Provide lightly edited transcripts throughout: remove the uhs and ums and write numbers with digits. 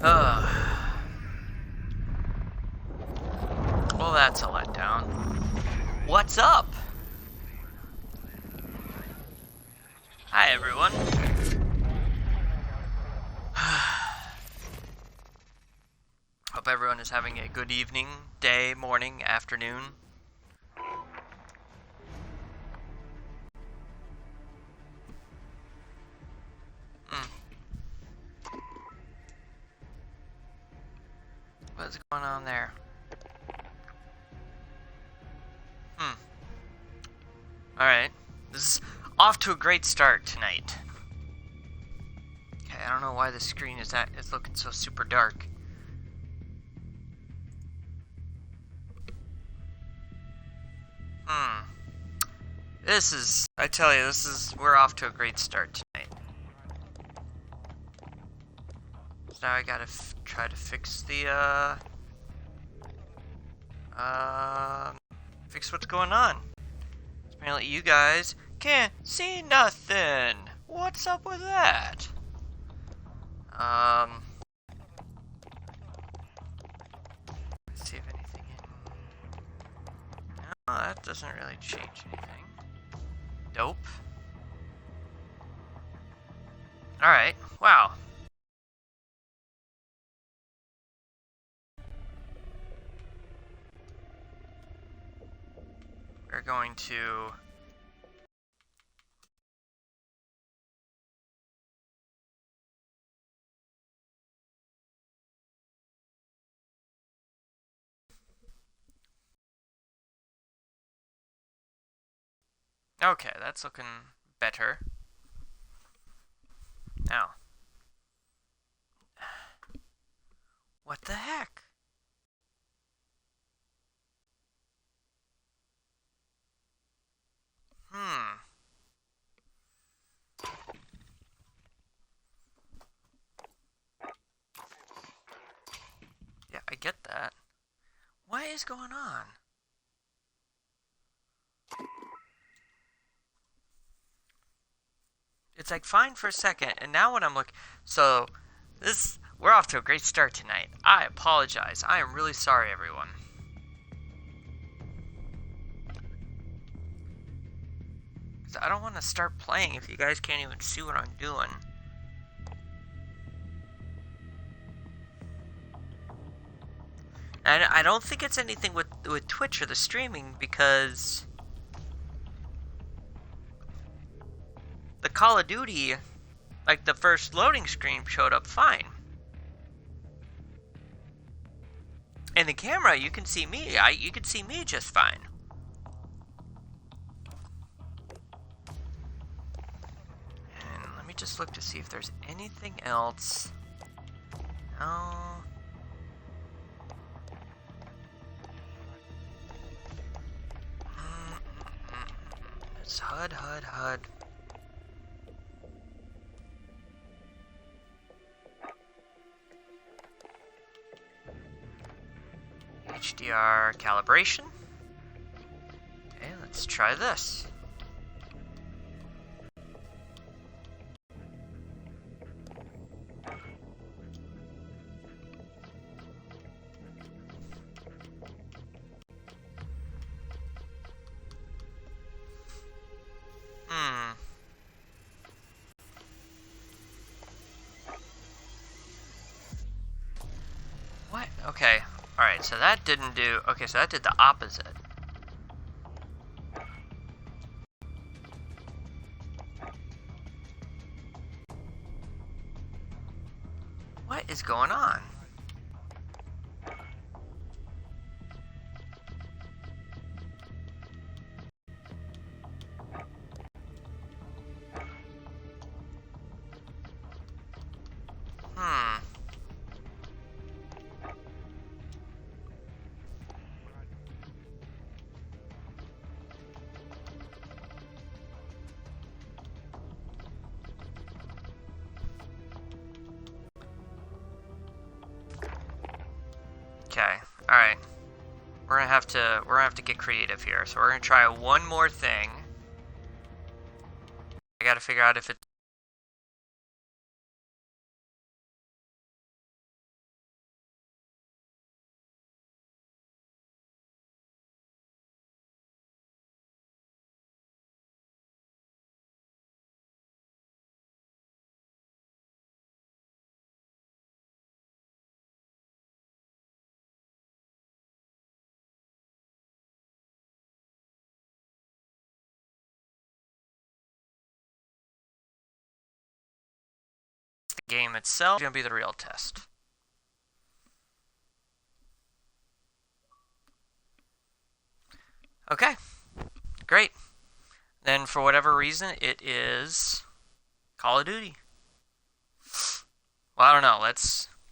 Well, that's a letdown. What's up? Hi, everyone. Hope everyone is having a good evening, day, morning, afternoon. What's going on there? Alright. This is off to a great start tonight. Okay, I don't know why the screen is looking so super dark. I tell you, we're off to a great start tonight. So now I gotta try to fix fix what's going on. Apparently you guys can't see nothing. What's up with that? Let's see if anything No, that doesn't really change anything. Dope. Alright, wow. We're going to... Okay, that's looking better. Now. What the heck? Yeah, I get that. What is going on? It's like fine for a second, and now when I'm looking... So, we're off to a great start tonight. I apologize. I am really sorry, everyone. Because I don't want to start playing if you guys can't even see what I'm doing. And I don't think it's anything with Twitch or the streaming, because... the Call of Duty, like the first loading screen showed up fine. In the camera, you can see me. You can see me just fine. And let me just look to see if there's anything else. No. It's HUD. HDR calibration. Okay, let's try this. What? Okay. Alright, so that didn't do... Okay, so that did the opposite. What is going on? Okay, alright. We're gonna have to get creative here. So we're gonna try one more thing. I gotta figure out if it's the game itself is going to be the real test. Okay, great. Then for whatever reason, it is Call of Duty. Well, I don't know.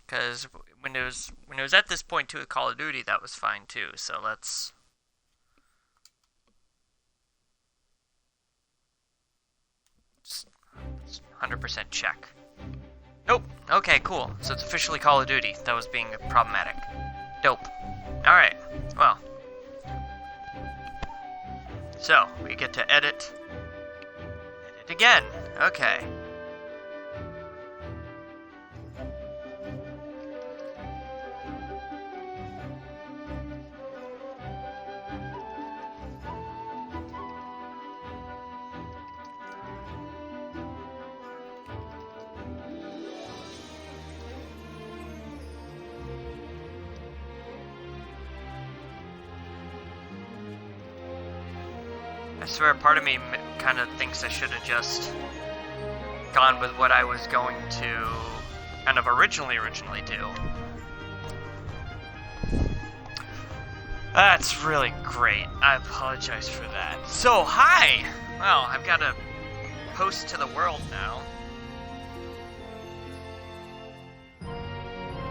Because when it was at this point too with Call of Duty, that was fine too. So let's. 100% check. Nope. Okay, cool. So it's officially Call of Duty. That was being problematic. Dope. Alright. Well. So, we get to edit. Edit again. Okay. I swear, part of me kind of thinks I should have just gone with what I was going to kind of originally do. That's really great. I apologize for that. So, hi! Well, I've got to post to the world now.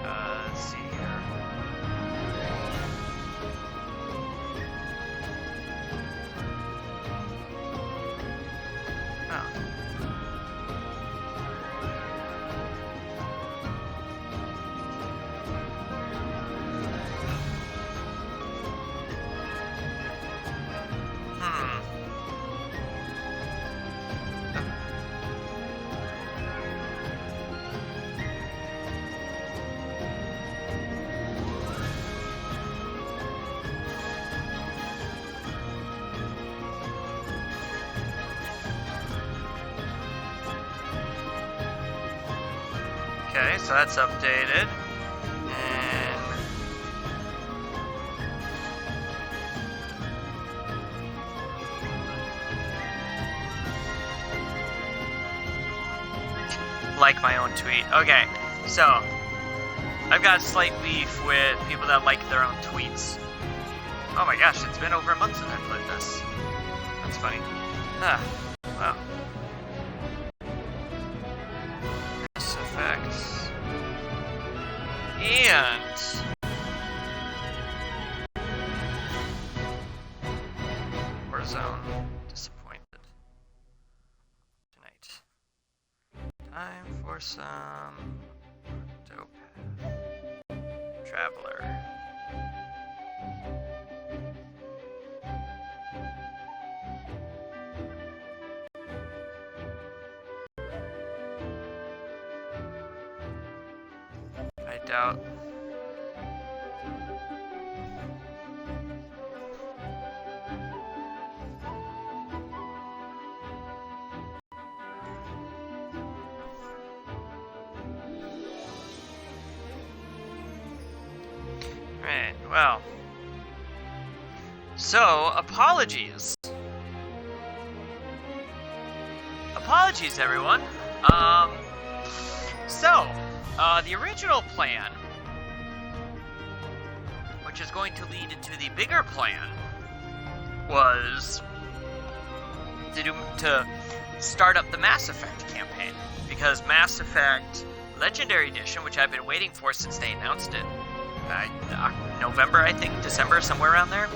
Let's see here. Okay, so that's updated. And like my own tweet. Okay, so I've got slight beef with people that like their own tweets. Oh my gosh, it's been over a month since I played this. That's funny. Ah, wow. Effects. And Warzone. Disappointed. Tonight. Time for some Octopath Traveler. I doubt. Right, well. So, apologies. Apologies, everyone. The original plan, which is going to lead into the bigger plan, was to start up the Mass Effect campaign. Because Mass Effect Legendary Edition, which I've been waiting for since they announced it, November, I think, December, somewhere around there,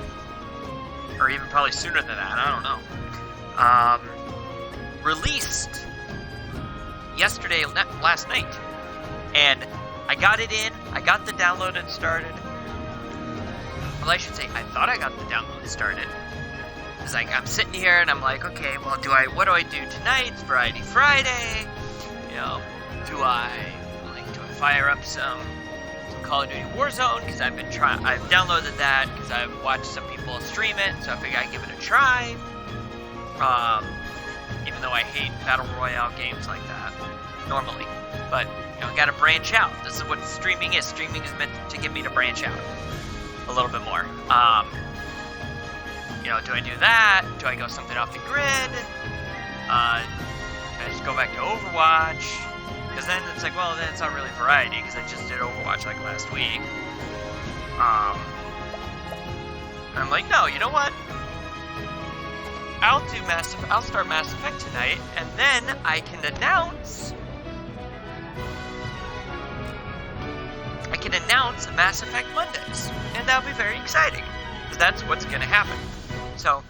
or even probably sooner than that, I don't know, released yesterday, last night. And I got it in, I got the download and started. Well, I should say, I thought I got the download started. It's like, I'm sitting here and I'm like, okay, well, what do I do tonight? It's Variety Friday. You know, do I fire up some Call of Duty Warzone? Because I've downloaded that because I've watched some people stream it, so I figured I'd give it a try. Even though I hate Battle Royale games like that, normally. But, gotta branch out. This is what streaming is. Streaming is meant to get me to branch out a little bit more. Do I do that? Do I go something off the grid? Do I just go back to Overwatch? Because then it's like, well, then it's not really variety, because I just did Overwatch like last week. I'm like, no, you know what? I'll start Mass Effect tonight, and then I can announce Mass Effect Mondays, and that'll be very exciting, because that's what's gonna happen. So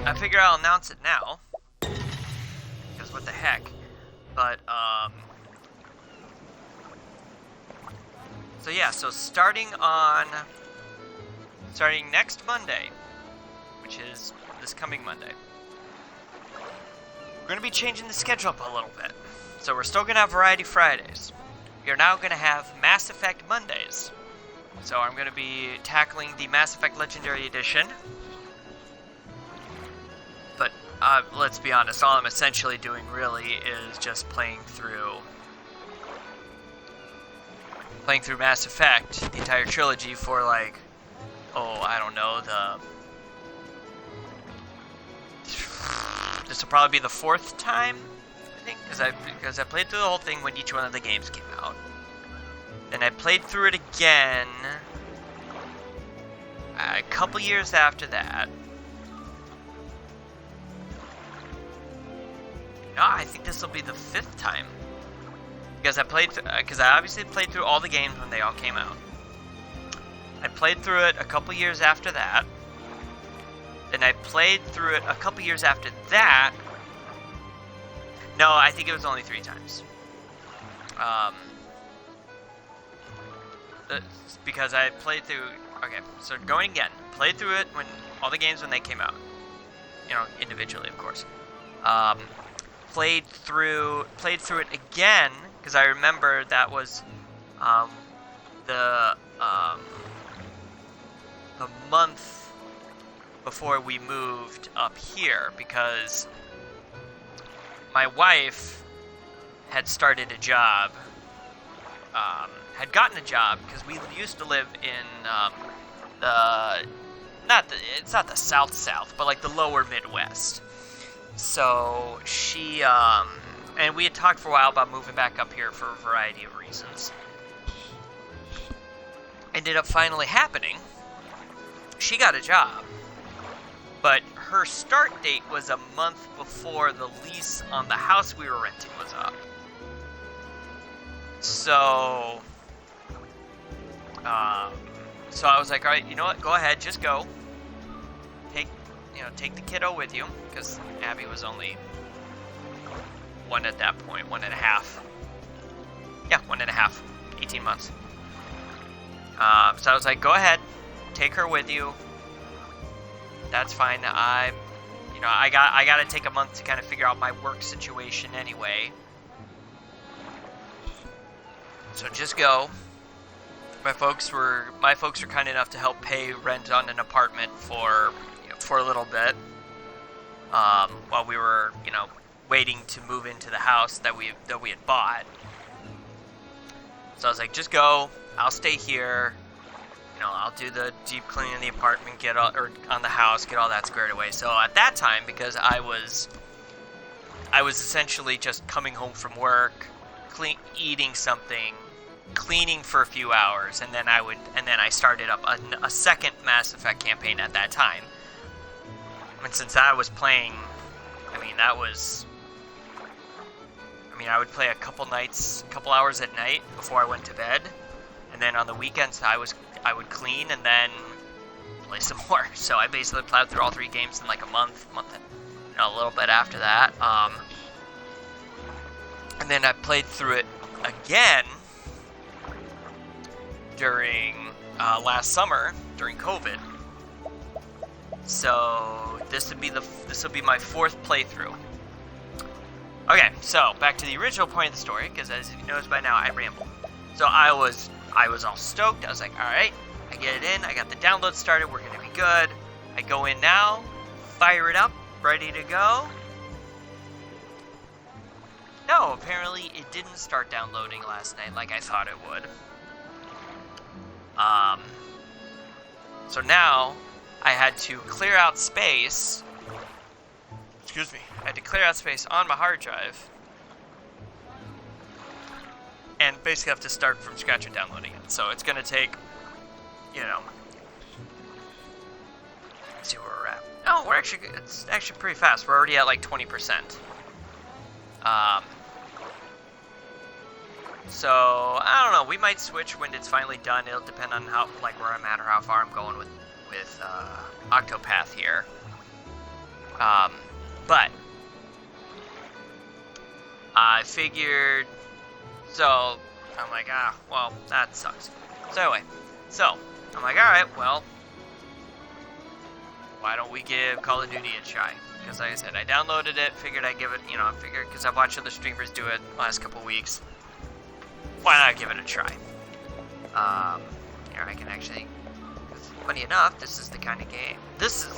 I figure I'll announce it now, because what the heck. But so yeah, so starting next Monday, which is this coming Monday, we're gonna be changing the schedule up a little bit. So we're still gonna have Variety Fridays. We are now gonna have Mass Effect Mondays. So I'm gonna be tackling the Mass Effect Legendary Edition. But let's be honest, all I'm essentially doing really is just playing through Mass Effect, the entire trilogy, for like, I don't know, this will probably be the 4th time, I think, because I played through the whole thing when each one of the games came out. Then I played through it again a couple years after that. No, I think this will be the 5th time, because I obviously played through all the games when they all came out. I played through it a couple years after that. Then I played through it a couple years after that. No, I think it was only 3 times. Because I played through. Okay, so going again. Played through it when all the games when they came out. You know, individually, of course. Played through it again, because I remember that was the month before we moved up here, because my wife had started a job, had gotten a job, because we used to live in it's not the South, but like the lower Midwest. So she, and we had talked for a while about moving back up here for a variety of reasons. Ended up finally happening. She got a job, but her start date was a month before the lease on the house we were renting was up. So I was like, all right, you know what? Go ahead, just go. Take the kiddo with you, because Abby was only 1 at that point, 1.5. Yeah, 1.5, 18 months. So I was like, go ahead, take her with you. That's fine. I gotta take a month to kind of figure out my work situation anyway. So just go. My folks were kind enough to help pay rent on an apartment for a little bit, while we were, waiting to move into the house that we had bought. So I was like, just go. I'll stay here. I'll do the deep cleaning of the apartment, on the house, get all that squared away. So at that time, because I was essentially just coming home from work, eating something, cleaning for a few hours, and then I started up a second Mass Effect campaign at that time. And since I was playing, I would play a couple hours at night before I went to bed, and then on the weekends I would clean and then play some more. So I basically plowed through all 3 games in like a month and a little bit after that. And then I played through it again during last summer during COVID. So this will be my 4th playthrough. Okay, so back to the original point of the story, because as you noticed by now, I ramble. So I was all stoked. I was like, all right, I get it in. I got the download started. We're gonna be good. I go in now, fire it up, ready to go. No, apparently it didn't start downloading last night like I thought it would. So now I had to clear out space. Excuse me. I had to clear out space on my hard drive and basically have to start from scratch and downloading it. So it's gonna take, you know. Let's see where we're at. Oh, it's actually pretty fast. We're already at like 20%. So I don't know. We might switch when it's finally done. It'll depend on how, like, where I'm at or how far I'm going with Octopath here. But I figured. So I'm like, well, that sucks. So anyway, I'm like, all right, well, why don't we give Call of Duty a try? Because like I said, I downloaded it, figured I'd give it, I figured because I've watched other streamers do it the last couple weeks. Why not give it a try? Here I can actually, funny enough, this is the kind of game,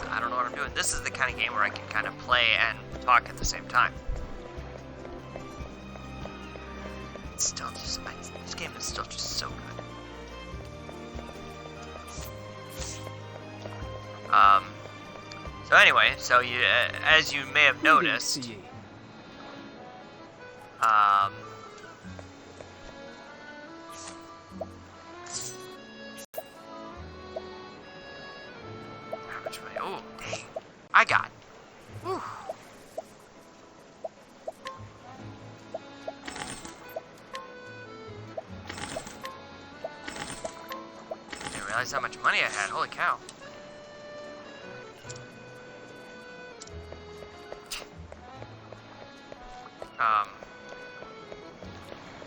I don't know what I'm doing, this is the kind of game where I can kind of play and talk at the same time. It's still just, this game is still just so good. So anyway, so you, as you may have noticed, how much money? Oh, dang! I got. Whew. Didn't realize how much money I had. Holy cow!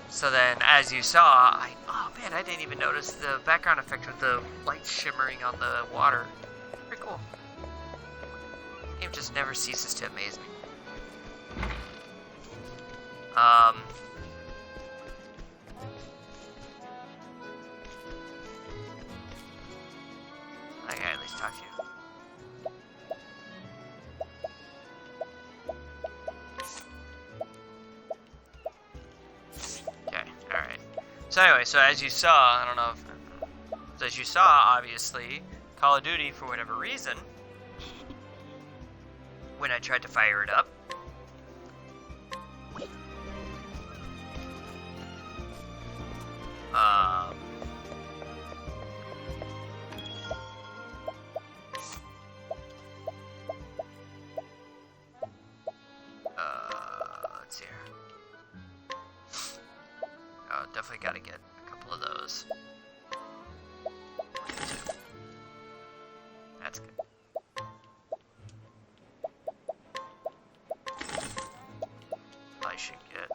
So then, as you saw, oh man, I didn't even notice the background effect with the light shimmering on the water. Pretty cool. The game just never ceases to amaze me. I can at least talk to you. So anyway, so as you saw, I don't know if, so as you saw, obviously, Call of Duty, for whatever reason, when I tried to fire it up, let's see here. Definitely got to get a couple of those. That's good. I should get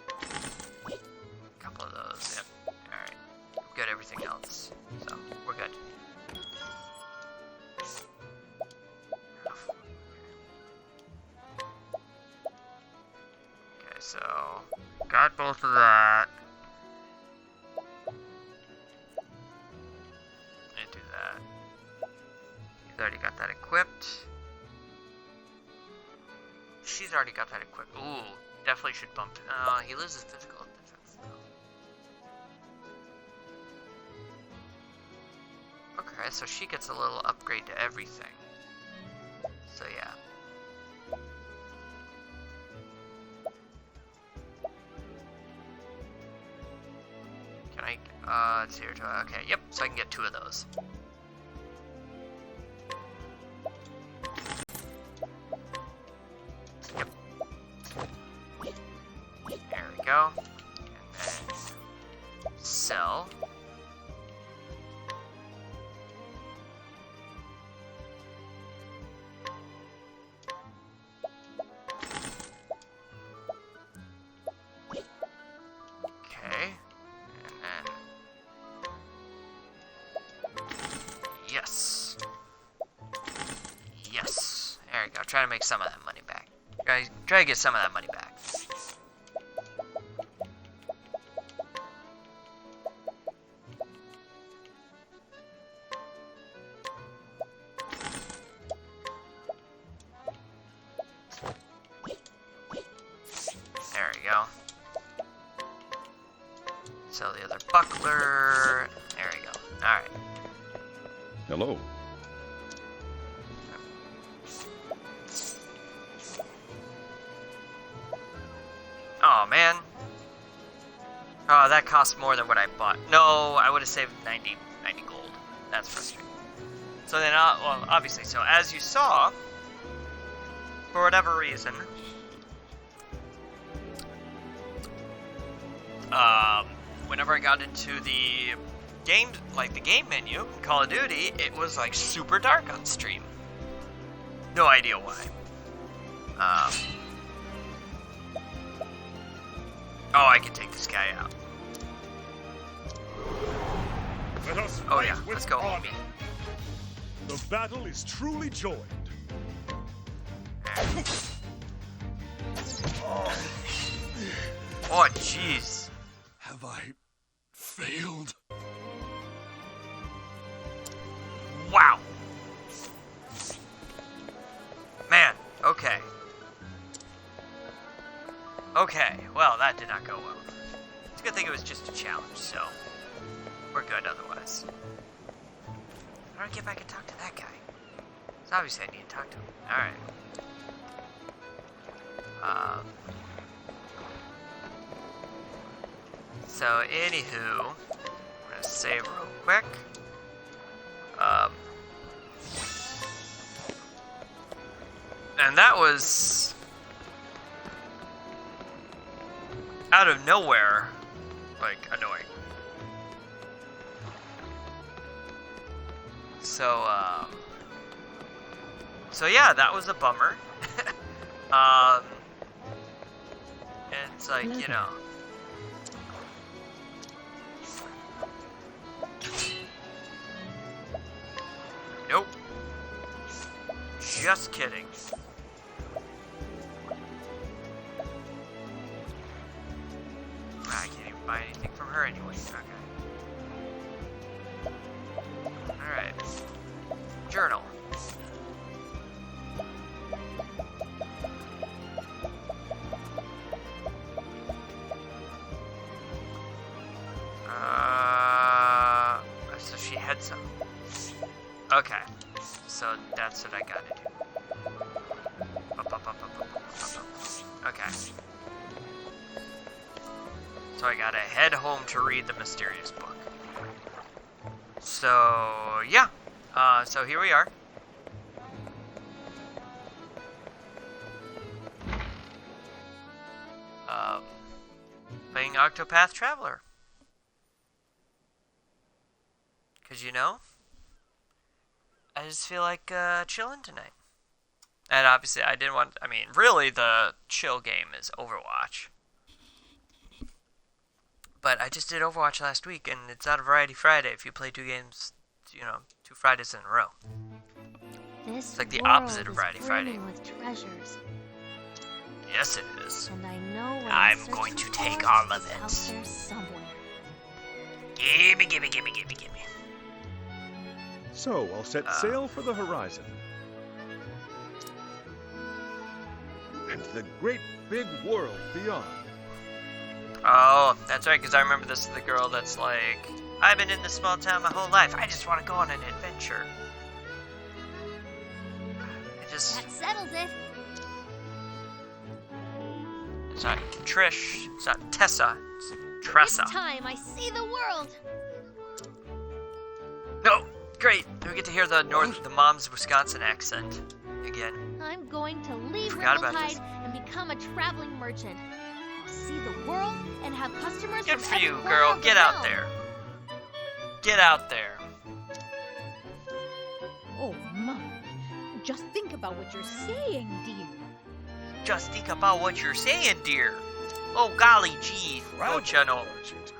a couple of those. Yep. Alright. Got everything else. So, we're good. Okay, so got both of that. Already got that equipped. She's already got that equipped. Ooh, definitely should bump it. He loses physical defense though. Okay, so she gets a little upgrade to everything. So yeah. Can I, let's see here. Okay, yep, so I can get 2 of those. Go. And then sell. Okay. And then yes. Yes. There we go. Try to make some of that money back. Try to get some of that money back. There we go. Sell the other buckler. There we go. Alright. Hello. Oh, man. Oh, that costs more than what I bought. No, I would have saved 90 gold. That's frustrating. So then, well, obviously, so as you saw, for whatever reason, whenever I got into the game, like the game menu, Call of Duty, it was like super dark on stream. No idea why. Oh, I can take this guy out. Let us Oh fight yeah, with let's go. honor. The battle is truly joined. Oh, jeez. Have I failed? Wow. Man, okay. Okay, well, that did not go well. It's a good thing it was just a challenge, so we're good otherwise. How do I get back and talk to that guy? So obviously I need to talk to him. Alright. So, anywho, I'm gonna save real quick. And that was out of nowhere, like, annoying. So yeah, that was a bummer. And it's like, you know. Nope. Just kidding. I can't even buy anything from her anyway. Okay. Alright. Journal. So she had some. Okay. So that's what I gotta do. Okay. So I gotta head home to read the mysterious book. So, yeah. So here we are. Playing Octopath Traveler. Cause you know, I just feel like chilling tonight. And obviously I didn't want, I mean, really the chill game is Overwatch. But I just did Overwatch last week, and it's not a Variety Friday if you play 2 games, you know, 2 Fridays in a row. This It's like the world opposite of is Variety Friday. brimming with treasures, Yes, it is. and I know what I'm searching going to for take all of is it. out there somewhere. Gimme, gimme, gimme, gimme, gimme. So I'll set sail for the horizon. And the great big world beyond. Oh, that's right, because I remember this is the girl that's like, I've been in this small town my whole life. I just want to go on an adventure. That settles it. It's not Trish. It's not Tessa. It's Tressa. It's time I see the world. No, great. We get to hear the mom's Wisconsin accent again. I'm going to leave Forgot about Rippletide and become a traveling merchant. I'll see the world and have customers Good from for you, every corner girl. of the Get out realm. there. Get out there. Oh my, just think about what you're saying, dear. Just think about what you're saying, dear. Oh, golly gee. Don't you know? Merchant.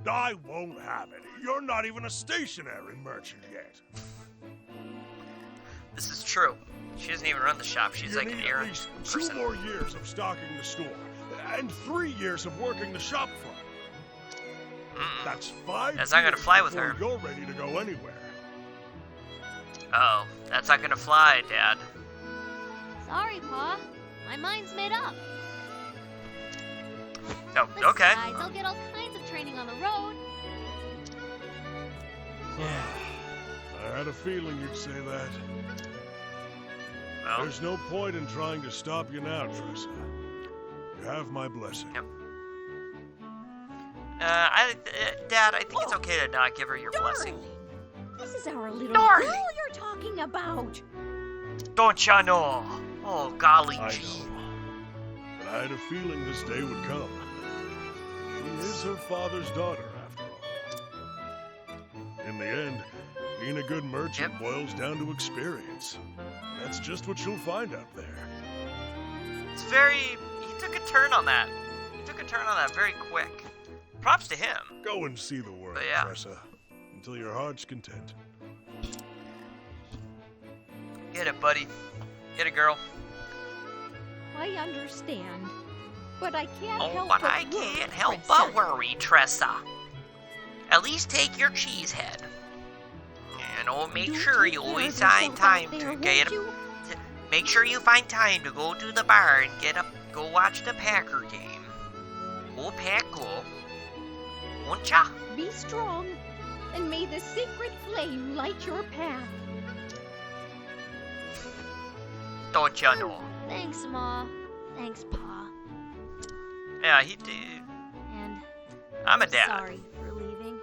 I won't have it. You're not even a stationary merchant yet. This is true. She doesn't even run the shop. She's You like an need errand at least person. 2 more years of stocking the store, and 3 years of working the shop front. Mm-mm. That's 5 That's not gonna years fly with before her. You're ready to go anywhere. Uh-oh. That's not gonna fly, Dad. Sorry, Pa. My mind's made up. Oh, okay. Besides, I'll get all kinds of training on the road. I had a feeling you'd say that. Well, There's no point in trying to stop you now, Tressa. You have my blessing. Yep. Dad, I think it's okay to not give her your blessing. This is our little Darling. girl you're talking about. Don't ya know? Oh, golly I gee. know. But I had a feeling this day would come. She is her father's daughter, after all. In the end, being a good merchant boils down to experience. That's just what you'll find out there. It's very... He took a turn on that. He took a turn on that very quick. Props to him. Go and see the world, But yeah. Tressa, until your heart's content. Get it, buddy. Get it, girl. I understand, but I can't Oh, help but but I worry, can't help Tressa. but worry, Tressa. At least take your cheese head. And make Don't sure take you care always of yourself find out time there, to won't get you? Make sure you find time to go to the bar and go watch the Packer game. Go Pack go. Won't ya? Be strong, and may the sacred flame light your path. Don't ya know? Thanks, Ma. Thanks, Pa. Yeah, he did. And I'm a dad. sorry for leaving.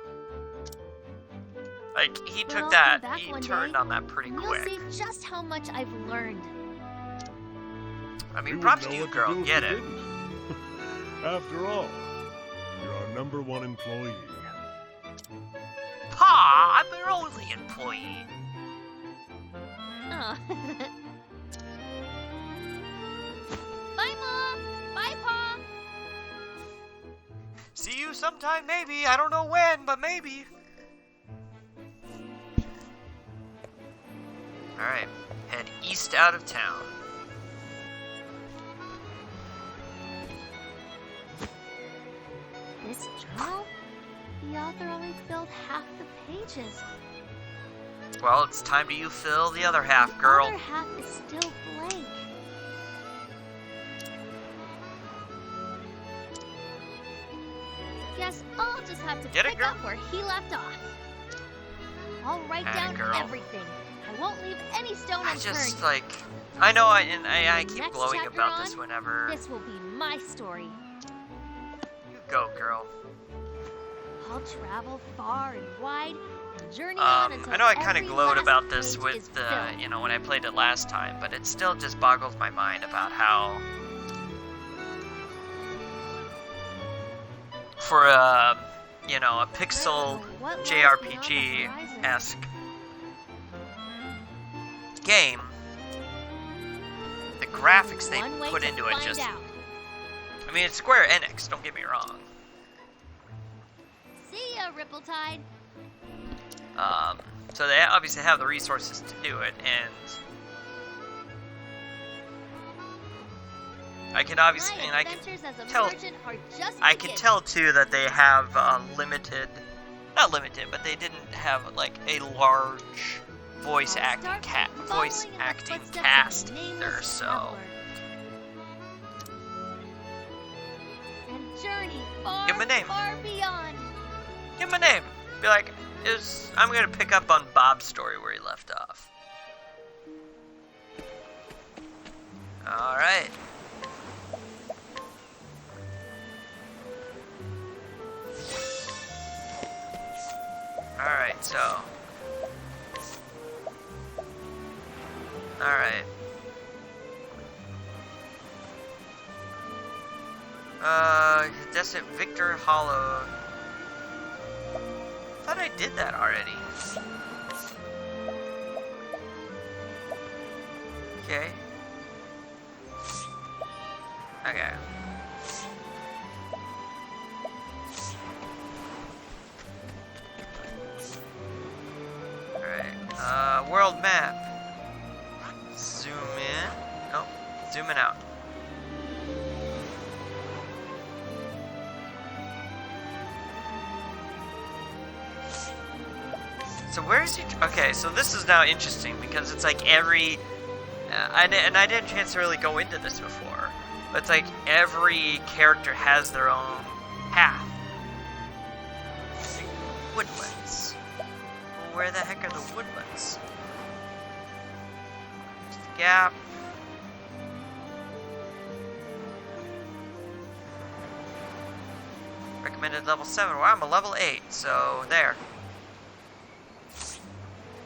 Like, he But took I'll that, come back he one turned day, on that pretty and quick. You'll see just how much I've learned. I We mean, wouldn't props know to you, what girl. do if Get you it. didn't. After all, you're our #1 employee. Pa, I'm your only employee. Oh. Bye, Mom. Bye, Pa. See you sometime, maybe. I don't know when, but maybe. Alright, head east out of town. This journal? The author only filled half the pages. Well, it's time to you fill the other half, The girl. other half is still blank. Guess I'll just have to Get it, pick girl? up where he left off. I'll write Atta down girl. everything. I won't leave any stone I unturned. just, like... I know, I keep Next glowing chapter about on, this whenever... This will be my story. You go, girl. I'll travel far and wide and journey on until I know I kind of every glowed last about this page with, is filled. you know, when I played it last time, but it still just boggles my mind about how... For a, you know, a pixel What lies beyond the JRPG-esque game, the graphics they One way put to into it find just... out. I mean, it's Square Enix, don't get me wrong. See ya, Ripple-Tide. So they obviously have the resources to do it, and I can obviously, and I can adventures as a tell, merchant are just I can beginning. tell too that they have limited, not limited, but they didn't have like a large voice I'll acting start by voice following in the acting footsteps of cast the either. nameless So traveler. And journey far, Give him a name. far beyond. give him a name. Be like, I'm gonna pick up on Bob's story where he left off. All right. Alright, so... Alright. Desert Victor Hollow. I thought I did that already. Okay. Okay. Alright. World map. Zoom in. Nope. Zooming out. So where is he? Okay, so this is now interesting because it's like every... I didn't have a chance to really go into this before. But it's like every character has their own path. Woodlands. Well, where the heck are the woodlands? Just a gap. recommended level 7. Well, I'm a level 8, so there.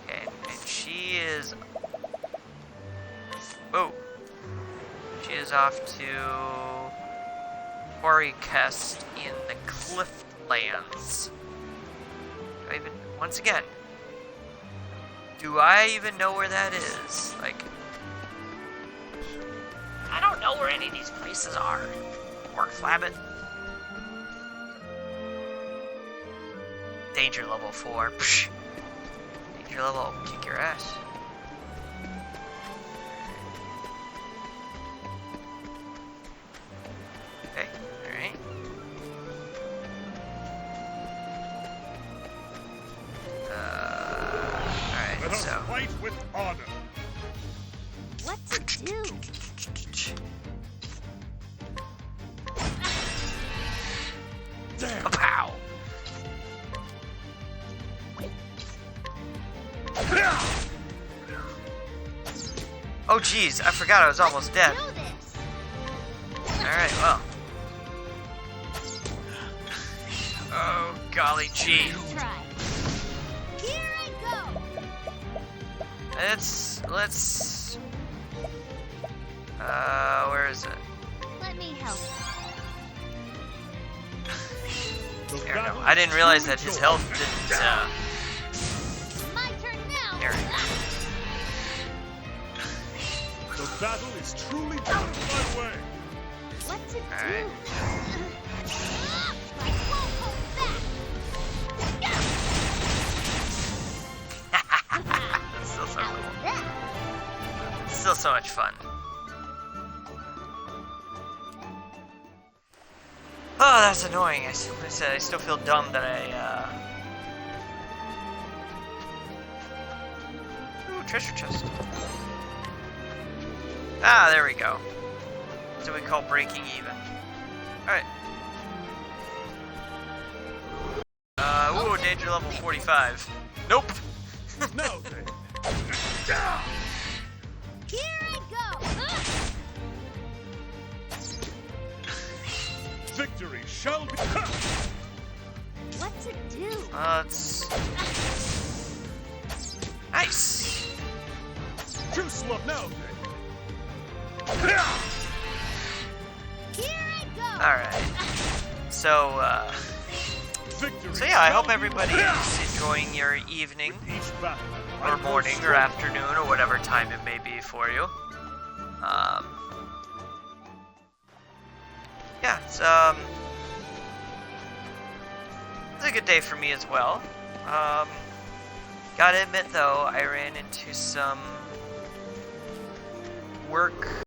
Okay, and she is... Oh. She is off to... Quarry Quest in the Clifflands. Do I even... Once again, do I even know where that is? Like... I don't know where any of these places are. Pork Flabbit. Danger level 4. Psh. Danger level will kick your ass. Okay, alright. Alright, so. Fight with honor. What to do? Damn. A pow! Oh jeez, I forgot I was almost dead. Do this. Alright, well. Oh, golly gee. Try. Here I go. Let's... where is it? Let me help. There we go. I didn't realize that his health didn't, My turn now. There we go. The battle is truly done my way. What to Alright. do? I won't hold back. That's still so How's cool. that? Still so much fun. Oh, that's annoying. I said I still feel dumb that I, Ooh, treasure chest. Ah, there we go. That's what we call breaking even. Alright. Ooh, danger level 45. Nope. Now then. Here I go. Victory shall be. What to do? Let's... Nice! Too slow now then. Here I go. Alright. So, Victory So yeah, I hope shall be everybody mine. is enjoying your evening, Each battle, or I grow morning, or stronger. afternoon, or whatever time it may be for you. Yeah, it's a good day for me as well. Gotta admit though, I ran into some work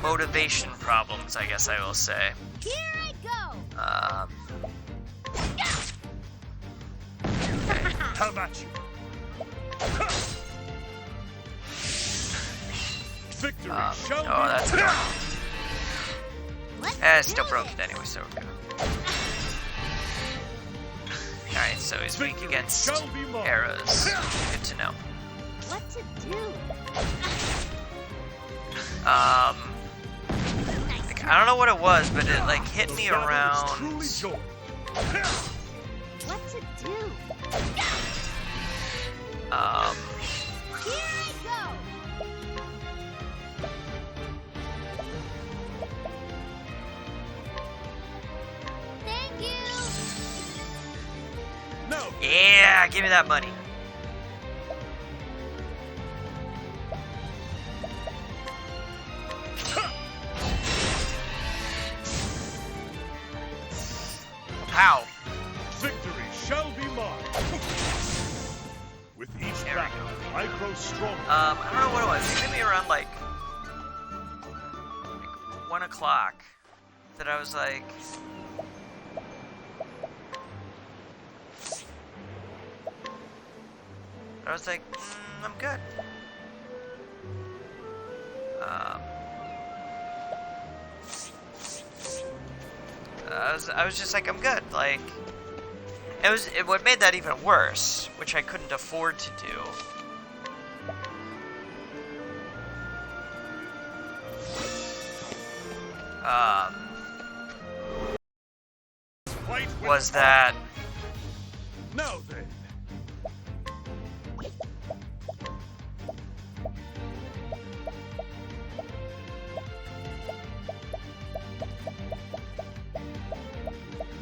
motivation problems, I guess I will say. Here I go. Okay. How about you? Victory shall be Oh, that's mine. Let's it's still do broken this. anyway, so we're good. Alright, so he's weak Victory against shall be mine. arrows. Good to know. What to do? Like, I don't know what it was, but it like hit The me battle is around. truly joy. What to do? Here I go. Thank you. Now Yeah, give me that money. Pow. victory shall be mine. With each There we battle, I grow stronger. I don't know what it was. It hit me around like 1 o'clock. That I was like, I'm good. I was just like, I'm good. Like, what made that even worse, which I couldn't afford to do. was that Now then.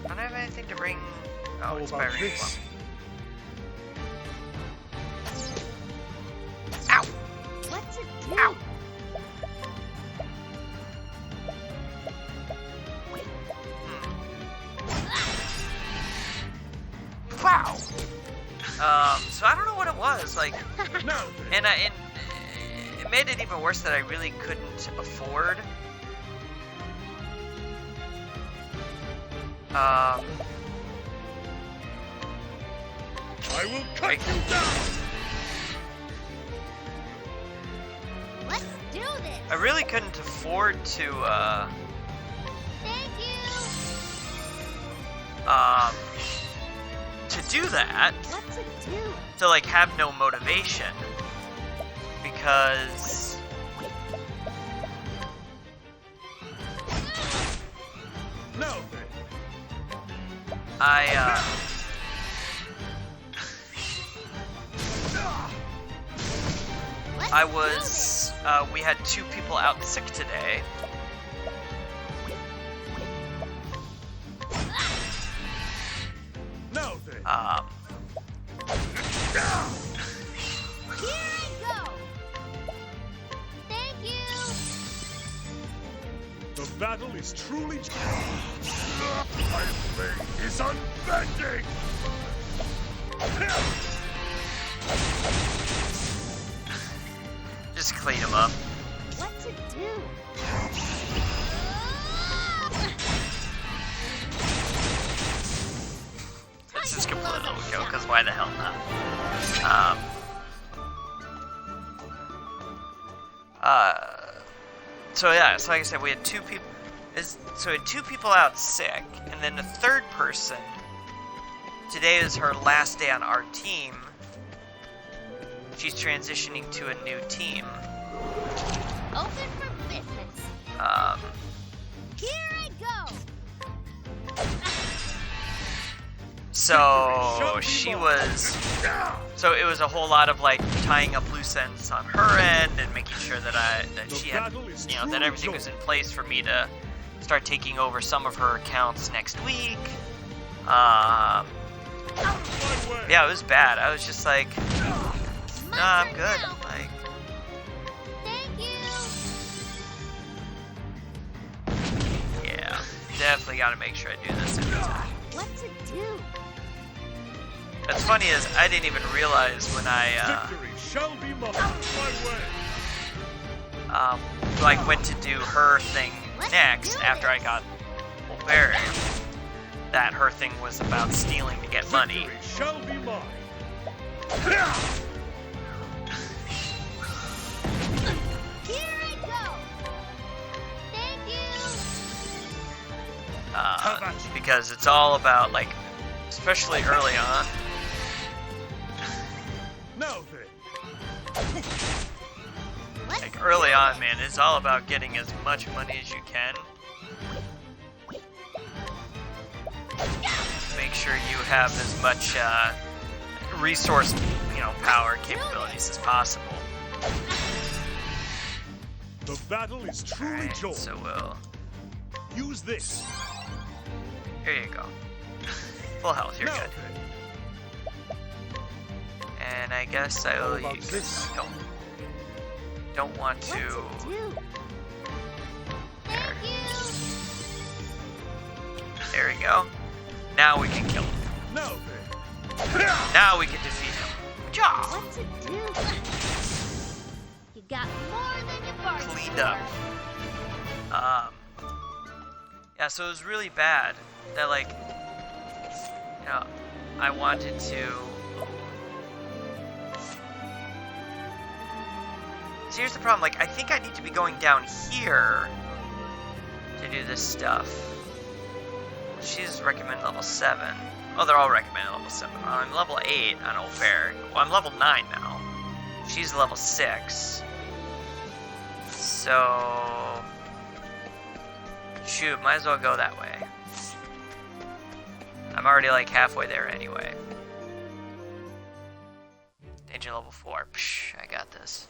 I don't have anything to bring. Oh, How it's about by this? Ow! What's it do? Ow! Wow. So I don't know what it was like, Now then. and it made it even worse that I really couldn't afford. I will cut Like- you down. Let's do this. I really couldn't afford to Thank you. to do that, What's it do? to like have no motivation, because Now then. Let's I do was we had 2 people out sick today. Now then. this. Here I go. Thank you. The battle is truly. My blade is unbending. Just clean them up. What's it do? It's just completely overkill, because why the hell not? So yeah, so like I said, we had 2 people. So we had 2 people out sick, and then the 3rd person. Today is her last day on our team. She's transitioning to a new team. Open for business. Here I go. So she was. So it was a whole lot of like tying up loose ends on her end and making sure that she had, that everything was in place for me to start taking over some of her accounts next week. Yeah, it was bad. I was just like, nah, I'm good. Like, Thank you. yeah, definitely got to make sure I do this every time. What's it do? What's funny is I didn't even realize when I Victory shall be mine. My way. like went to do her thing next after I got buried, that her thing was about stealing to get money. Victory shall be mine. Here I go. Thank you. Because it's all about like, especially early on. Now then. Like early on, man, it's all about getting as much money as you can. Make sure you have as much resource, power capabilities as possible. The battle is truly Alright, joined. so we'll. Use this. Here you go. Full health, you're Now good. then. And I guess I How will about use. this? Don't want What's to. it do? Thank you. There we go. Now we can kill him. Now then. Now we can defeat him. Good job. What's it do? You got more than you bargained Cleaned for. up. Yeah, so it was really bad that like, I wanted to. So here's the problem. Like, I think I need to be going down here to do this stuff. She's recommended level 7. Oh, they're all recommended level 7. I'm level 8 on O'Fair. Well, I'm level 9 now. She's level 6. So... shoot, might as well go that way. I'm already like halfway there anyway. Danger level 4. Psh, I got this.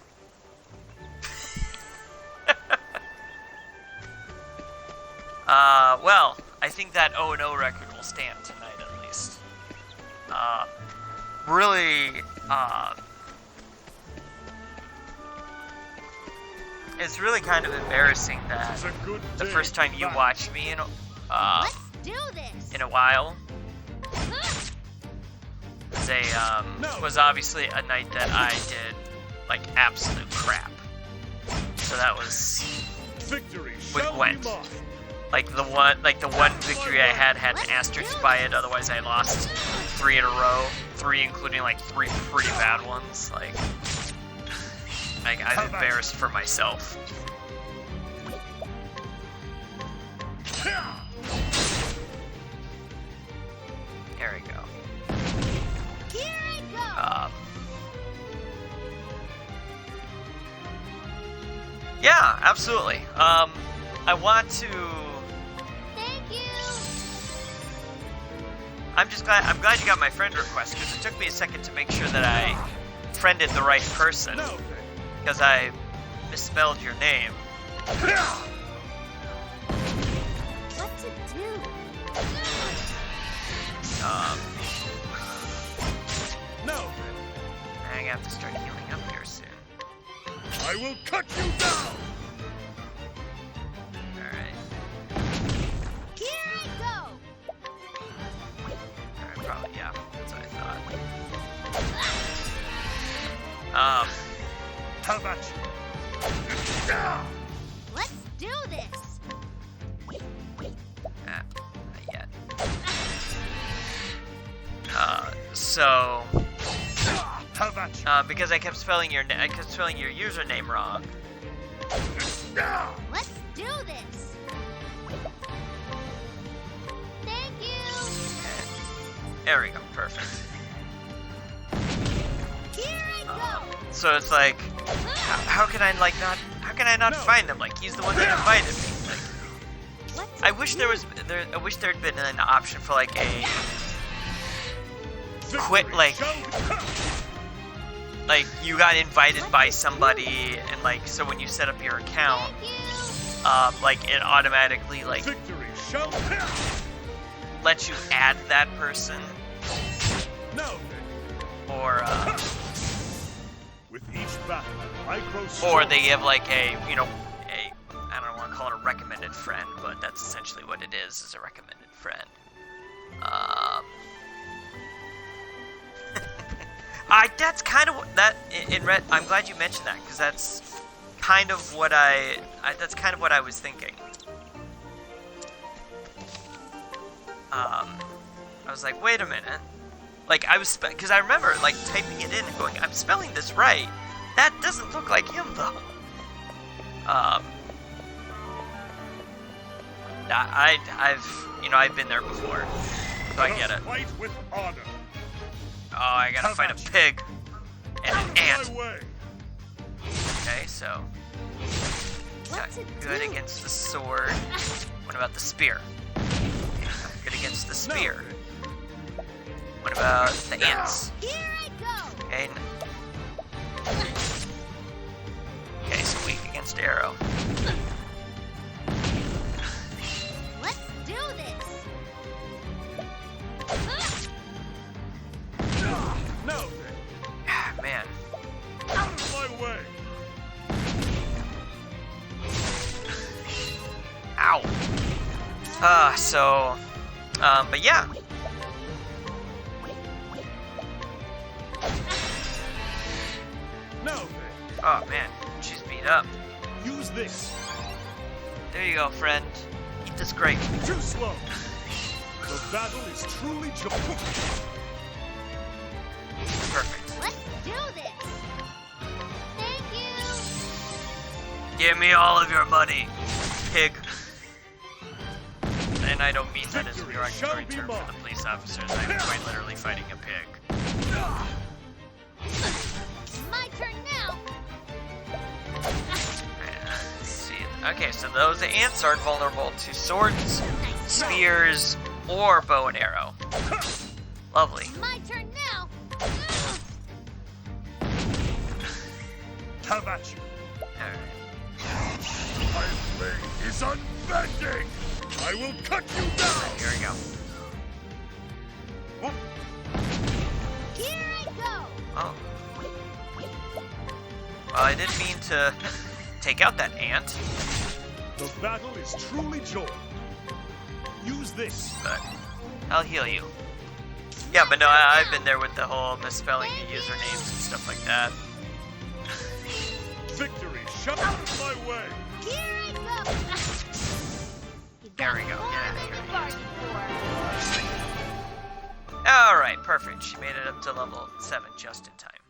Well, I think that 0-0 record will stand tonight at least. Really, it's really kind of embarrassing that This is a good the day first time you back. watched me in Let's do this. a while was obviously a night that I did like absolute crap. So that was Victory with shall Gwent. be mine. Like the one victory I had an asterisk by it. Otherwise, I lost 3 in a row. 3, including like 3 pretty bad ones. Like I'm embarrassed for myself. There we go. Here I go. Yeah, absolutely. I want to. Thank you. I'm glad you got my friend request, because it took me a second to make sure that I friended the right person, No. because I misspelled your name. What to do? No. I'm gonna have to start healing up here soon. I will cut you down. Alright. Here I go. Alright, probably, yeah. That's what I thought. How about you? Let's do this. Not yet. So, How about you? because I kept spelling your username wrong. Let's do this. Thank you. There we go, perfect. Here I go. So it's like, how can I not No. find him? Like, he's the one that invited me. Like, What to I wish there had been an option for like a quit, like you got invited by somebody, and like so when you set up your account, Thank you. like it automatically like Victory shall lets you add that person, No. or With each battle, I grow or stronger. they give like a I don't want to call it a recommended friend, but that's essentially what it is a recommended friend. That's kind of I'm glad you mentioned that, because that's kind of what I was thinking. I was like, wait a minute. Like, because I remember, like, typing it in and going, I'm spelling this right. That doesn't look like him, though. I've been there before, so I get it. Fight with honor. Oh, I gotta fight a pig and an ant. My way. Okay, so What not to good do? against the sword. What about the spear? Not good against the spear. What about the ants? Here I go. Okay. Okay, so weak against arrow. Let's do this. No. Ah, man. Out of my way. Ow. But yeah. No. Oh man, she's beat up. Use this. There you go, friend. Eat this grape. Too slow. The battle is truly Perfect. Let's do this. Thank you. Give me all of your money, pig. And I don't mean that as a Victory derogatory shall be term mine. for the police officers. I'm quite literally fighting a pig. My turn now. Let's see. Okay, so those ants aren't vulnerable to swords, spears, or bow and arrow. Lovely. My turn now. How about you? Alright, My blade is unbending! I will cut you down! here we go. Whoop. Here I go. Oh. Well, I didn't mean to take out that ant, The battle is truly joined. Use this. but I'll heal you. Yeah, but no, I've been there with the whole misspelling the usernames and stuff like that. Victory shut out of my way. Here I go. You There got we go. more Get out of than here. you bargained for. Alright, perfect. She made it up to level 7 just in time.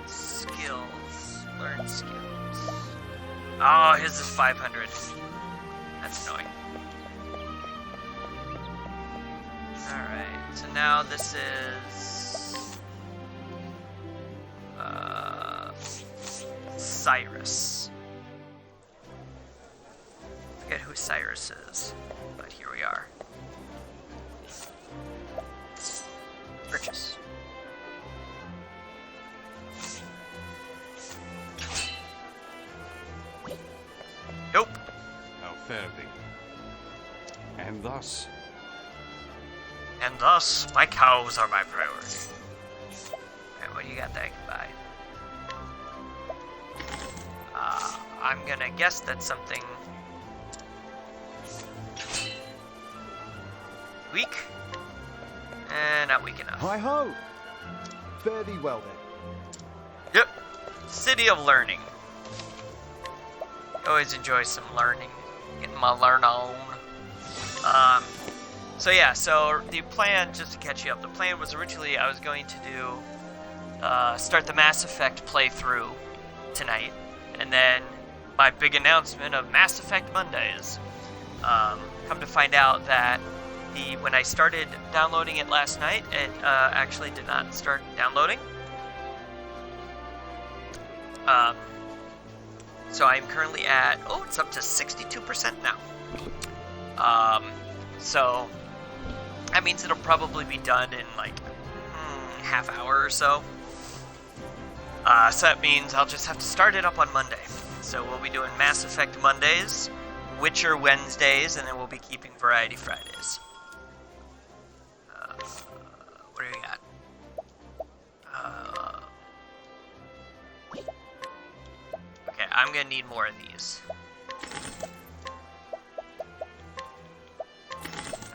Skills. Learn skills. Oh, his is 500. That's annoying. Alright, so now this is... Cyrus. I forget who Cyrus is, but here we are. Purchase. Nope. How fare thee? And thus, And thus, my cows are my priority. Alright, what do you got that I can buy? I'm gonna guess that's something weak. Not weak enough. Hi ho! Fare thee well then. Yep. City of Learning. Always enjoy some learning. Getting my learn on. So yeah, so the plan, just to catch you up, the plan was originally I was going to do, start the Mass Effect playthrough tonight, and then my big announcement of Mass Effect Mondays. Come to find out that when I started downloading it last night, it actually did not start downloading. So I'm currently at, it's up to 62% now. So that means it'll probably be done in like half hour or so. So that means I'll just have to start it up on Monday. So we'll be doing Mass Effect Mondays, Witcher Wednesdays, and then we'll be keeping Variety Fridays. What do we got? Okay, I'm gonna need more of these.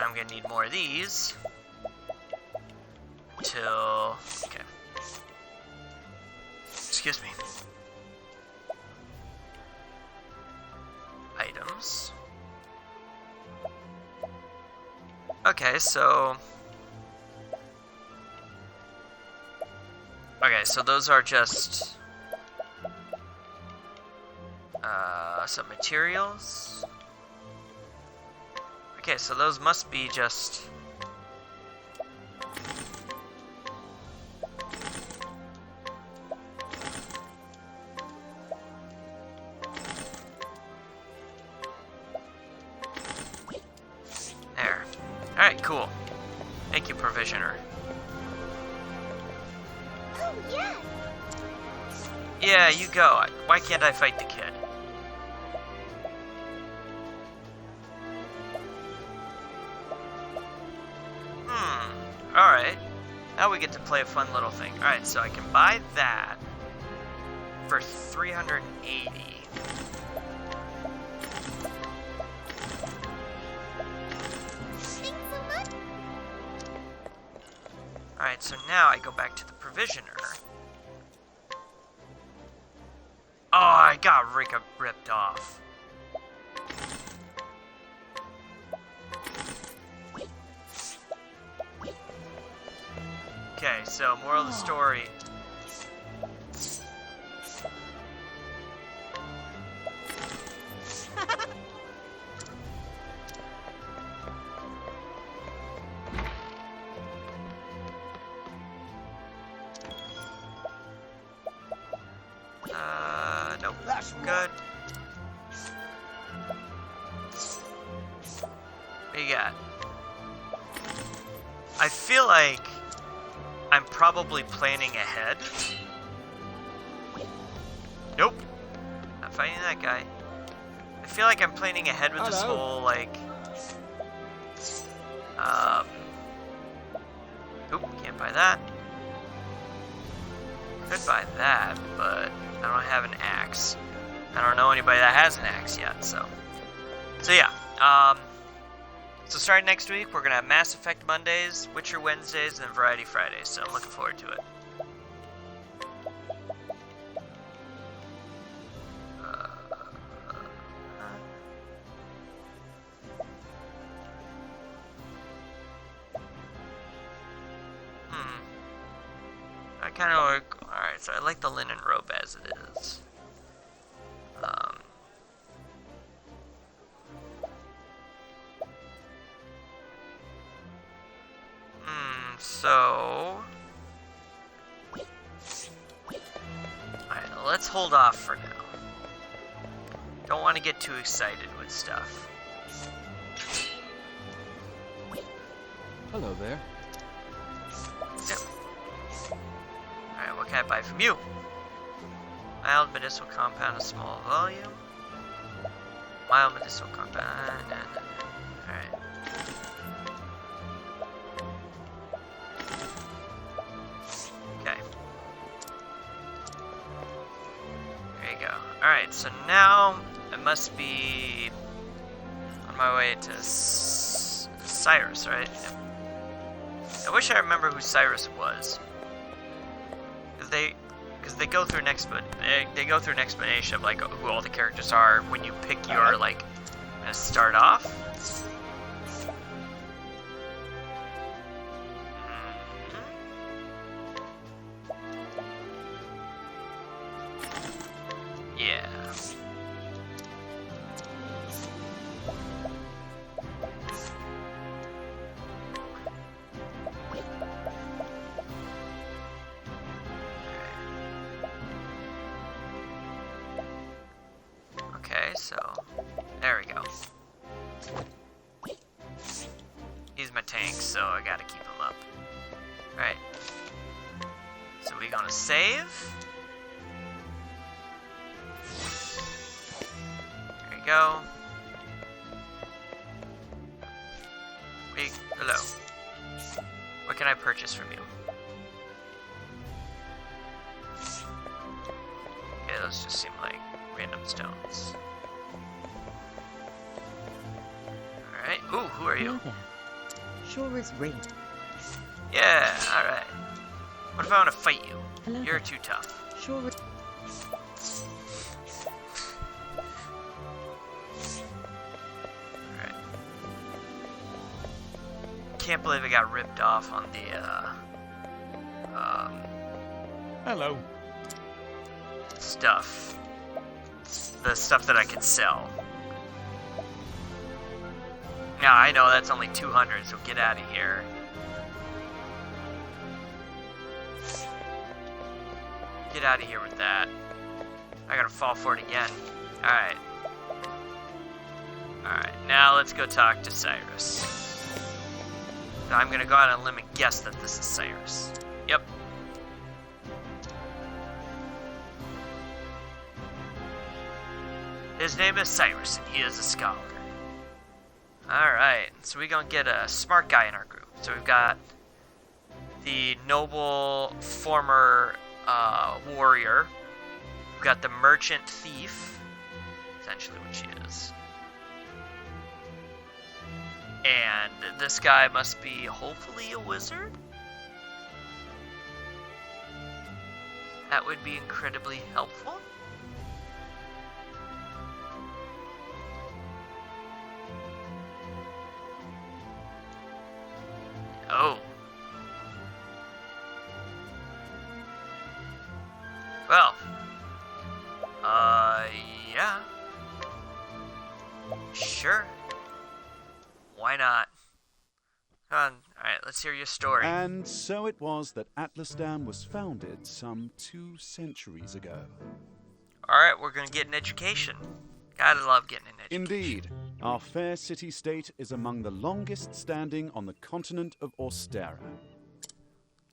I'm gonna need more of these till, okay. Excuse me. Items. Okay, so those are just some materials. Okay, so those must be just there. Alright, cool. Thank you, Provisioner. Oh, yes. Yeah, you go. Why can't I fight the kid? Alright. Now we get to play a fun little thing. Alright, so I can buy that for 380. Thanks so much. Alright, so now I go back to the Provisioner. Oh, I got ripped off. Okay, so moral of the story. Nope. Good. do you got? I feel like I'm probably planning ahead. Nope. Not fighting that guy. I feel like I'm planning ahead with this whole, like... Oop, can't buy that. Could buy that, but I don't have an axe. I don't know anybody that has an axe yet, so... So yeah, so starting next week, we're going to have Mass Effect Mondays, Witcher Wednesdays, and then Variety Fridays, so I'm looking forward to it. I kind of like, alright, so I like the linen robe as it is. So... Alright, let's hold off for now. Don't want to get too excited with stuff. Hello there. Yep. Alright, what can I buy from you? Mild medicinal compound, a small volume. Mild medicinal compound. Alright. Okay. There you go. Alright, so now I must be on my way to Cyrus, right? Yep. I wish I remember who Cyrus was. Because they go through an they go through an explanation of like who all the characters are when you pick your like start off. Yeah. Okay, so there we go. He's my tank, so I gotta keep him up. Right. So we gonna save. There you go. Hello. What can I purchase from you? Yeah, those just seem like random stones. Alright. Ooh, who are you? Hello there. Sure is rain. Yeah, alright. What if I want to fight you? Hello You're there. too tough. Sure is... Alright. Can't believe I got ripped off on the, Hello. stuff. The stuff that I can sell. Yeah, I know, that's only 200, so get out of here. Get out of here with that. I gotta fall for it again. Alright. Alright, now let's go talk to Cyrus. So I'm gonna go out on a limb and guess that this is Cyrus. Yep. His name is Cyrus, and he is a scholar. Alright, so we're gonna get a smart guy in our group. So we've got the noble former warrior. We've got the merchant thief, essentially what she is. And this guy must be hopefully a wizard. That would be incredibly helpful. Oh. Well. Yeah. Sure. Why not? Come on. Alright, let's hear your story. And so it was that Atlasdan was founded some 2 centuries ago. Alright, we're gonna get an education. Gotta love getting an education. Indeed. Our fair city-state is among the longest standing on the continent of Austera.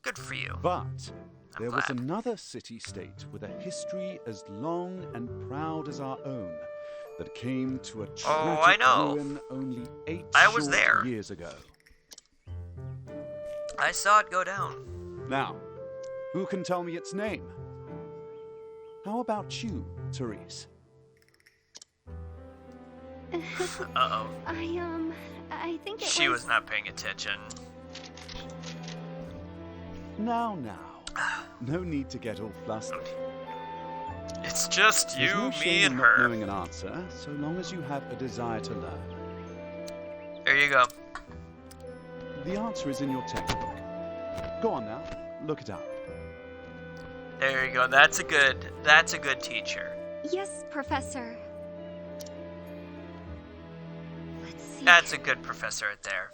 Good for you. But there was glad. another city-state with a history as long and proud as our own that came to a Oh, I tragic know. ruin only 8 I was short there. years ago. I saw it go down. Now, who can tell me its name? How about you, Therese? Uh-oh. I think it She was not paying attention. Now. No need to get all flustered. It's just There's you, no me, shame and in not her. knowing an answer, so long as you have a desire to learn. There you go. The answer is in your textbook. Go on now, look it up. There you go. That's a good teacher. Yes, Professor. Let's see. That's a good professor right there.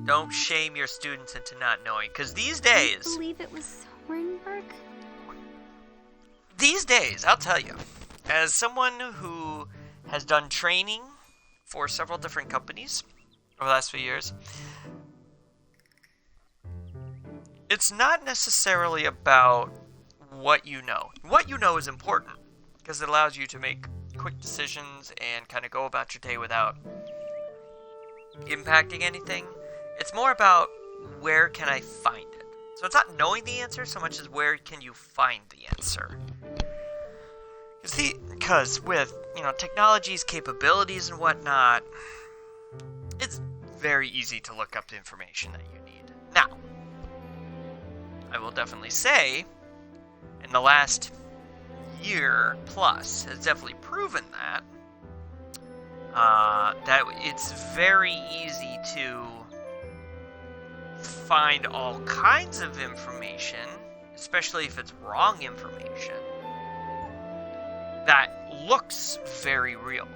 Don't shame your students into not knowing, because these I days, believe it was Hornberg. I'll tell you, as someone who has done training for several different companies over the last few years, it's not necessarily about what you know. What you know is important, because it allows you to make quick decisions and kind of go about your day without impacting anything. It's more about where can I find it. So it's not knowing the answer so much as where can you find the answer. Because with, technology's capabilities and whatnot, it's very easy to look up the information that you need. Now, I will definitely say, in the last year plus, has definitely proven that it's very easy to find all kinds of information, especially if it's wrong information, that looks very real.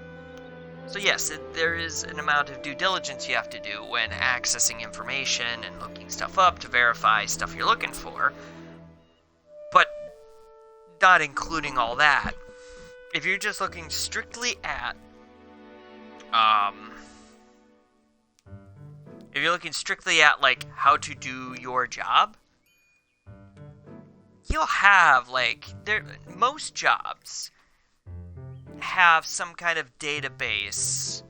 So yes, there is an amount of due diligence you have to do when accessing information and looking stuff up to verify stuff you're looking for. But not including all that, if you're just looking strictly at like how to do your job, you'll have most jobs have some kind of database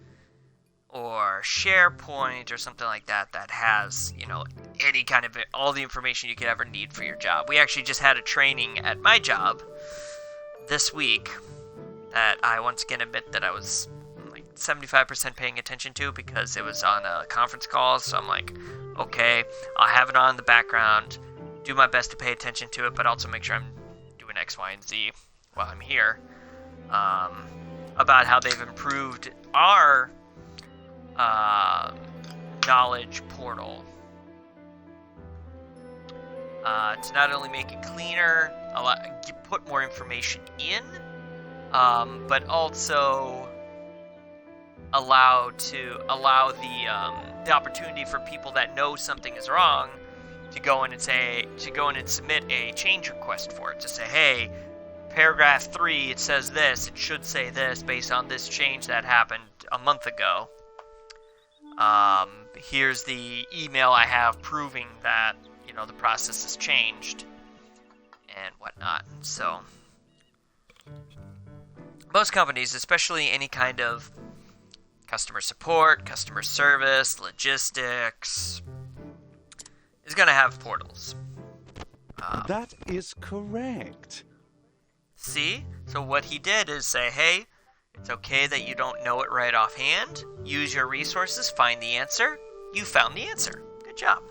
or SharePoint or something like that that has, any kind of all the information you could ever need for your job. We actually just had a training at my job this week that I once again admit that I was 75% paying attention to because it was on a conference call. So I'm like, okay, I'll have it on in the background, do my best to pay attention to it, but also make sure I'm doing X, Y, and Z while I'm here. About how they've improved our knowledge portal to not only make it cleaner, put more information in, but also allow the opportunity for people that know something is wrong to go in and submit a change request for it, to say, hey, paragraph 3, it says this, it should say this based on this change that happened a month ago. Here's the email I have proving that, the process has changed and whatnot. So, most companies, especially any kind of customer support, customer service, logistics, is going to have portals. That is correct. See? So what he did is say, hey, it's okay that you don't know it right offhand. Use your resources, find the answer. You found the answer. Good job.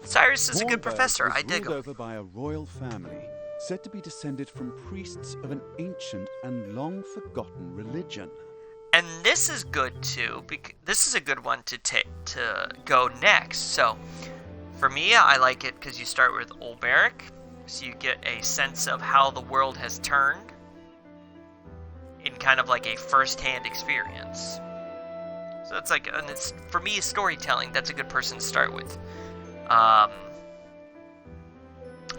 Cyrus is a good Hornberg professor. was I dig ruled him. over by a royal family, said to be descended from priests of an ancient and long-forgotten religion. And this is good too, because this is a good one to go next. So, for me, I like it because you start with Olberic, so you get a sense of how the world has turned in kind of like a first-hand experience. So it's and it's, for me, storytelling. That's a good person to start with.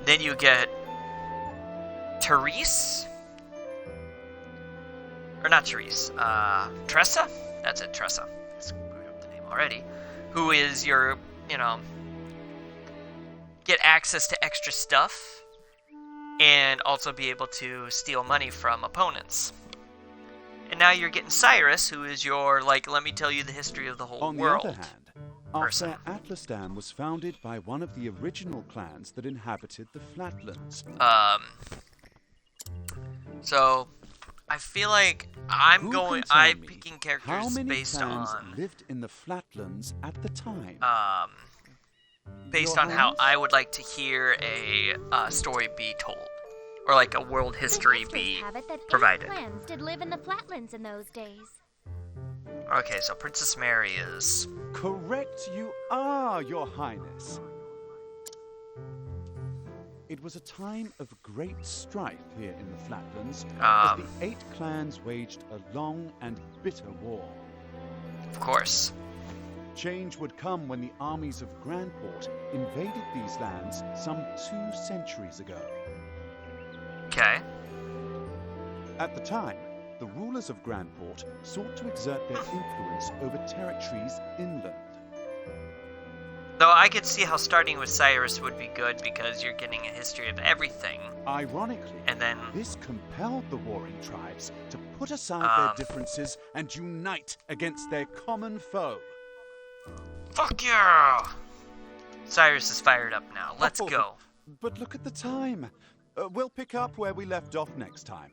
Then you get Therese, or not Therese, Tressa? That's it, Tressa. I screwed up the name already. Who is your, you know, get access to extra stuff and also be able to steal money from opponents. And now you're getting Cyrus, who is your, like, let me tell you the history of the whole world. On the other hand, person. Atlastan was founded by one of the original clans that inhabited the Flatlands. So I feel like I'm picking characters based on lived in the Flatlands at the time. Based on how I would like to hear a story be told, or like a world history be provided. Clans did live in the Flatlands in those days. Okay, so Princess Mary is correct. You are, Your Highness. It was a time of great strife here in the Flatlands as the 8 clans waged a long and bitter war. Of course. Change would come when the armies of Grandport invaded these lands some 2 centuries ago. Okay. At the time, the rulers of Grandport sought to exert their influence over territories inland. Though I could see how starting with Cyrus would be good because you're getting a history of everything. Ironically, and then this compelled the warring tribes to put aside their differences and unite against their common foe. Fuck yeah! Cyrus is fired up now. Let's go. But look at the time. We'll pick up where we left off next time.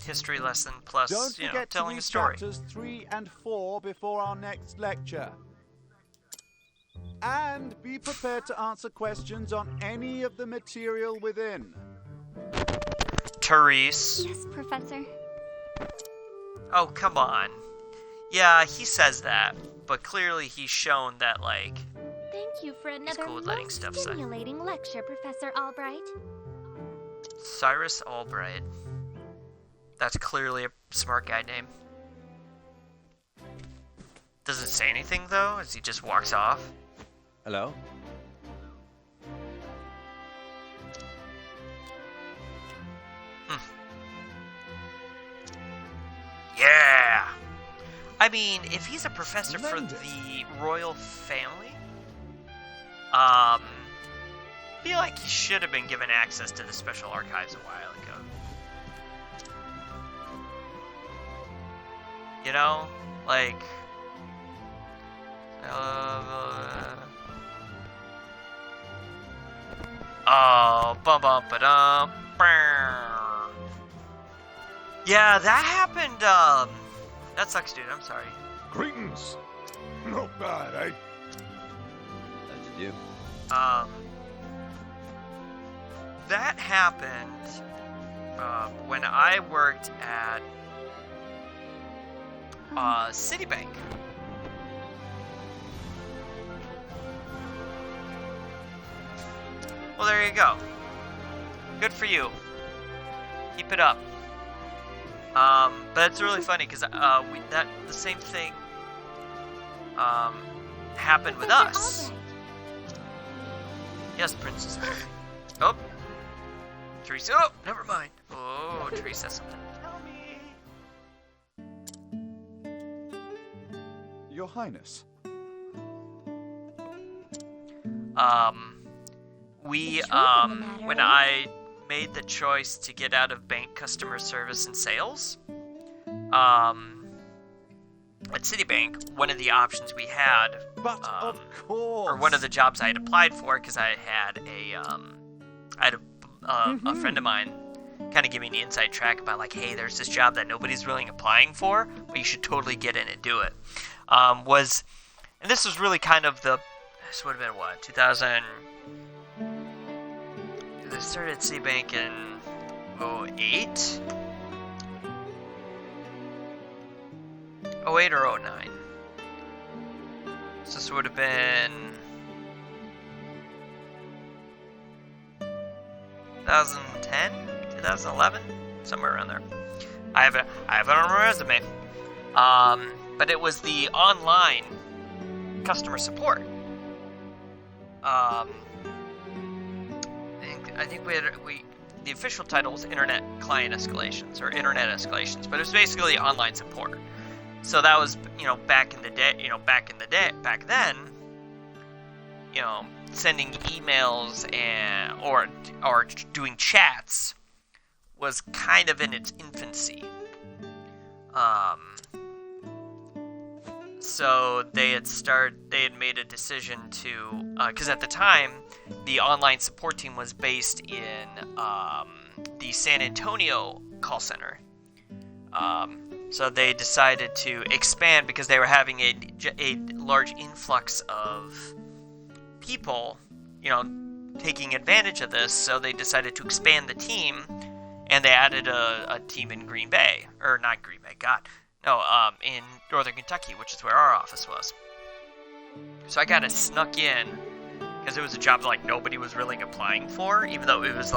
History lesson plus, Don't forget telling to a story. Chapters 3 and 4 before our next lecture. And be prepared to answer questions on any of the material within. Therese. Yes, Professor. Oh, come on. Yeah, he says that, but clearly he's shown that, like... Thank you for another cool with letting stuff say. stimulating lecture, Professor Albright. Cyrus Albright. That's clearly a smart guy name. Doesn't say anything, though, as he just walks off. Hello? Yeah! I mean, if he's a professor for the royal family, I feel like he should have been given access to the special archives a while ago. You know? Like... oh, bum-bum-ba-dum. Yeah, that happened, that sucks, dude. I'm sorry. Greetings. Not bad, eh? That's you. That happened, when I worked at, Citibank. Well, there you go. Good for you. Keep it up. But it's really funny because the same thing happened with us. Yes, Princess Mary. Oh, Teresa. Oh, never mind. Oh, Teresa has something to tell me. Your Highness. When I made the choice to get out of bank customer service and sales, at Citibank, one of the options we had, But of course, or one of the jobs I had applied for, because I had a friend of mine kind of give me the inside track about, like, hey, there's this job that nobody's really applying for, but you should totally get in and do it. And this was really kind of this would have been what, 2000. I started at Citibank in 08? 08 or 09. So this would have been 2010, 2011, somewhere around there. I have it on my resume. But it was the online customer support. I think the official title was Internet Client Escalations or Internet Escalations, but it was basically online support. So that was, back then, sending emails or doing chats was kind of in its infancy. So they had made a decision to, because at the time, the online support team was based in the San Antonio call center. So they decided to expand because they were having a large influx of people, taking advantage of this. So they decided to expand the team, and they added a team in Green Bay, or not Green Bay, in Northern Kentucky, which is where our office was. So I kind of snuck in because it was a job that nobody was really applying for, even though it was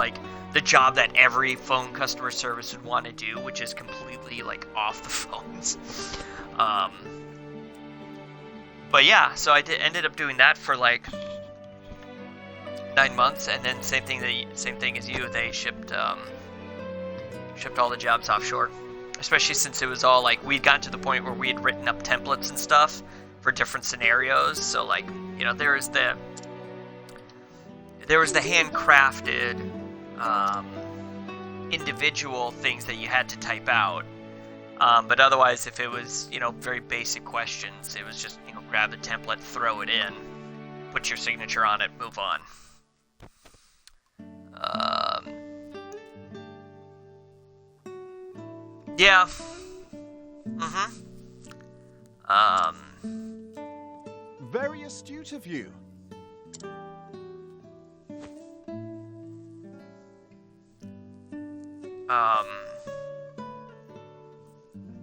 the job that every phone customer service would want to do, which is completely off the phones. But yeah, so I ended up doing that for 9 months, and then same thing as you. They shipped all the jobs offshore, especially since it was all we'd gotten to the point where we had written up templates and stuff for different scenarios. So there was the handcrafted individual things that you had to type out, but otherwise, if it was very basic questions, it was just grab the template, throw it in, put your signature on it, move on. Yeah. Very astute of you.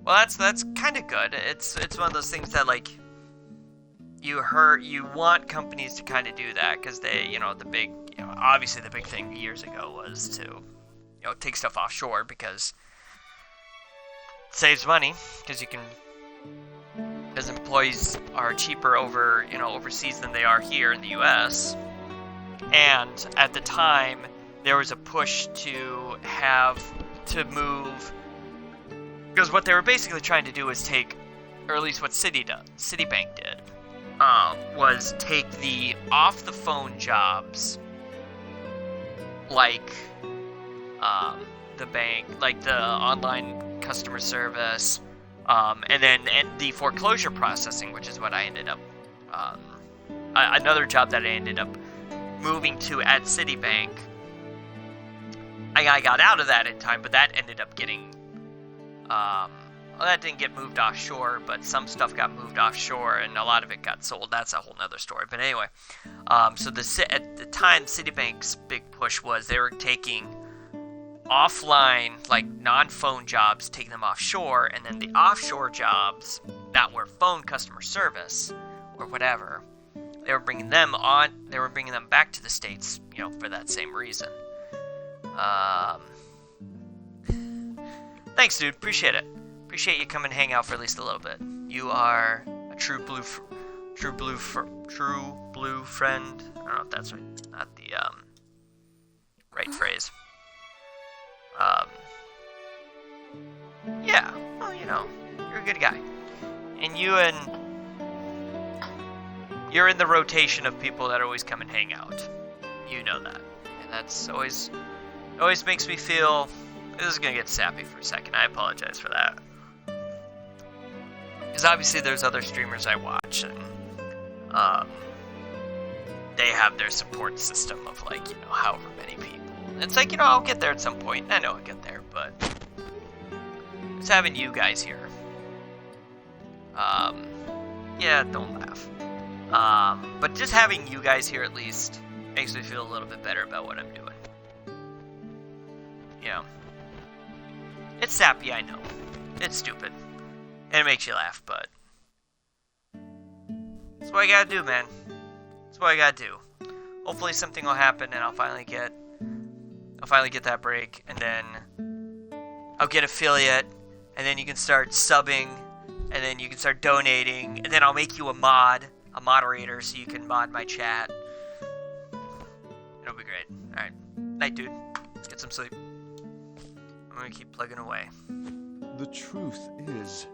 Well, that's kind of good. It's one of those things that you want companies to kind of do that, because they, obviously the big thing years ago was to, take stuff offshore because it saves money, because employees are cheaper overseas than they are here in the U.S. And at the time, there was a push to move, because what they were basically trying to do was take, or at least what Citibank did, was take the off-the-phone jobs, the bank, the online customer service, and the foreclosure processing, which is what I ended up, another job that I ended up moving to at Citibank. I got out of that in time, but that ended up getting, that didn't get moved offshore, but some stuff got moved offshore, and a lot of it got sold. That's a whole nother story. But anyway, so at the time, Citibank's big push was they were taking offline, non-phone jobs, taking them offshore, and then the offshore jobs that were phone customer service or whatever, they were bringing them back to the States, for that same reason. Thanks, dude. Appreciate it. Appreciate you coming and hang out for at least a little bit. You are a true blue friend. I don't know if that's right. Not the right phrase. Yeah. Well, you're a good guy, and you're in the rotation of people that always come and hang out. You know that, and that's always makes me feel. This is gonna get sappy for a second. I apologize for that. Because obviously there's other streamers I watch, and they have their support system of however many people. It's I'll get there at some point. I know I'll get there, but just having you guys here. Yeah, don't laugh. But just having you guys here at least makes me feel a little bit better about what I'm doing. It's sappy, I know. It's stupid. And it makes you laugh, but that's what I gotta do, man. That's what I gotta do. Hopefully something will happen and I'll finally get that break, and then I'll get affiliate, and then you can start subbing, and then you can start donating, and then I'll make you a moderator, so you can mod my chat. It'll be great. Alright. Night, dude. Let's get Get some sleep. I'm gonna keep plugging away. The truth is...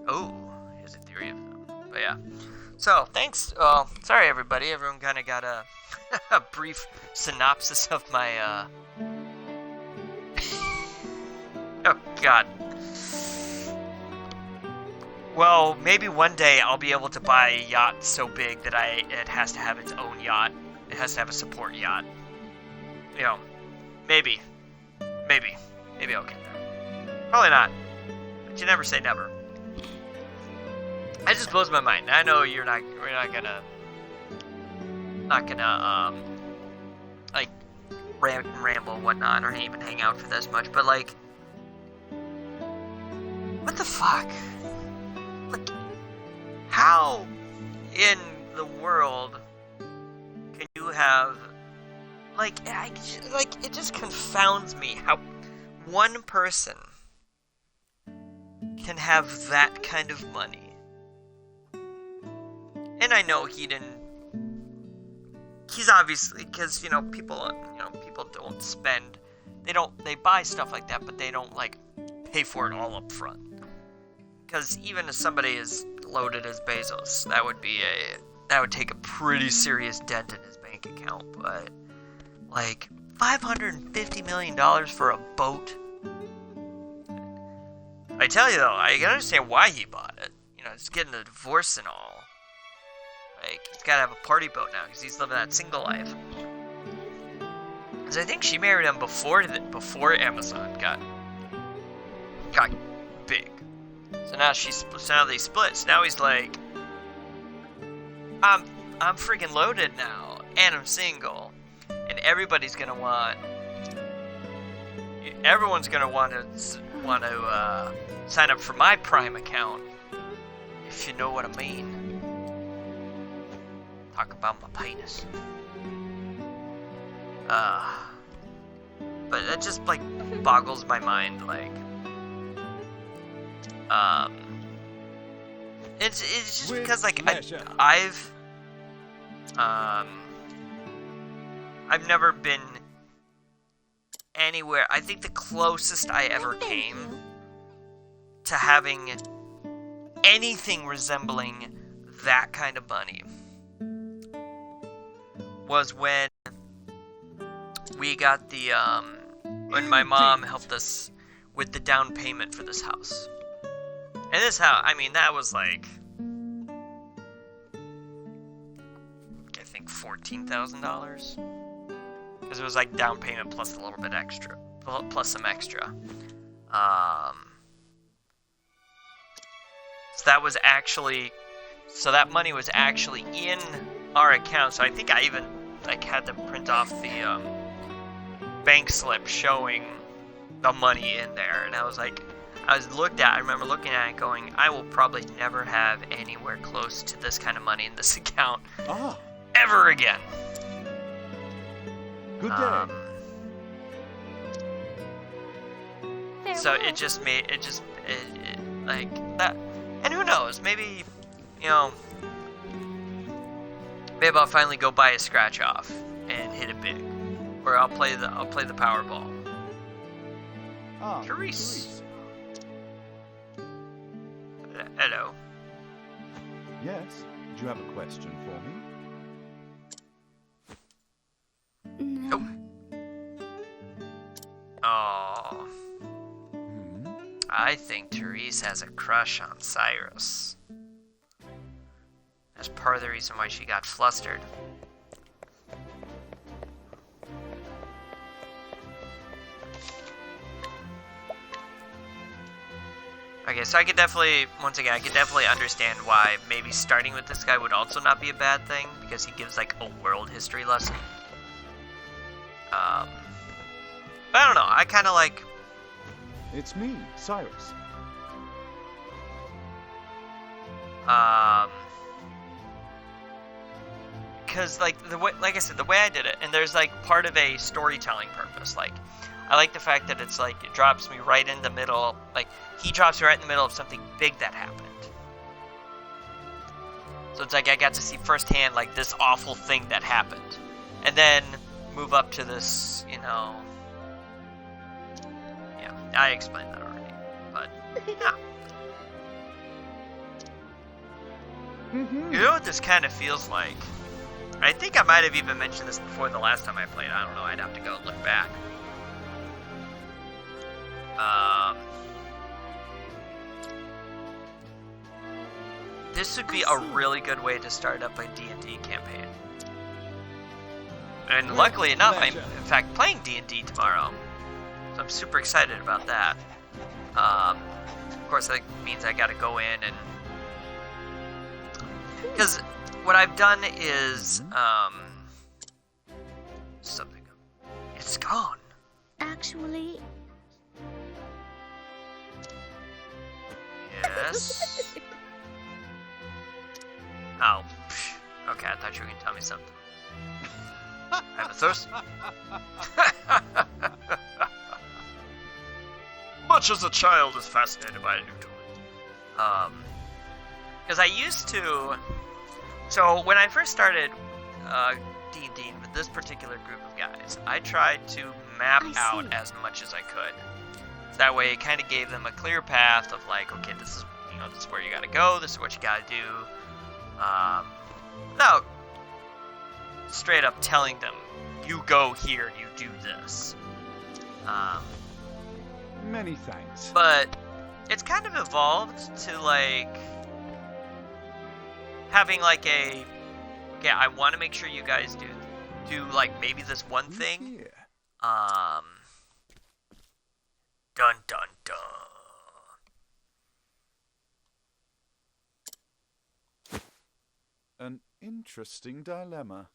Oh, he has a theory of them. But yeah. So, thanks. Sorry everybody. Everyone kind of got a, a brief synopsis of my, Oh, God. Well, maybe one day I'll be able to buy a yacht so big that it has to have its own yacht. It has to have a support yacht. You know, maybe. Maybe I'll get there. Probably not. But you never say never. It just blows my mind. I know we're not gonna like ramble and whatnot, or even hang out for this much, but like, what the fuck? Like, how in the world can you have, like, it just confounds me how one person can have that kind of money. And I know he's obviously, because, people don't spend, they buy stuff like that, but they don't, like, pay for it all up front. Because even if somebody is loaded as Bezos, that would take a pretty serious dent in his bank account. But, like, $550 million for a boat? I tell you, though, I can understand why he bought it. He's getting a divorce and all. Like, he's gotta have a party boat now, because he's living that single life. Because I think she married him before Amazon got big. So now they split. So now he's like, I'm freaking loaded now, and I'm single, and everyone's gonna want to sign up for my Prime account, if you know what I mean. Talk about my penis. But it just, like, boggles my mind, like, it's just because, like, I've never been anywhere. I think the closest I ever came to having anything resembling that kind of money was when we got when my mom helped us with the down payment for this house. And this house, I mean, that was like, I think $14,000. Because it was like down payment plus a little bit extra, plus some extra. So that money was actually in our account. So I think I even like had to print off the bank slip showing the money in there, and I remember looking at it going, I will probably never have anywhere close to this kind of money in this account ever again. Good day. So it just made like that, and who knows, maybe maybe I'll finally go buy a scratch off and hit it big, or I'll play the Powerball. Therese. Hello. Yes? Do you have a question for me? No. Oh. I think Therese has a crush on Cyrus. That's part of the reason why she got flustered. Okay, so I could definitely understand why maybe starting with this guy would also not be a bad thing, because he gives like a world history lesson. But I don't know, I kind of like... It's me, Cyrus. Because like like I said, the way I did it, and there's like part of a storytelling purpose. Like, I like the fact that it's like it drops me right in the middle. Like, he drops me right in the middle of something big that happened. So it's like I got to see firsthand like this awful thing that happened, and then move up to this, you know. Yeah, I explained that already, but yeah. You know what this kind of feels like? I think I might have even mentioned this before the last time I played. I don't know. I'd have to go and look back. This would be a really good way to start up a D&D campaign. And luckily enough, I'm in fact playing D&D tomorrow. So I'm super excited about that. Of course, that means I gotta go in and... Because what I've done is, something... It's gone. Actually... Yes. Oh. Okay, I thought you were going to tell me something. I have a thirst. Much as a child is fascinated by a new toy. Because I used to... So, when I first started D&D with this particular group of guys, I tried to map out as much as I could. So that way, it kind of gave them a clear path of like, okay, this is, you know, this is where you gotta go, this is what you gotta do. Without straight up telling them, you go here and you do this. Many thanks. But it's kind of evolved to like having like a, okay, I want to make sure you guys do like maybe this one thing. Dun dun dun. An interesting dilemma.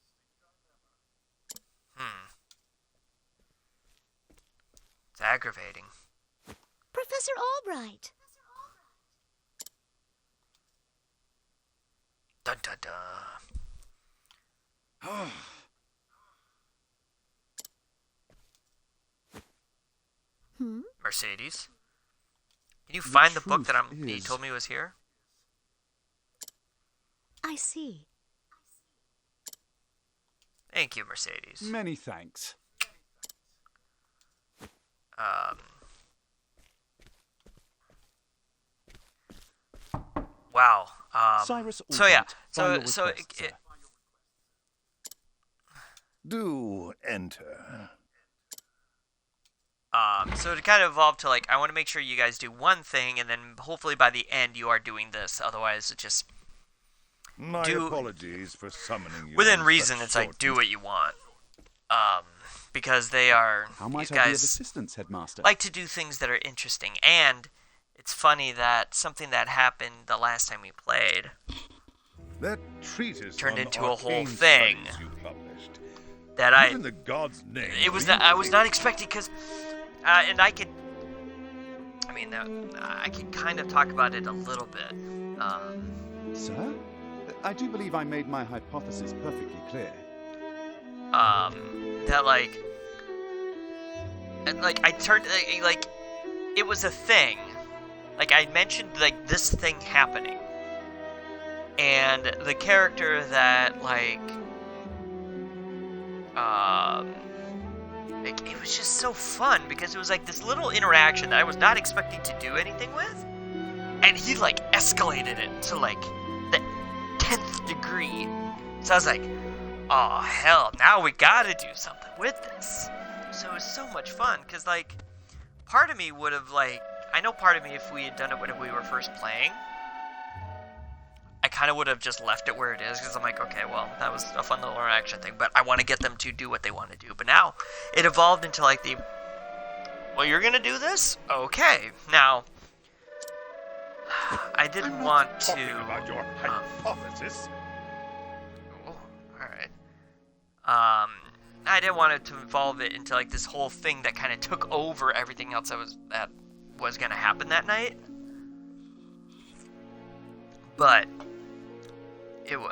It's aggravating. Professor Albright. Dun dun dun. Mercedes? Can you find the book that he told me was here? I see. Thank you, Mercedes. Many thanks. Wow. Cyrus so yeah. Albright, So Do enter. So it kind of evolved to like, I want to make sure you guys do one thing, and then hopefully by the end you are doing this. Otherwise, it just My apologies for summoning you. within on reason. such It's like short do what you want. Because they are How might these I be of guys assistance, Headmaster? like to do things that are interesting, and it's funny that something that happened the last time we played That treatise turned on into a whole arcane thing studies you published. that What in the god's name? it was were you not, I was not thinking? expecting, because and I could kind of talk about it a little bit. Sir? I do believe I made my hypothesis perfectly clear. That like I turned like it was a thing. Like I mentioned like this thing happening, and the character that like it was just so fun because it was like this little interaction that I was not expecting to do anything with, and he like escalated it to like the 10th degree. So I was like, oh hell, now we gotta do something with this. So it was so much fun because like part of me would have like, I know part of me, if we had done it when we were first playing, I kind of would have just left it where it is because I'm like, okay, well, that was a fun little interaction thing, but I want to get them to do what they want to do. But now it evolved into like the, well, you're gonna do this? Okay. Now, I didn't want to. Talking about your hypothesis. Oh, alright. I didn't want it to involve it into like this whole thing that kind of took over everything else that was gonna happen that night. But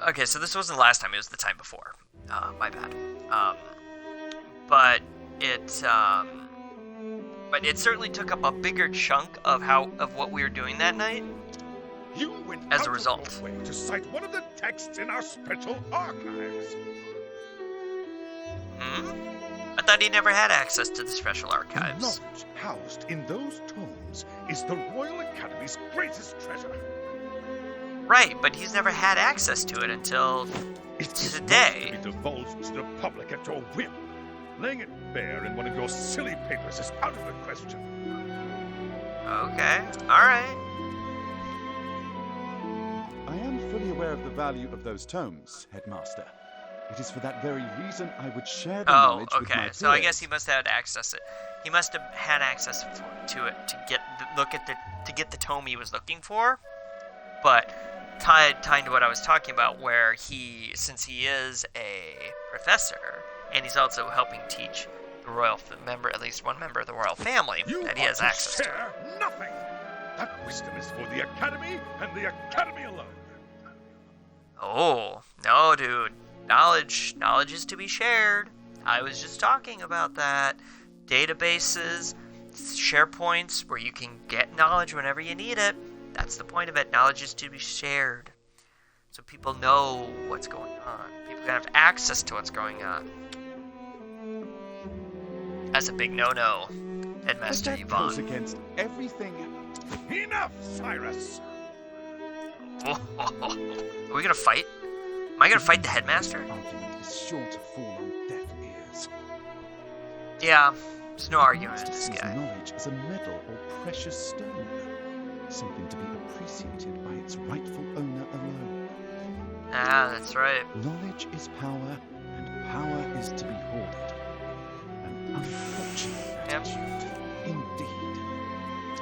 okay, so this wasn't the last time; it was the time before. My bad. But it certainly took up a bigger chunk of what we were doing that night. You went As out a result. of your way to cite one of the texts in our special archives. Hmm? thought he never had access to the special The archives. knowledge housed in those tomes is the Royal Academy's greatest treasure. Right, but he's never had access to it until It is today. not to be divulged to the public at your whim. Laying it bare in one of your silly papers is out of the question. Okay, alright. I am fully aware of the value of those tomes, Headmaster. It is for that very reason I would share the Oh, knowledge with my okay. So I guess peers. he must have had access. He must have had access to it to get the tome he was looking for. But tied to what I was talking about, where since he is a professor and he's also helping teach the royal member, at least one member of the royal family, that he has access to. Share nothing. That wisdom is for the Academy and the Academy alone. Oh no, dude. Knowledge is to be shared. I was just talking about that. Databases, SharePoints, where you can get knowledge whenever you need it. That's the point of it. Knowledge is to be shared. So people know what's going on. People can have access to what's going on. That's a big no-no, But Headmaster that Yvonne. goes against everything. Enough, Cyrus! Are we gonna fight? Am I gonna fight the Headmaster? Argument is sure to fall on deaf ears. Yeah, there's no argument with Master this sees guy. knowledge as a medal or precious stone, something to be appreciated by its rightful owner alone. Ah, that's right. Knowledge is power, and power is to be hoarded. An unfortunate Yep. attitude, indeed.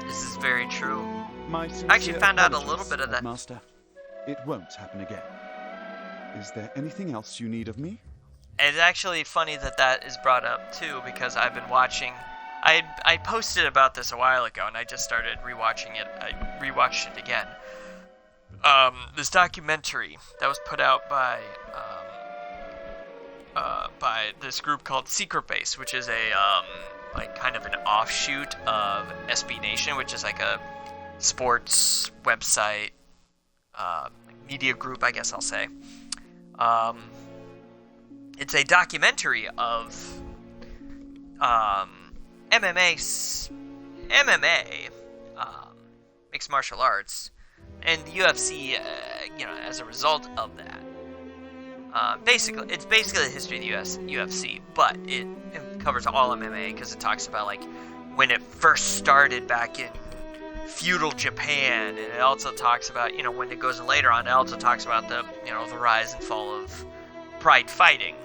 This is very true. My I actually sincere found out a apologies, little bit of that. Master. It won't happen again. Is there anything else you need of me? It's actually funny that is brought up too, because I've been watching. I posted about this a while ago, and I just started rewatching it. I rewatched it again. This documentary that was put out by this group called Secret Base, which is a like kind of an offshoot of SB Nation, which is like a sports website, media group, I guess I'll say. It's a documentary of MMA, mixed martial arts, and the UFC. As a result of that, it's basically the history of the UFC, but it covers all MMA because it talks about like when it first started back in feudal Japan, and it also talks about when it goes later on. It also talks about the the rise and fall of Pride Fighting,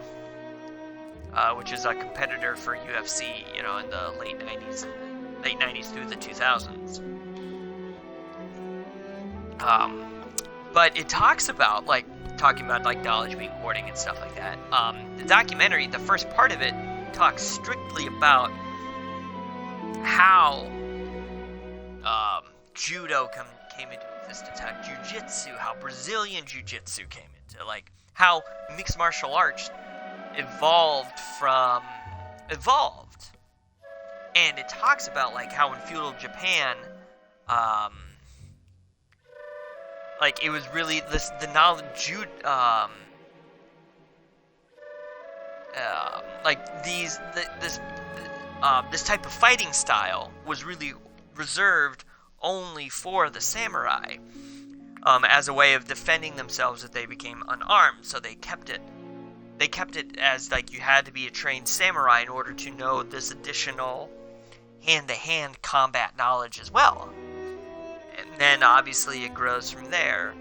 which is a competitor for UFC, in the late 90s through the 2000s. But it talks about talking about knowledge being hoarding and stuff like that. The documentary, the first part of it, talks strictly about how judo came into existence, how jiu-jitsu, how Brazilian jiu-jitsu came into, how mixed martial arts evolved. And it talks about how in feudal Japan, it was really the knowledge this type of fighting style was really reserved only for the samurai, as a way of defending themselves if they became unarmed. So they kept it as you had to be a trained samurai in order to know this additional hand-to-hand combat knowledge as well. And then obviously it grows from there.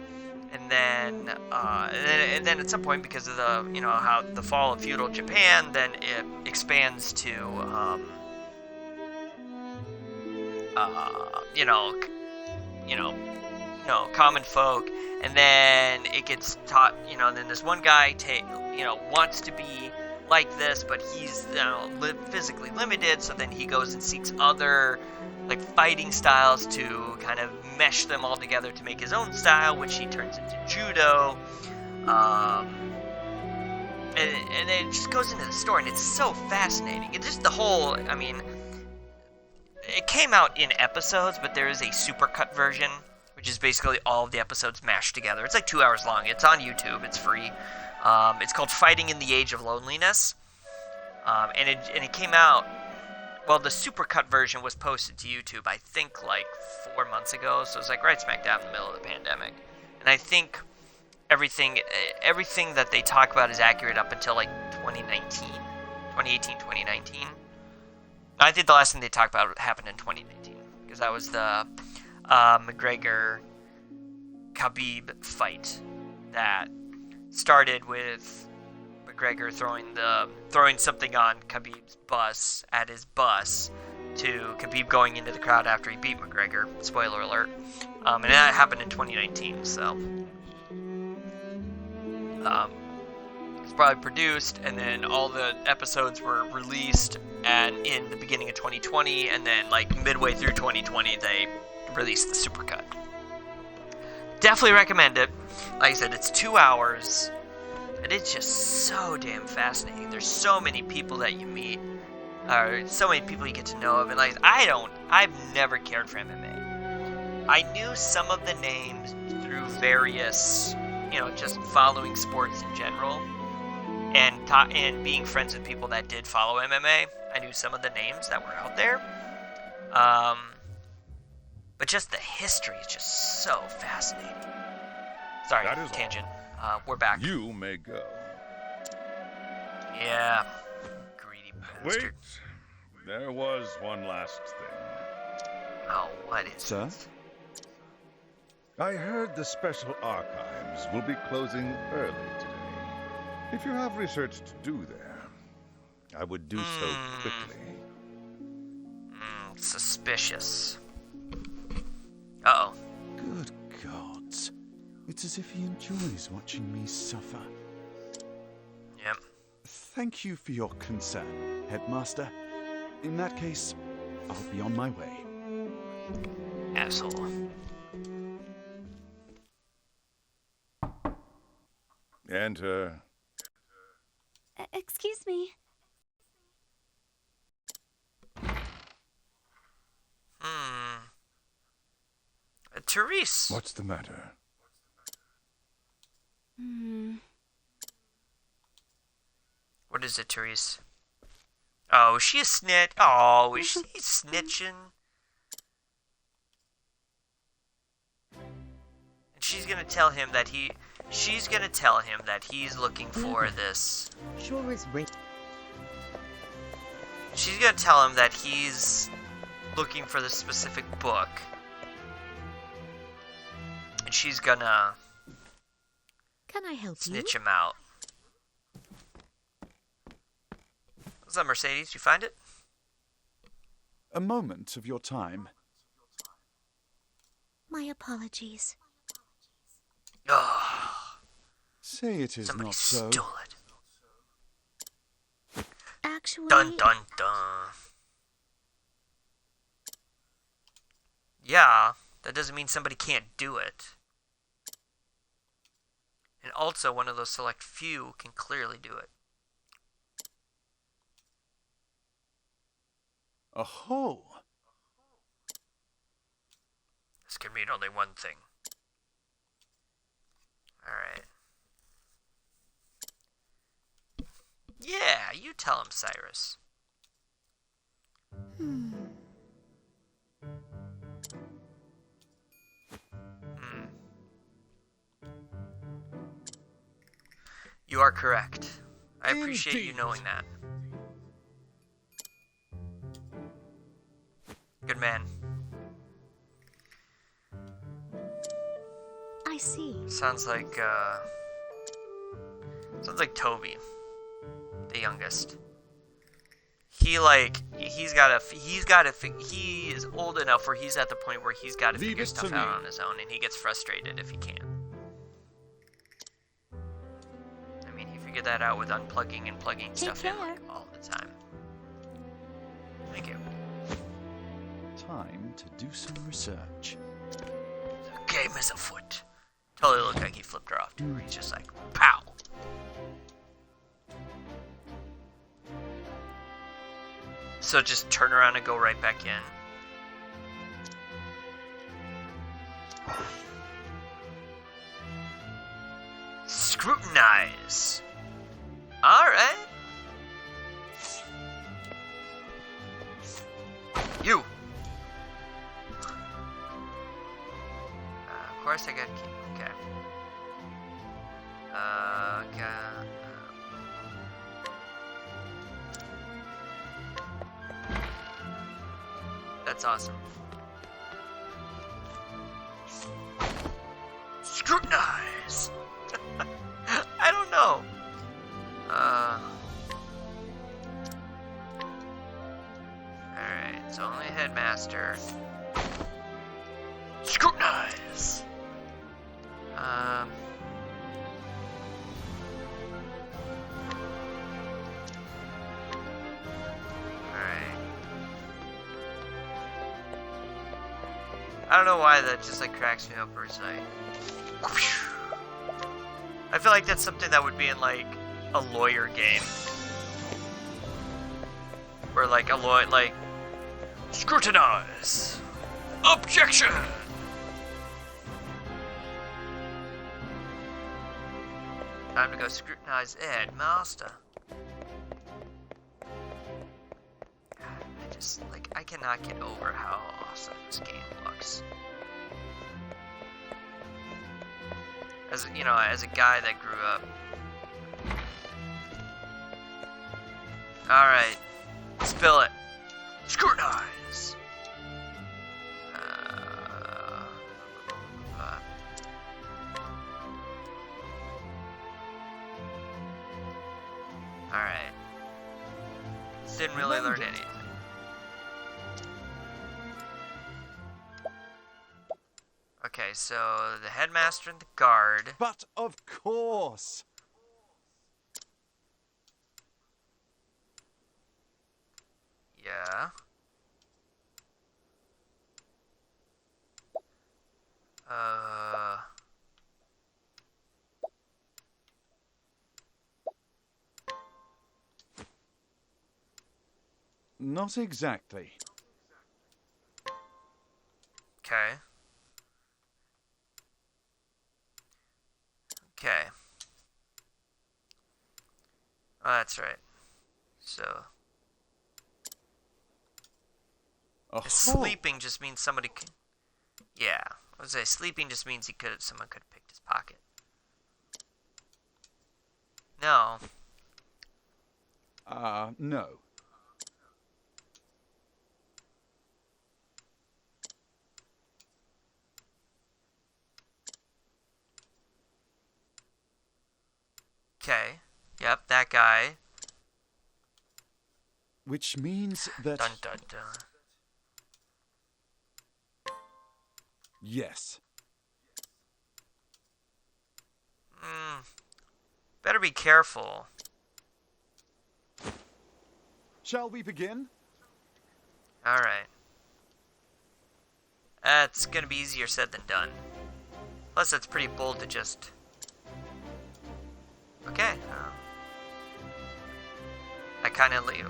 And then at some point, because of the how the fall of feudal Japan, then it expands to common folk, and then it gets taught. Then this one guy wants to be like this, but he's physically limited. So then he goes and seeks other fighting styles to kind of mesh them all together to make his own style, which he turns into judo. And then it just goes into the story, and it's so fascinating. It's just the whole, it came out in episodes, but there is a supercut version, which is basically all of the episodes mashed together. It's 2 hours long. It's on YouTube. It's free. It's called Fighting in the Age of Loneliness. And it came out. Well, the supercut version was posted to YouTube, I think, like 4 months ago. So it was like right smack dab in the middle of the pandemic. And I think everything that they talk about is accurate up until like 2018, 2019. I think the last thing they talked about happened in 2019 because that was the McGregor-Khabib fight that started with McGregor throwing something on Khabib's bus at his bus to Khabib going into the crowd after he beat McGregor. Spoiler alert. And that happened in 2019, so it's probably produced, and then all the episodes were released and in the beginning of 2020, and then like midway through 2020 they released the supercut. Definitely recommend it. Like I said, it's 2 hours. And it's just so damn fascinating. There's so many people that you meet, so many people you get to know of, and like I've never cared for MMA. I knew some of the names through various, just following sports in general, and being friends with people that did follow MMA. I knew some of the names that were out there, but just the history is just so fascinating. Sorry, That is tangent. We're back. You may go. Yeah. Greedy Wait. bastard. There was one last thing. Oh, what is Sir? it? I heard the special archives will be closing early today. If you have research to do there, I would do so quickly. Suspicious. Uh-oh. Good gods. It's as if he enjoys watching me suffer. Yep. Thank you for your concern, Headmaster. In that case, I'll be on my way. Asshole. Enter. Excuse me. Therese. What's the matter? What is it, Therese? Oh, is she a snitch? Oh, is she snitching? And she's gonna tell him that she's looking for this. Sure is raining. She's gonna tell him that he's looking for this specific book. And she's gonna Can I help snitch him out. What's up, Mercedes? You find it? A moment of your time. My apologies. Ugh. Say it is Somebody not so. stole it. Actually, Dun dun dun. Yeah, that doesn't mean somebody can't do it. And also, one of those select few can clearly do it. Aho! This can mean only one thing. Alright. Yeah, you tell him, Cyrus. You are correct. I appreciate you knowing that. Good man. I see. Sounds like Toby, the youngest. He is old enough where he's at the point where he's got to figure stuff out on his own, and he gets frustrated if he can't. I mean, he figured that out with unplugging and plugging stuff in like all the time. Thank you. Time to do some research. The game is afoot. Totally looked like he flipped her off too. He's just like, pow. So just turn around and go right back in. Scrutinize. Alright. That's awesome. Scrutinize! I don't know. Alright, it's only Headmaster. Scrutinize! I don't know why that just like cracks me up where it's like I feel like that's something that would be in like a lawyer game. Where like a lawyer like scrutinize. Objection. Time to go scrutinize Ed Master. I cannot get over how awesome this game looks. As you know, as a guy that grew up. Alright. Spill it. Scrutinize! Alright. Didn't really learn anything. Okay, so the headmaster and the guard. But of course. Yeah. Not exactly. Okay. Okay. Oh, that's right. So. Sleeping just means somebody can. Yeah. I would say sleeping just means someone could have picked his pocket. No. No. Okay. Yep, that guy. Which means that... Dun dun dun. Yes. Better be careful. Shall we begin? Alright. That's gonna be easier said than done. Plus, it's pretty bold to just... Okay. I kinda leave.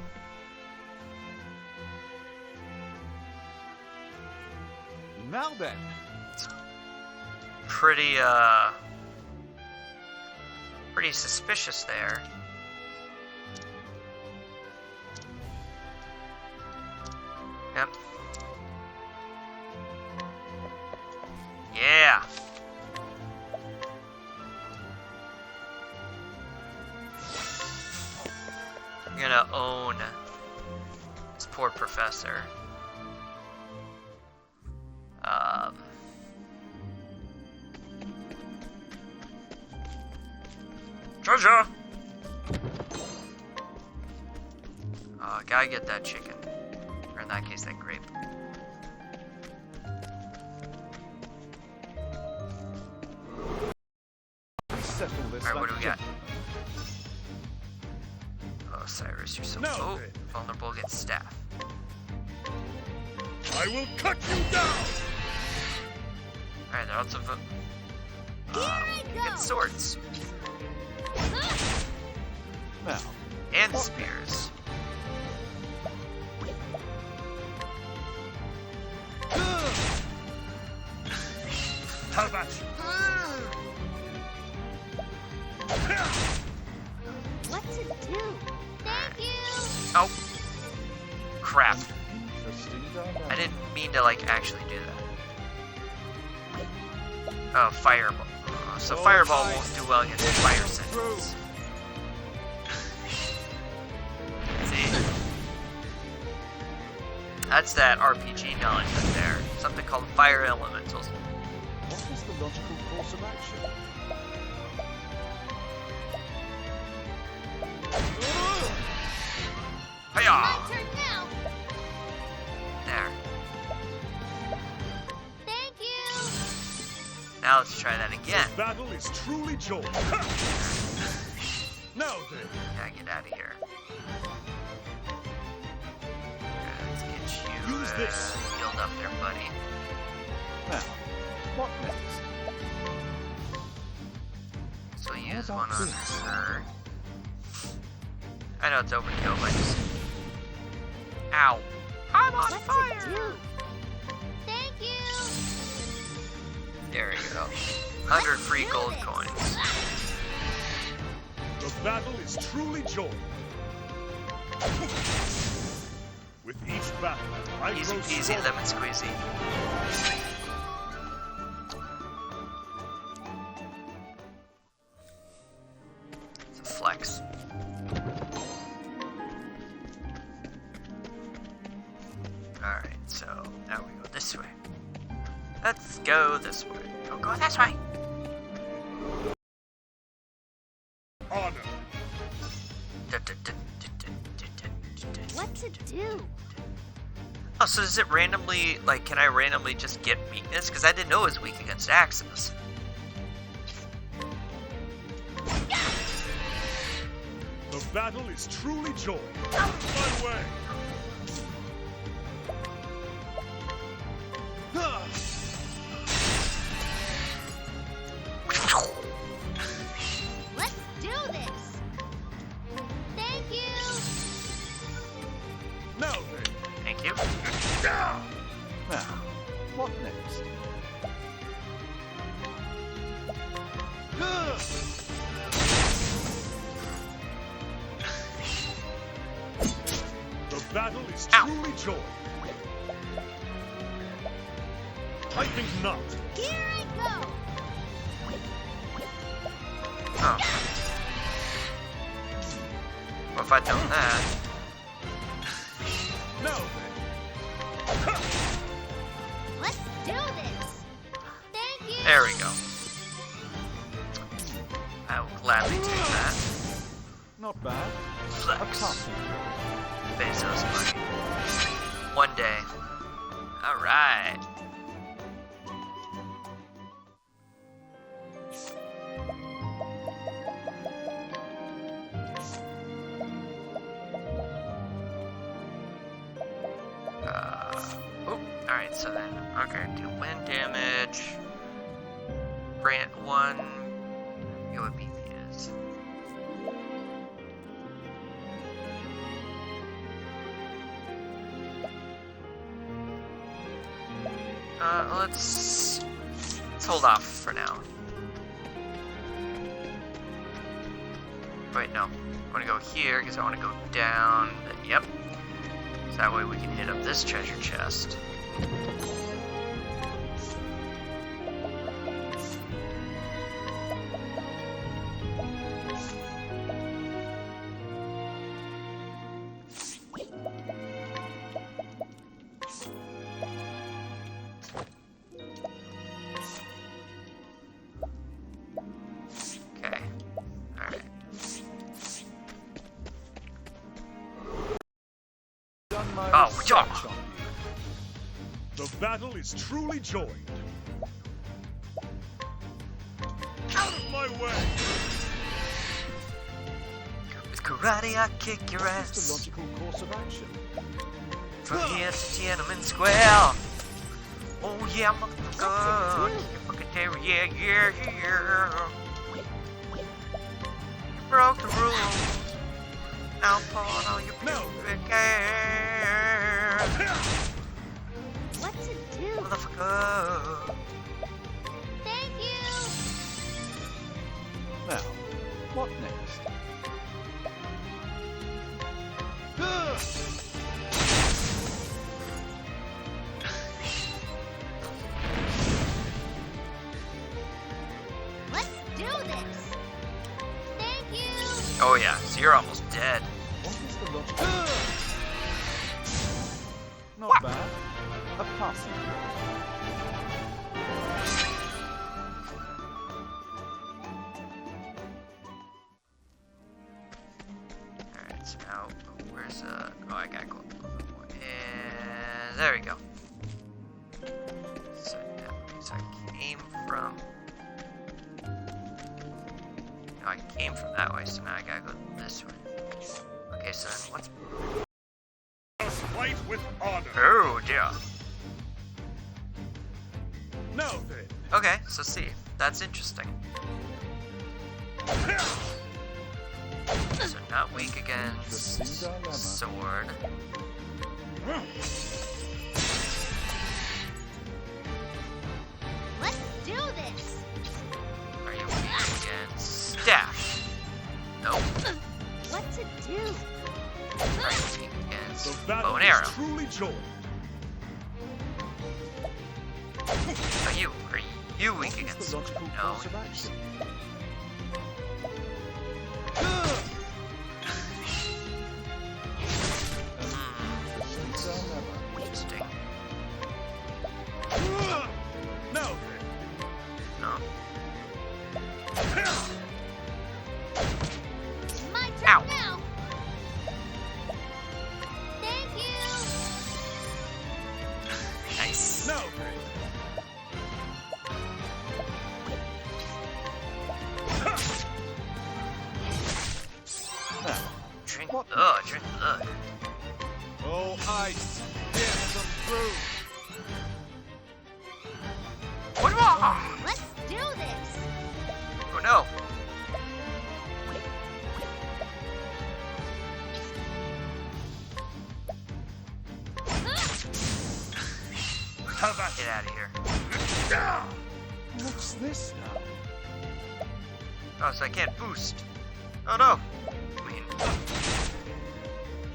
Now then. It's pretty suspicious there. Yep. Yeah. I'm gonna own this poor professor. Treasure! Gotta get that chicken. Or in that case, that grape. Alright, what do we got? Oh, Cyrus, you're so vulnerable against staff. I will cut you down! Alright, there are lots of get swords. Now. And spears. How about you? What to do? Thank you! Oh. Crap. Interesting dialogue. I didn't mean to, like, actually do that. Oh, fireball. So fireball won't do well against fire sentinels. See? That's that RPG knowledge right there. Something called fire elementals. What is the logical course of action? Hiya! My turn now. There. Thank you. Now let's try that again. The battle is truly joined. Now then. Yeah, get out of here. Let's get you Use this. healed up there, buddy. Now, what next? So we'll use How one about on this? her. I know it's overkill, but I just... Ow. I'm on What fire! to do? Thank you. There you go. 100 free do gold this. coins. The battle is truly joined. With each battle, I Easy grow peasy, stronger. lemon squeezy. It's a flex. Alright, so now we go this way. Let's go this way. Don't go this way! Honor. What to do? Oh, so does it randomly, like, can I randomly just get weakness? Because I didn't know it was weak against axes. The battle is truly joined. Out of my way. Let's do this. Thank you. Now then. Thank you. Now, what next? The battle is Ow. truly joined. I think not. Here I go. Oh. What if I done that? Now then. Let's do this. Thank you. There we go. I will gladly take that. Not bad. A Flex. passing. Bezos money. One day. Alright. Alright, so then, okay, do wind damage. Grant 1. It would be his. Let's hold off for now. Wait, no. I want to go here because I want to go down. Yep. So that way we can hit up this treasure chest. Okay. Alright. Done my Oh, research yeah. on you. The battle is truly joined. Out of my way. With karate, I kick your What is the ass. logical course of action? From here to Tiananmen Square. Oh yeah, motherfucker. Kick your fucking tail, yeah, yeah, yeah. You broke the rules. Now pawn all your pubic hair. What to do? Motherfucker. Thank you. Now, what next? Let's do this. Thank you. Oh yeah, so you're almost dead. What is the logical? Not bad. A passing. Alright, so now, where's, oh, I gotta go. And there we go. So, so I came from... No, I came from that way, so now I gotta go this way. Okay, so then what's... Fight with honor. Oh, dear. Now then. Okay, so see, that's interesting. So not weak against Interesting dilemma. sword. Let's do this. Are you weak against staff? Nope. What to do? Are you weak against The bow battle and arrow? is truly joined. Are you weak What is against? the logical No. course of action? Interesting dilemma. Interesting. Now No. My turn Ow. now. Thank you. Nice. then. Now then. Drink What? blood, drink blood. Oh, ice. Here's some fruit. What? Let's do this. Oh no. How about Get out of here. What's this now? Oh, so I can't boost. Oh no. I mean,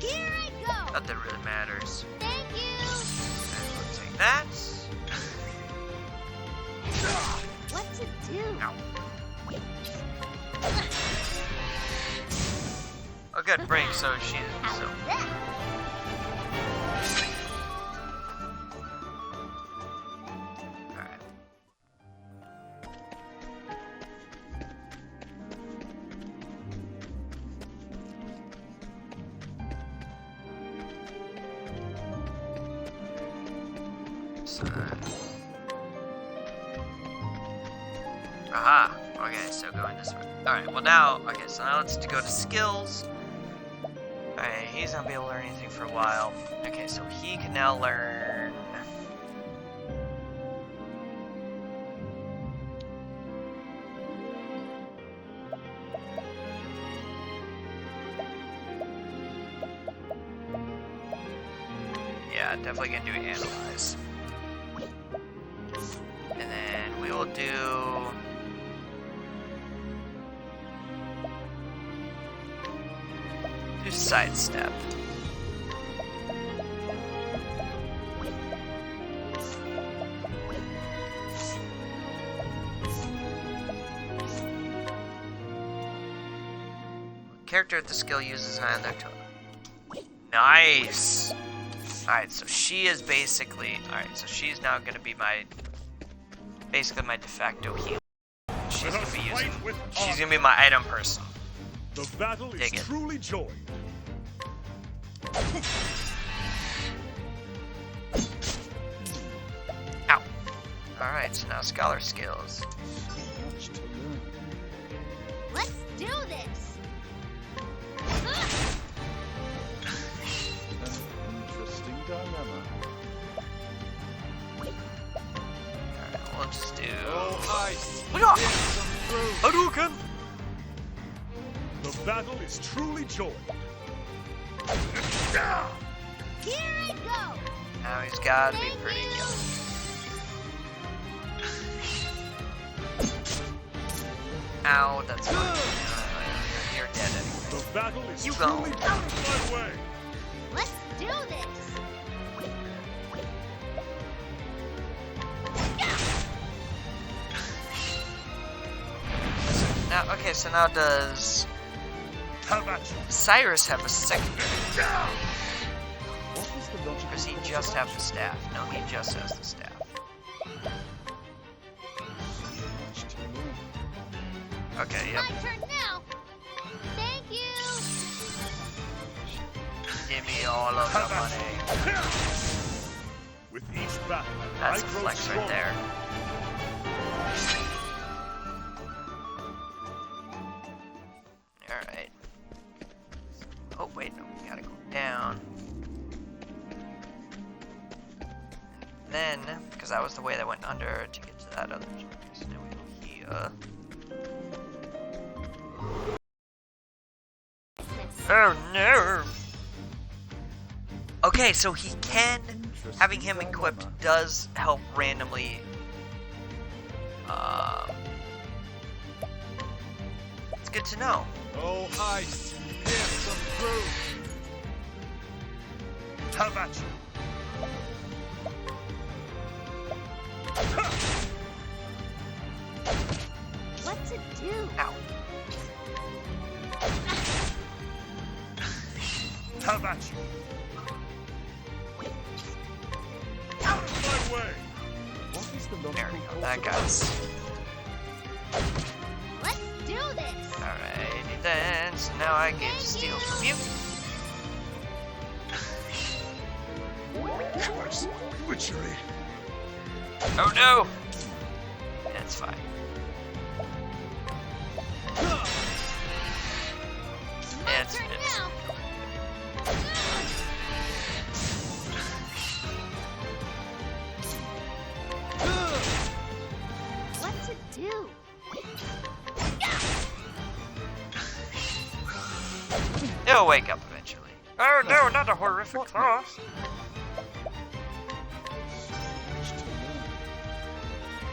Here I go. not that really matters. Thank you. And we'll take that. What to do? Ow. Oh, good break. So she. How's So that? all right. So. Aha. Okay, so going this way. Alright, well now, okay, so now let's go to skills. Alright, he's not be able to learn anything for a while. Okay, so he can now learn... Yeah, definitely gonna do analyze. And then we will do... sidestep. Character with the skill uses an their totem. Nice! Alright, so she is basically... Alright, so she's now going to be my... Basically my de facto healer. She's going to be using... She's going to be my item person. The battle is Dig it. truly joined. Ow. Alright, so now scholar skills. Much to learn. Let's do this. An interesting dilemma. Alright, we'll just do... Oh, ice. Yeah. Here's some fruit. Hadouken! The battle is truly joined. Here I go. Now he's gotta be pretty good. Ow, that's fine. You're dead anyway. The battle is You go. truly out of my way. Let's do this. Now, okay, so now does How about you? Cyrus have a second? What is the logical Does he course just of have the action? staff? No, he just has the staff. Much to learn. Okay, yep. My turn now. Thank you. Give me all of the money. With each battle, That's I a grow flex right stronger. there. Alright. Oh, wait, no, we gotta go down. And then, because that was the way that went under to get to that other joint. So now we go here. Oh no! Okay, so he can, having him equipped does help randomly. It's good to know. Oh, ice! Here's some proof! How about you? What to do? Ow. How about you? Out of my way! What is the There logical we go. course That of guy's. Let's do this. Alrighty then. So now I get to steal from you. Curse! Witchery! Oh no! That's fine. My It's turn it's now. What to do? It'll wake up eventually. Oh no, not a horrific What claw. next? Much to learn.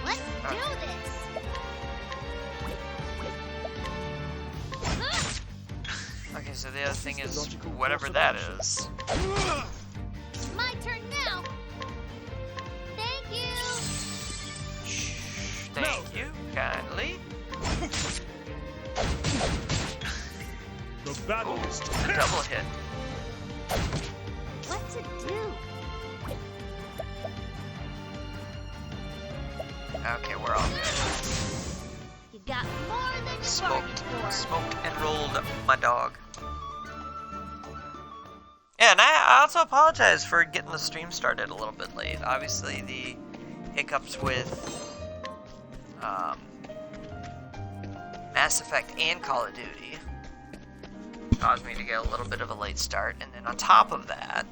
Let's do this. Okay, so the other thing This is is the logical whatever course of that action. is. My turn now. Thank you. Shh, thank you, kindly. The battle Ooh, is a double hit. What to do? Okay, we're all good. You got more than you Smoked, bargained for. smoked and rolled my dog. Yeah, and I also apologize for getting the stream started a little bit late. Obviously, the hiccups with Mass Effect and Call of Duty caused me to get a little bit of a late start, and then on top of that,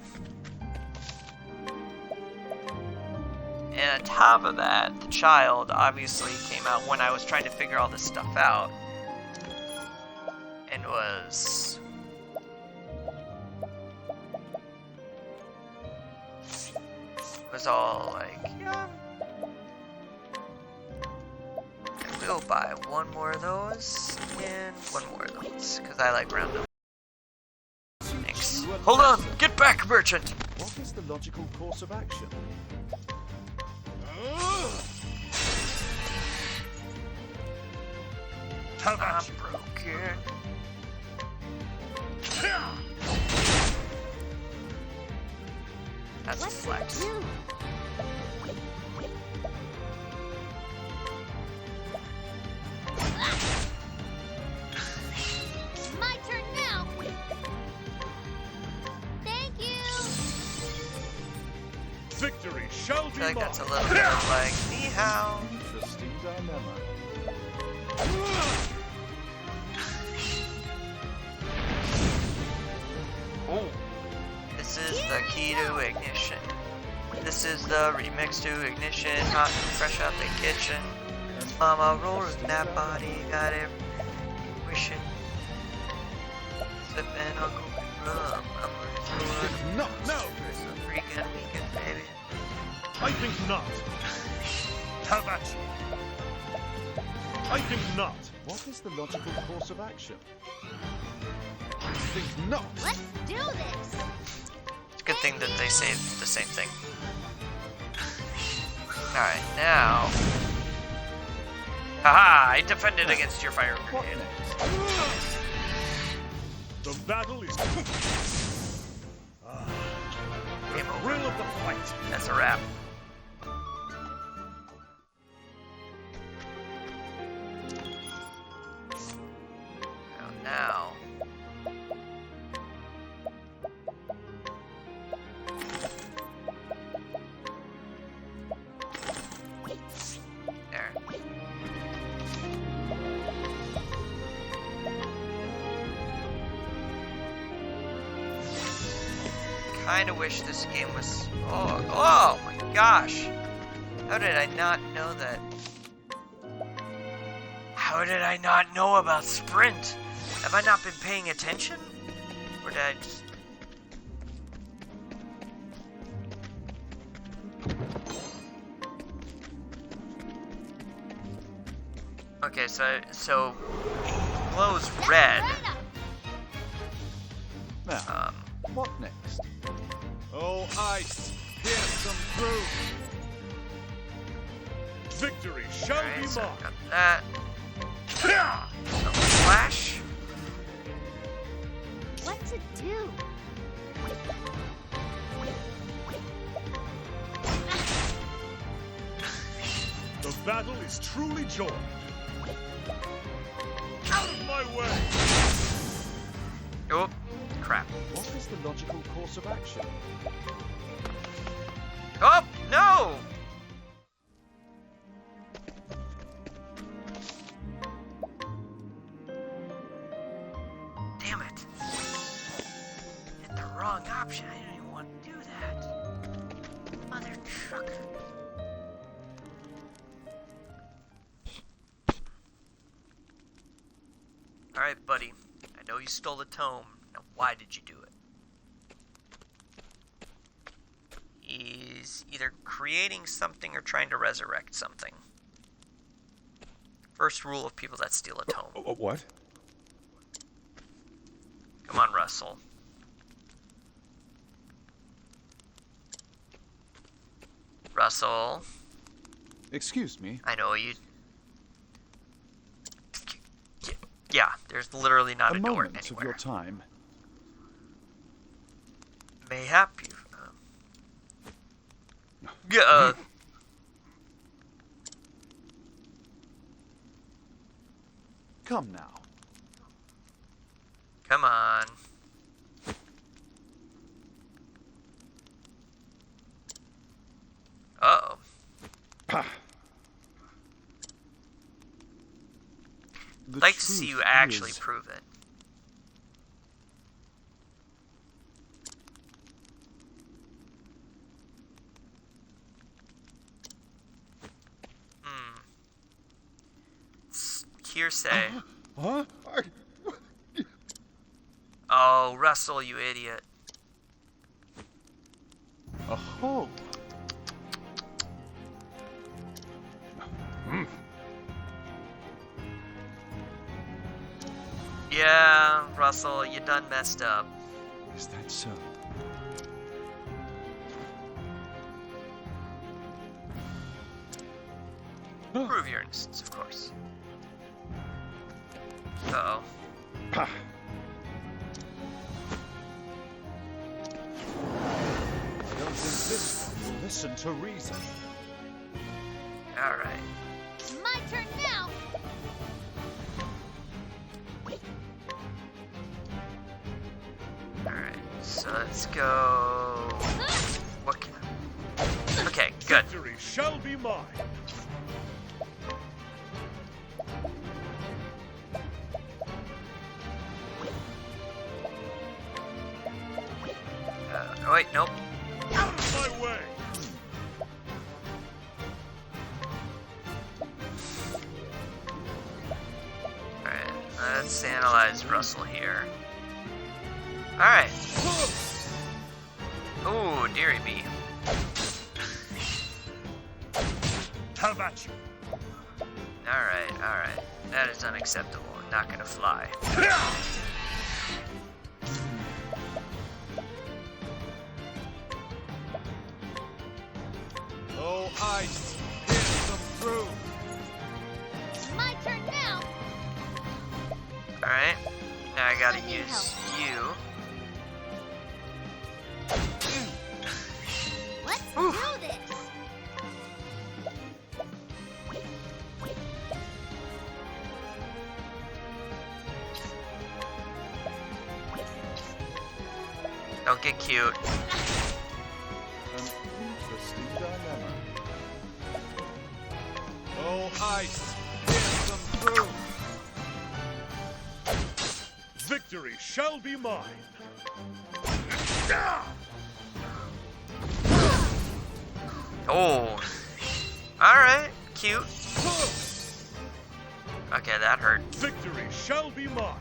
the child obviously came out when I was trying to figure all this stuff out, and was all like, yeah, I will buy one more of those and one more of those because I like round up. Thanks. Hold on, get back, merchant. What is the logical course of action? How I'm about you? broken. That's a What flex. to do? My turn now. Thank you. Victory shall I be feel like mine. that's a little bit of like, ni hao. Interesting dilemma. Ooh. This is the key to ignition. This is the remix to ignition. Hot and fresh out the kitchen. Mama rolling that body, got it wishing. Sipping on cold rum. I'm gonna No, no, it's a freaking weekend, baby. I think not. How about you? I think not. What is the logical course of action? I think not. Let's do this. It's a good thing that they say the same thing. Alright, now. Haha! I defended against your fire What grenade. next? The battle is. Give the thrill of the fight. That's a wrap. Now. There. Kinda wish this game was. Oh my gosh! How did I not know that? How did I not know about sprint? Have I not been paying attention? Or did I just... Okay, so glow's red. Now, what next? Oh, ice, here's some proof. Victory shall Alright, be so mine. got that. So flash. What to do? The battle is truly joined. Out of my way! Oh, crap. What is the logical course of action? Oh, no! Damn it. Hit the wrong option. I didn't even want to do that. Mother trucker. Alright, buddy. I know you stole the tome. Now, why did you do it? He's either creating something or trying to resurrect something. First rule of people that steal a tome. What? Come on, Russell. Russell. Excuse me. I know you... Yeah, there's literally not a door moment anywhere. of your time. Mayhap you... Come now. Come on. Uh-oh. The I'd like to see you truth actually is- prove it. Hearsay. Huh? Oh, Russell, you idiot. Oh. Yeah, Russell, you done messed up. Is that so? Prove your innocence, of course. Uh-oh. Don't think this one will listen to reason. Alright. My turn now. Alright, so let's go... What can... Okay, good. Victory shall be mine. Oh, wait, nope. Out of my way! Alright, let's analyze Russell here. Alright. Ooh, dearie me. How about you? Alright. That is unacceptable. Not gonna fly. Oh, ice, here's some proof. My turn now. Alright. Now I gotta I need use help. you. Let's do this. Don't get cute. An interesting dilemma. Oh, ice, here's some fruit. Victory shall be mine. Oh. Alright. Cute. Okay, that hurt. Victory shall be mine.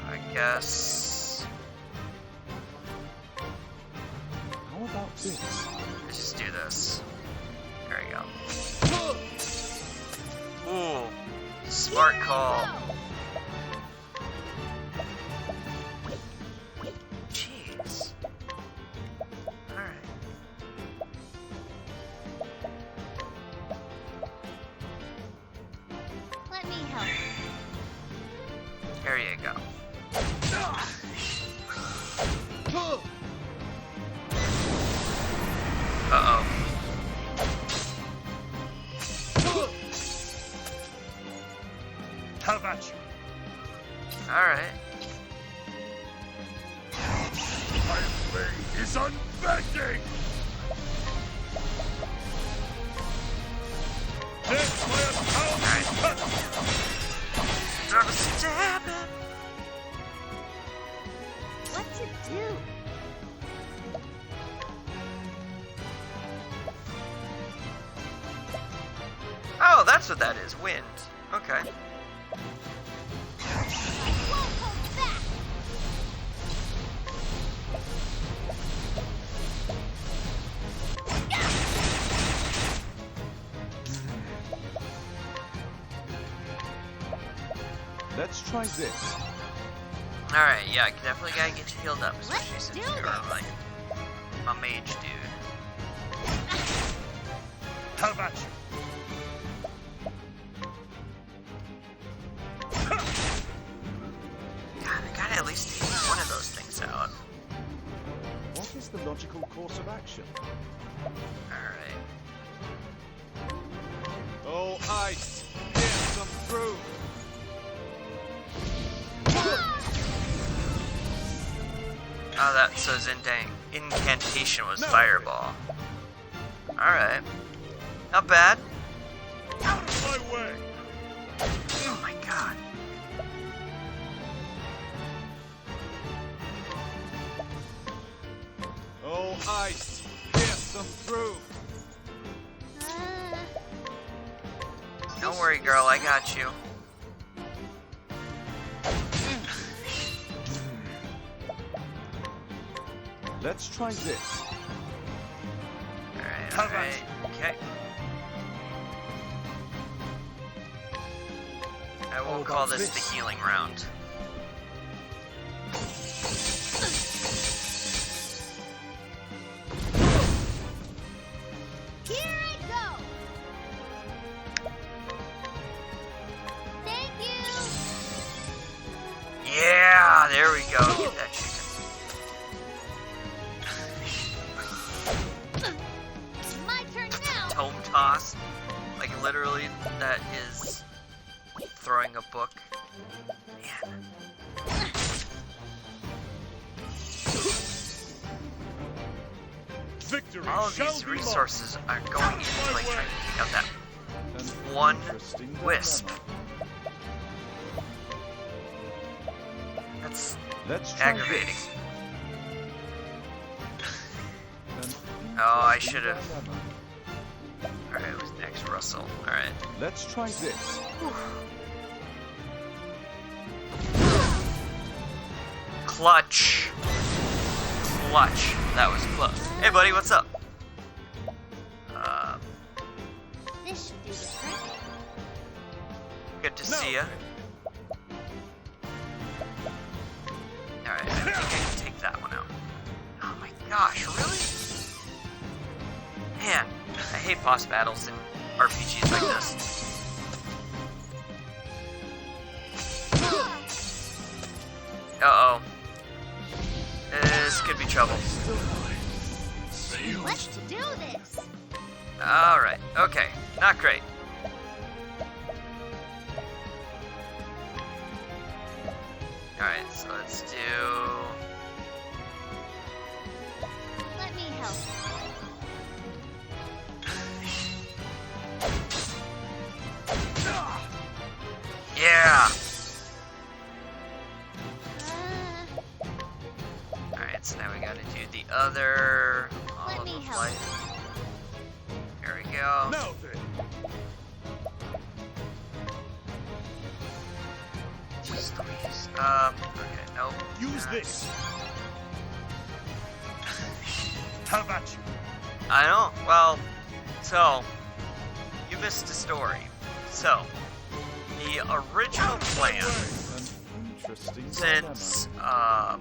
I guess. How about this? Let's just do this. There we go. Ooh. Smart call. Jeez. Alright. Let me help. There you go. Uh-oh. How about you? Alright. My blade is unbending! That's my atonement! Gonna stab him. What to do? Oh, that's what that is. Wind. Okay. Won't hold back. Let's try this. Alright, yeah, definitely gotta get you healed up, especially Let's since do you're this. like a mage dude. How about you? God, I gotta at least take one of those things out. What is the logical course of action? Alright. Oh, ice, here's some fruit. Oh, that so his incantation was fireball. Alright. Not bad. Out of my way! Oh my god. Oh, ice, here's some fruit. Don't worry, girl, I got you. Let's try this. Alright, How about alright. Okay. I will call this the healing round. Here I go. Thank you. Yeah, there we go. Get that chicken. My turn now. Tome toss. Like literally, that is throwing a book. Man. Victory All of shall these be mine. resources are going into like trying to take out that An one interesting wisp. dilemma. That's Let's try aggravating. this. An Oh, I interesting should've. dilemma. Alright, it was next Russell. Alright. Let's try this. Clutch. Clutch. That was close. Hey, buddy, what's up? This should do the trick. Good to see ya. Alright, I think I can take that one out. Oh my gosh, really? Man, I hate boss battles in RPGs like this. Uh-oh. trouble. Let's do this. Alright, okay. Not great. Alright, so let's do... Let me help. Yeah! Uh, Alright, so now we gotta do the other... Let All me of help. life. Here we go. Now then. Just Louise. Okay, nope. Use this. How about you? I know. Well, so you missed a story. So the original plan, An interesting since How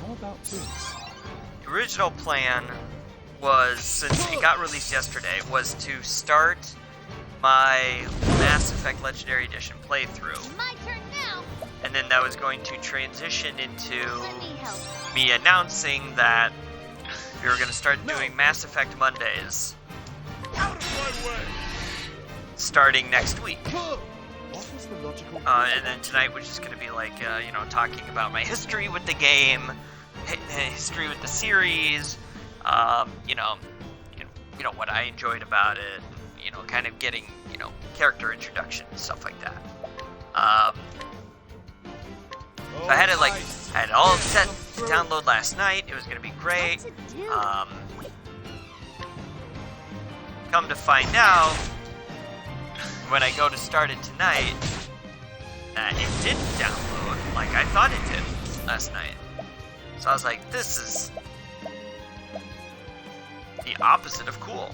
about this? the original plan was, since it got released yesterday, was to start my Mass Effect Legendary Edition playthrough, my turn now. and then that was going to transition into Let me help. me announcing that we were going to start doing Mass Effect Mondays Out of my way. starting next week. What was the logical And then tonight was just going to be like, you know, talking about my history with the game, history with the series, you know, what I enjoyed about it, you know, kind of getting, you know, character introduction, stuff like that. So I had it like, I had it all set to download last night. It was going to be great. What to do? Come to find out, when I go to start it tonight, it didn't download like I thought it did last night. So I was like, this is the opposite of cool.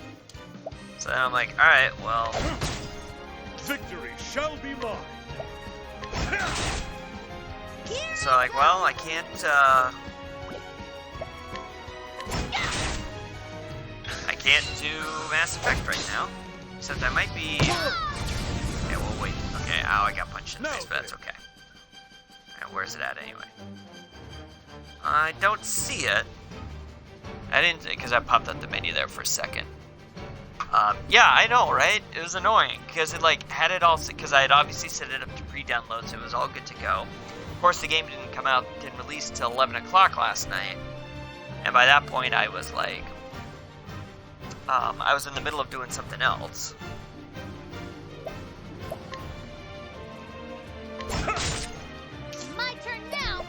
So then I'm like, alright, well, Victory shall be mine. so like, well, I can't, do Mass Effect right now. Except I might be... Okay, well, wait. Okay, ow, I got punched in the face, but that's okay. Alright, where's it at anyway? I don't see it. I didn't, because I popped up the menu there for a second. Yeah, I know, right? It was annoying, because it, like, had it all, because I had obviously set it up to pre-download, so it was all good to go. Of course, the game didn't release till 11 o'clock last night. And by that point, I was like, I was in the middle of doing something else. My turn now.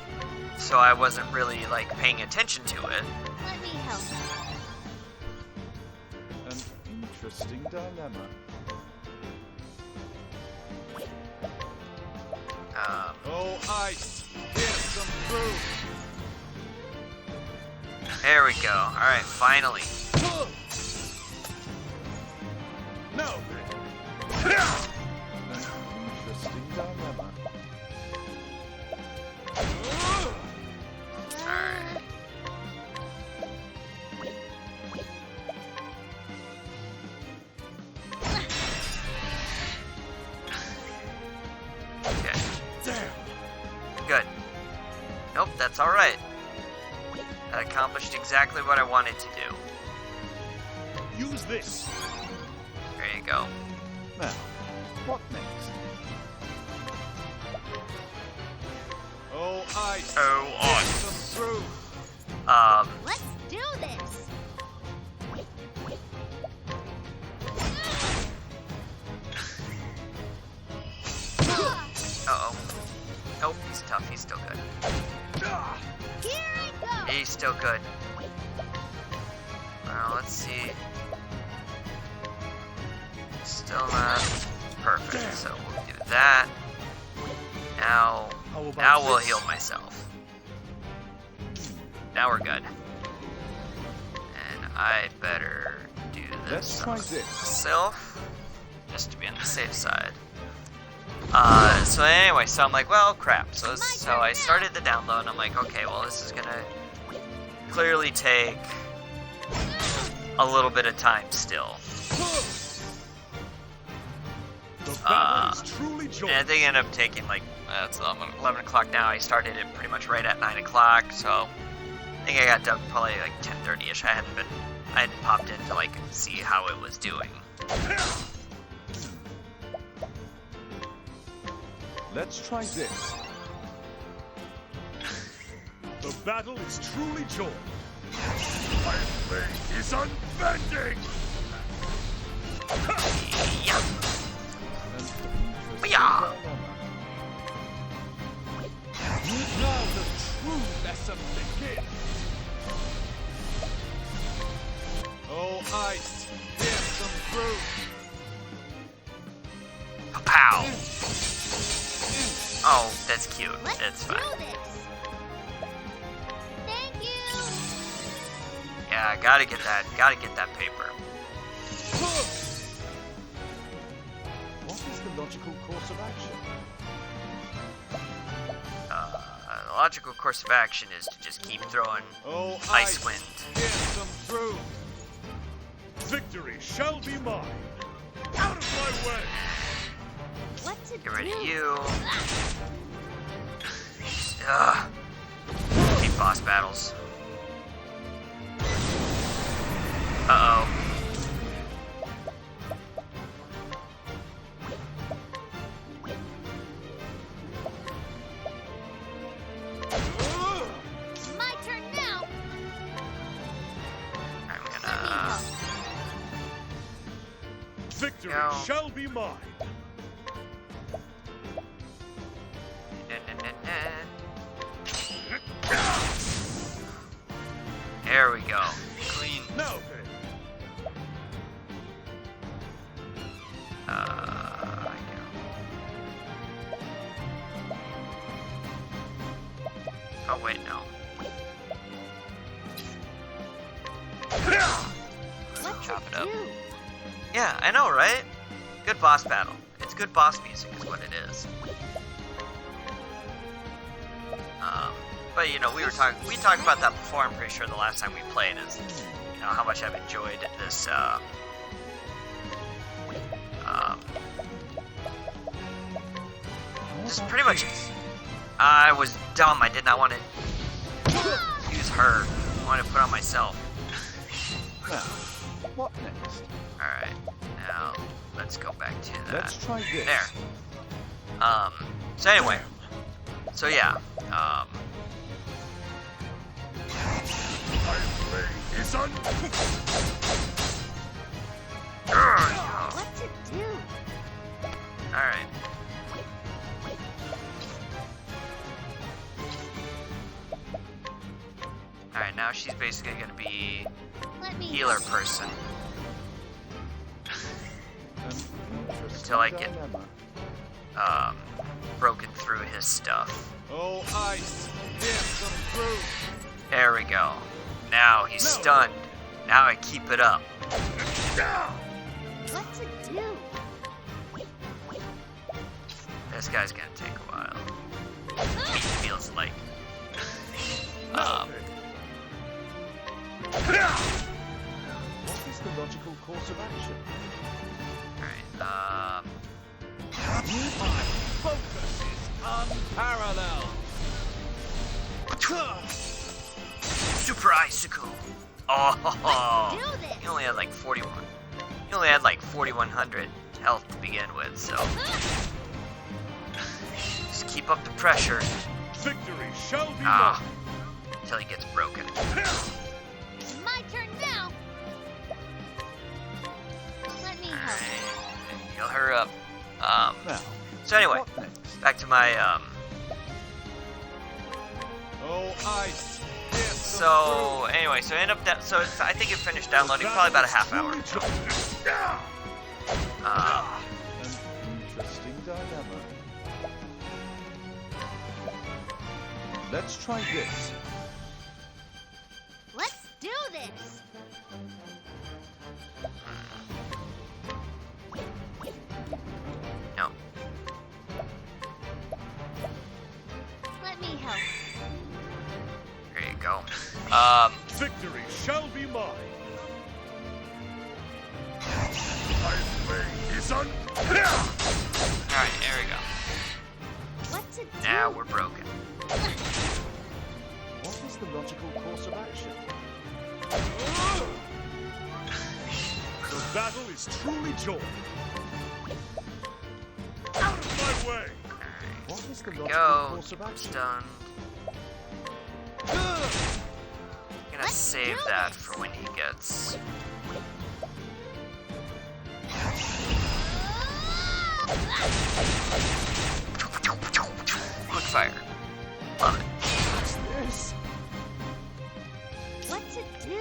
So I wasn't really, like, paying attention to it. Let me help. An interesting dilemma. Oh, ice. Here's some proof. There we go. Alright, finally. Now then. An interesting dilemma. Alright. Okay. Damn. Good. Nope, that's alright. That accomplished exactly what I wanted to do. Use this. There you go. Now, what next? Oh, ice. Oh, Here's on. some proof. Let's do this. Uh-oh. Nope, he's tough. He's still good. Here I go. He's still good. Well, let's see. Still not perfect, so we'll do that. Now we'll heal myself. Now we're good. And I better do this Let's try this. myself, just to be on the safe side. So anyway, so I'm like, well, crap. So I started the download, and I'm like, okay, well, this is gonna clearly take a little bit of time still. The battle is truly And I joined. think it ended up taking like, it's 11 o'clock now. I started it pretty much right at 9 o'clock, so think I got done probably like 10:30ish. I hadn't popped in to like see how it was doing. Let's try this. The battle is truly joined. My blade is unbending! Yeah. An interesting Yeah. dilemma. Now the true lesson begins. Oh, ice, pierce them through. Pow. Oh, that's cute. Let's That's do fine. this. Thank you. Yeah, gotta get that paper. What is the logical course of action? The logical course of action is to just keep throwing Oh, ice wind. pierce them through. Victory shall be mine! Out of my way! What to Get rid do? of you. Ugh. Hate boss battles. Uh-oh. My turn now. I'm Let me gonna... help. Victory No. shall be mine! There we go. Clean. Now then, I know. Oh wait, no. What Chop to it up. do? Yeah, I know, right? Good boss battle. It's good boss music, is what it is. But you know, we talked about that before. I'm pretty sure the last time we played is, you know, how much I've enjoyed this. Just pretty much. I was dumb. I did not want to use her. I wanted to put on myself. Now, what next? All right, now let's go back to that. Let's try this. There. So anyway, so yeah, my blade is What to do? alright. Alright, now she's basically gonna be Let me healer help. person. An interesting Until I get- dilemma. Broken through his stuff. Oh, ice, pierce them through. There we go. Now he's stunned. Now I keep it up. What to do? This guy's gonna take a while. He feels like. What is the logical course of action? Alright, My focus is unparalleled. Super Icicle! Oh, Let's do this. he only had like 41. He only had like 4,100 health to begin with, so just keep up the pressure Victory shall be Ah. until he gets broken. My turn now. Let me help. Alright, heal her up. Now, So anyway, what next? back to my Oh, ice, pierce them So anyway, so I end up so I think it finished downloading probably about a half hour. An interesting dilemma. Let's try this. Let's do this. No. Let me help. There you go. Victory shall be mine. My blade is Alright, there we go. What to do? Now we're broken. What is the logical course of action? The battle is truly joined. Out of my way! What is the There we logical go. course of action? Done. Gonna save that for when he gets. Quick fire. Love it. What's this? What to do?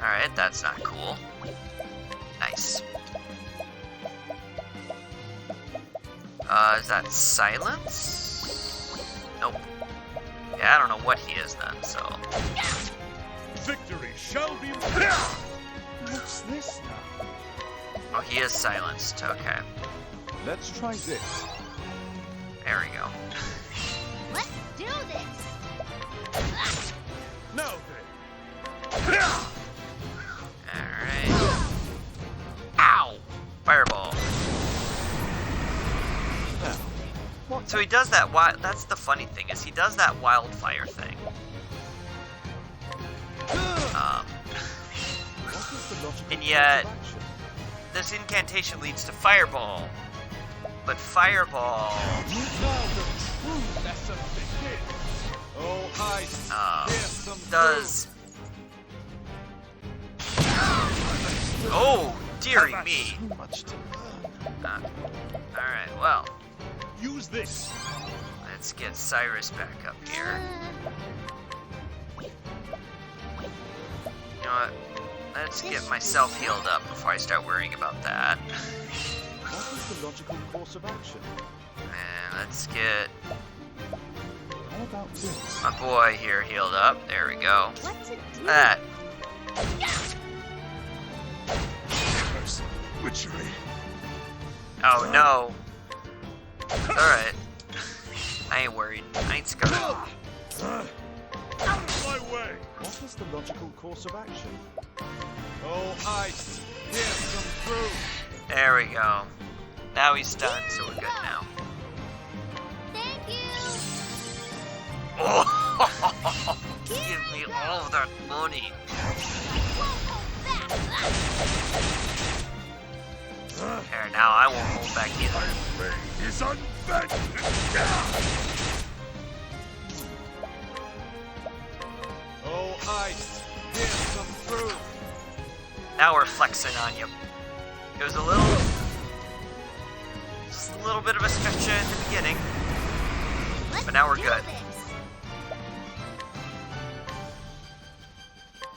Alright, that's not cool. Nice. Is that silence? Nope. Yeah, I don't know what he is then, so. Victory shall be. What's this now? Oh, he is silenced. Okay. Let's try this. There we go. Let's do this. Now then. Alright. Ow! Fireball. So he does that wild. That's the funny thing, is he does that wildfire thing. What is the logical And course yet- of action? This incantation leads to fireball. But fireball. Now the true lesson begins. Oh, ice, here's some Does. Oh, dearie me. So much to learn. Alright, well. Use this. Let's get Cyrus back up here. You know what? Let's get myself healed up before I start worrying about that. What is the logical course of action? And let's get How about this? my boy here healed up. There we go. What to do? That. Witchery. Oh no. Alright. I ain't worried. I ain't scared. Out of my way. What is the logical course of action? Oh, ice, here's some proof. There we go. Now he's stunned, so we're good now. Thank you. Oh, give me all of that money. Won't hold back. There, now I won't hold back either. Is unbent. Oh, ice, here's some proof. Now we're flexing on you. It was just a little bit of a stretch in the beginning, but now we're do good. this.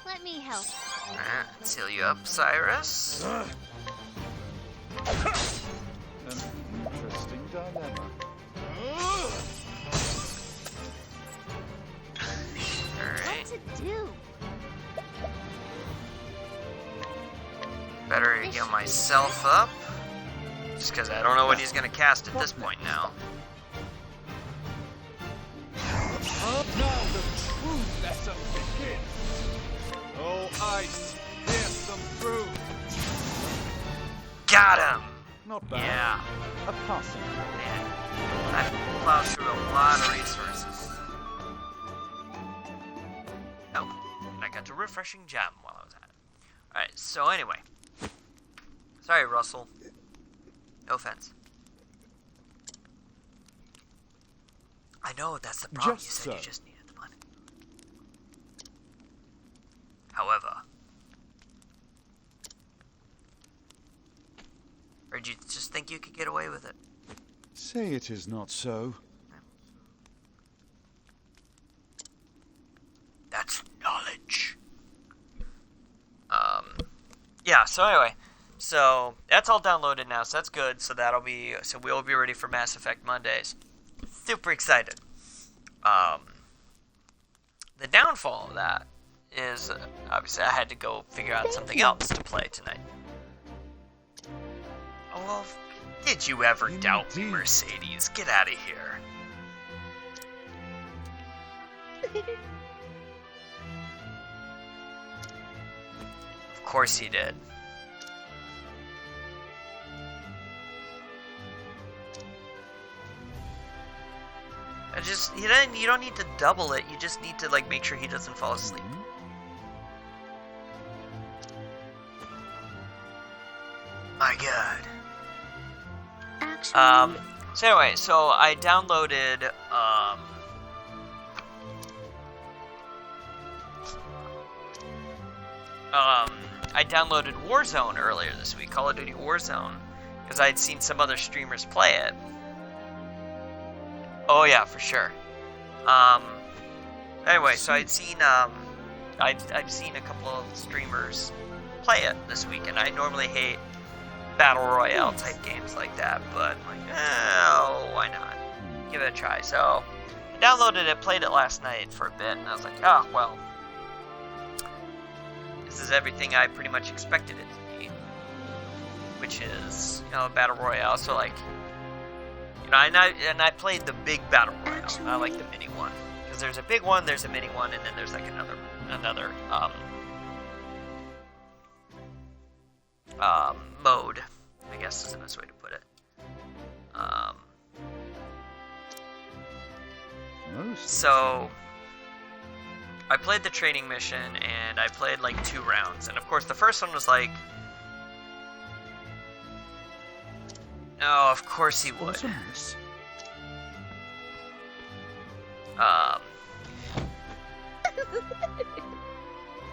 Let me help. Alright, let's heal you up, Cyrus. An interesting dilemma. Alright, What to do? better heal myself up. Just because I don't know what he's going to cast at this point now. Now the true lesson begins. Oh, ice, here's some proof. Got him! Not bad. Yeah. A passing. Man, I plowed through a lot of resources. Oh, and I got a refreshing gem while I was at it. Alright, so anyway. Sorry, Russell. No offense. I know, that's the problem. Just You said so. you just needed the money. However. Or did you just think you could get away with it? Say it is not so. That's knowledge. Yeah, so anyway. So, that's all downloaded now, so that's good. So we'll be ready for Mass Effect Mondays. Super excited. The downfall of that is, obviously, I had to go figure out something else to play tonight. Oh, well, did you ever doubt me, Mercedes? Get out of here. Of course he did. You don't need to double it. You just need to like make sure he doesn't fall asleep. My God. Actually, So anyway, so I downloaded I downloaded Warzone earlier this week, Call of Duty Warzone, because I had seen some other streamers play it. Oh yeah, for sure. Anyway, so I'd seen I've seen a couple of streamers play it this week, and I normally hate battle royale type games like that, but I'm like, oh, why not? Give it a try. So I downloaded it, played it last night for a bit, and I was like, oh well, this is everything I pretty much expected it to be, which is, you know, a battle royale. So like, you know, and I played the big battle royale. I like the mini one, because there's a big one, there's a mini one, and then there's like another mode, I guess is the best way to put it. So I played the training mission, and I played like 2 rounds, and of course the first one was like, oh, of course he would.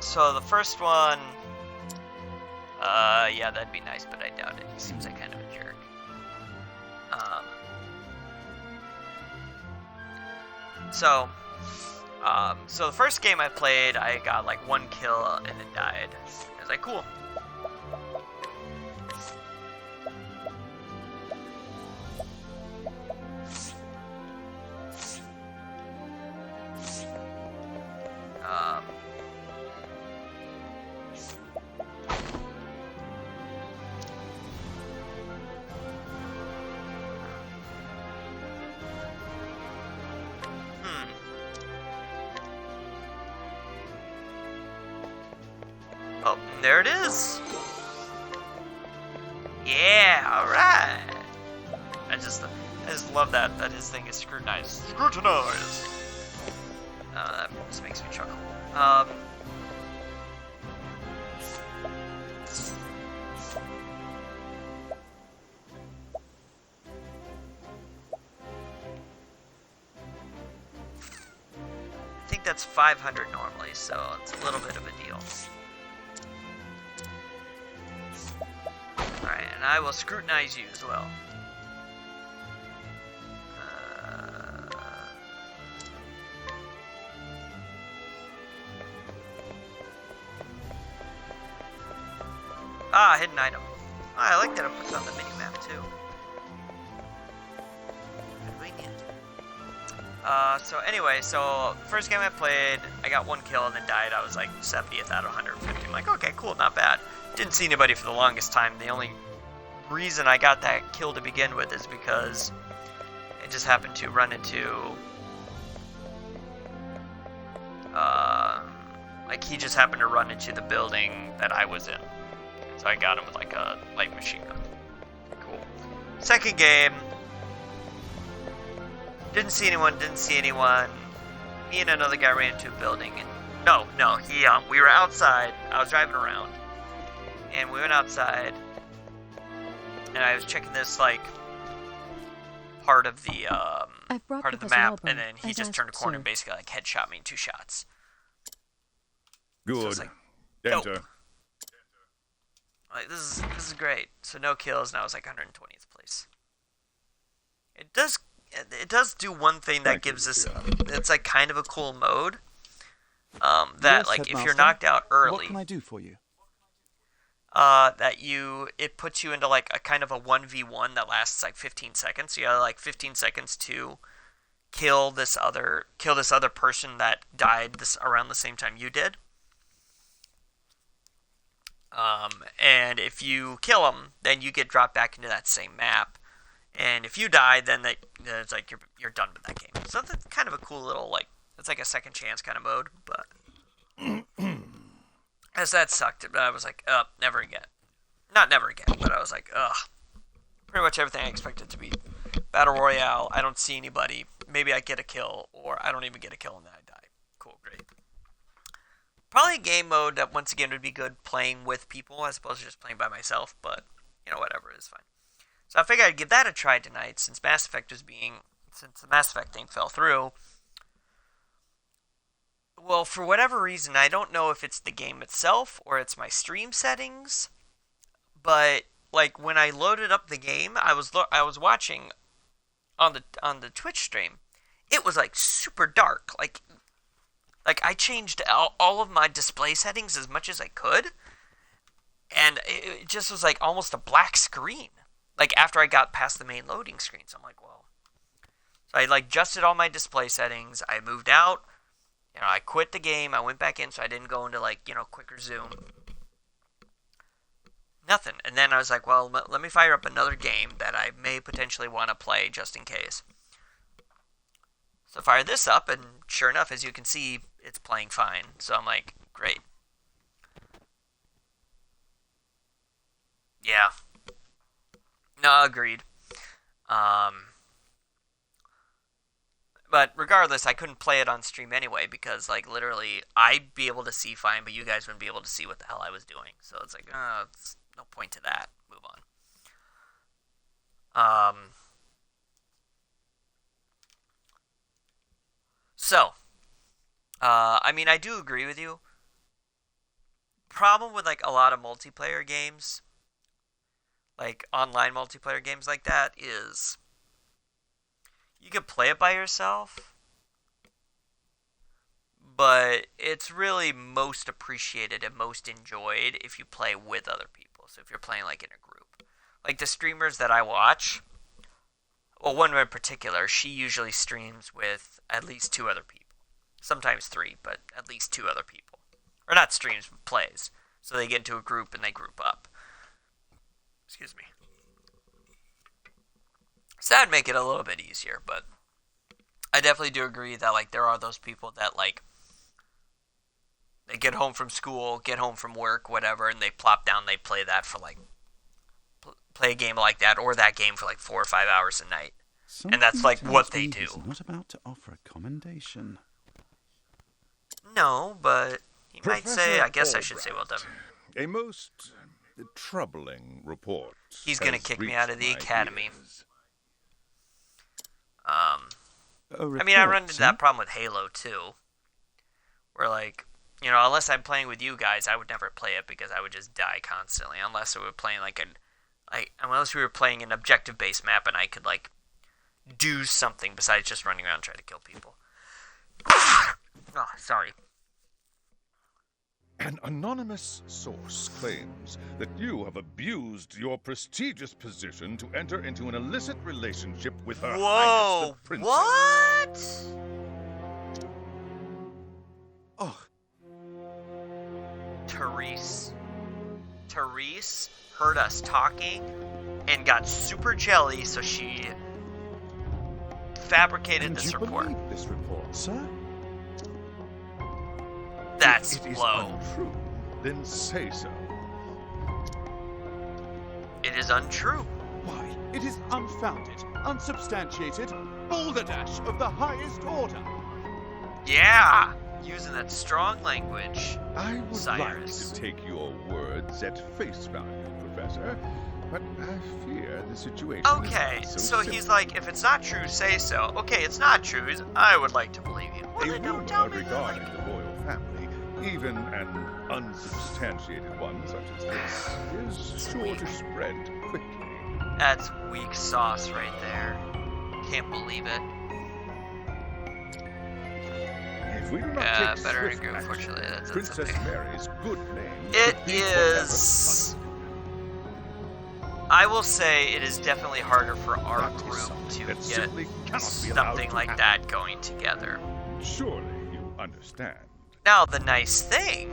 So the first one, yeah, that'd be nice, but I doubt it. He seems like kind of a jerk. So the first game I played, I got like 1 kill and then died. I was like, cool. Oh, there it is. Yeah, alright. I just love that his thing is scrutinized. Scrutinize! That just makes me chuckle. I think that's 500 normally, so it's a little bit of a deal. Alright, and I will scrutinize you as well. Hidden item. Oh, I like that it puts on the mini-map too. Convenient. So anyway, so first game I played, I got 1 kill and then died. I was like 70th out of 150. I'm like, okay, cool, not bad. Didn't see anybody for the longest time. The only reason I got that kill to begin with is because I just happened to run into like he just happened to run into the building that I was in. So I got him with like a light machine gun. Cool. Second game, didn't see anyone. Me and another guy ran into a building, and no, we were outside. I was driving around, and we went outside, and I was checking this like part of the map, and then he just turned a corner and basically like headshot me in 2 shots. Good. So it's like, Enter. dope. Like, this is great. So no kills, and I was like 120th place. It does do one thing that gives us, it's like kind of a cool mode. That Yes, like if you're Headmaster. knocked out early, What can I do for you? it puts you into like a kind of a 1v1 that lasts like 15 seconds. So you have like 15 seconds to kill this other person that died around the same time you did. And if you kill them, then you get dropped back into that same map. And if you die, then it's like you're done with that game. So that's kind of a cool little like, it's like a second chance kind of mode. But as that sucked, but I was like, never again. Not never again, but I was like, pretty much everything I expected to be battle royale. I don't see anybody. maybe I get a kill, or I don't even get a kill and then I die. Cool, great. Probably a game mode that, once again, would be good playing with people as opposed to just playing by myself, but, you know, whatever, it's fine. So I figured I'd give that a try tonight, since the Mass Effect thing fell through. Well, for whatever reason, I don't know if it's the game itself or it's my stream settings, but like when I loaded up the game, I was watching on the Twitch stream. It was like super dark. Like I changed all of my display settings as much as I could, and it just was like almost a black screen. Like after I got past the main loading screen, so I'm like, well. So I like adjusted all my display settings. I moved out. You know, I quit the game. I went back in, so I didn't go into like, you know, quicker zoom. Nothing. And then I was like, well, let me fire up another game that I may potentially want to play just in case. So I fired this up, and sure enough, as you can see, it's playing fine. So I'm like, great. Yeah. No, agreed. But regardless, I couldn't play it on stream anyway because, like, literally, I'd be able to see fine, but you guys wouldn't be able to see what the hell I was doing. So it's like, it's no point to that. Move on. I mean, I do agree with you. Problem with, like, a lot of multiplayer games, like, online multiplayer games like that, is you can play it by yourself, but it's really most appreciated and most enjoyed if you play with other people. So if you're playing, like, in a group. Like, the streamers that I watch, well, one in particular, she usually streams with at least 2 other people. Sometimes 3, but at least 2 other people. Or not streams, but plays. So they get into a group and they group up. Excuse me. So that'd make it a little bit easier, but I definitely do agree that, like, there are those people that, like, they get home from school, get home from work, whatever, and they plop down, they play that for, like, play a game like that, or that game for, like, 4 or 5 hours a night. Something and that's, like, what they do. He's not about to offer a commendation. No, but he might Professor say, I guess I should Albright, say well done. A most troubling report. He's going to has kick me reached out of the my academy. ears. I mean, I run into that problem with Halo, too. Where, like, you know, unless I'm playing with you guys, I would never play it because I would just die constantly. Unless we were playing, unless we were playing an objective-based map and I could, like, do something besides just running around trying to kill people. Oh, sorry. An anonymous source claims that you have abused your prestigious position to enter into an illicit relationship with her Highness the Princess. What? Oh, Therese heard us talking and got super jelly, so she fabricated this report. Believe this report, sir? That's If it is low. untrue, then say so. It is untrue. Why, it is unfounded, unsubstantiated, balderdash of the highest order. Yeah, using that strong language. I would Cyrus. like to take your words at face value, Professor, but I fear the situation Okay, is not so simple. he's like, if it's not true, say so. Okay, it's not true. I would like to believe you. Well, A then don't rumor tell me. regarding the royal family, even an unsubstantiated one such as this, is sure to spread quickly. That's weak sauce right there. Can't believe it. If we do not take better swift agree, action, unfortunately, that's Princess okay. Mary's good name It could be is. I will say it is definitely harder for our That is group something to that get simply cannot be allowed something to like happen. that going together. Surely you understand. Now, the nice thing,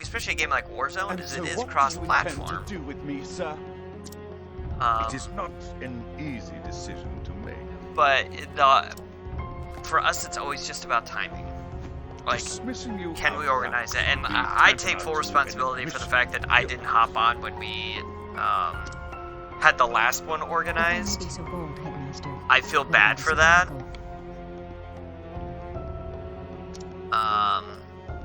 especially a game like Warzone, And is so it is what do you cross-platform. intend to do with me, sir? It is not an easy decision to make. But for us, it's always just about timing. Like, Dismissing you can we outright organize it? And would be I take full tantamount to responsibility for the admission fact that I of didn't guilt. hop on when we had the last one organized. If I may be so bold, Headmaster, I feel but bad that for is that. illegal.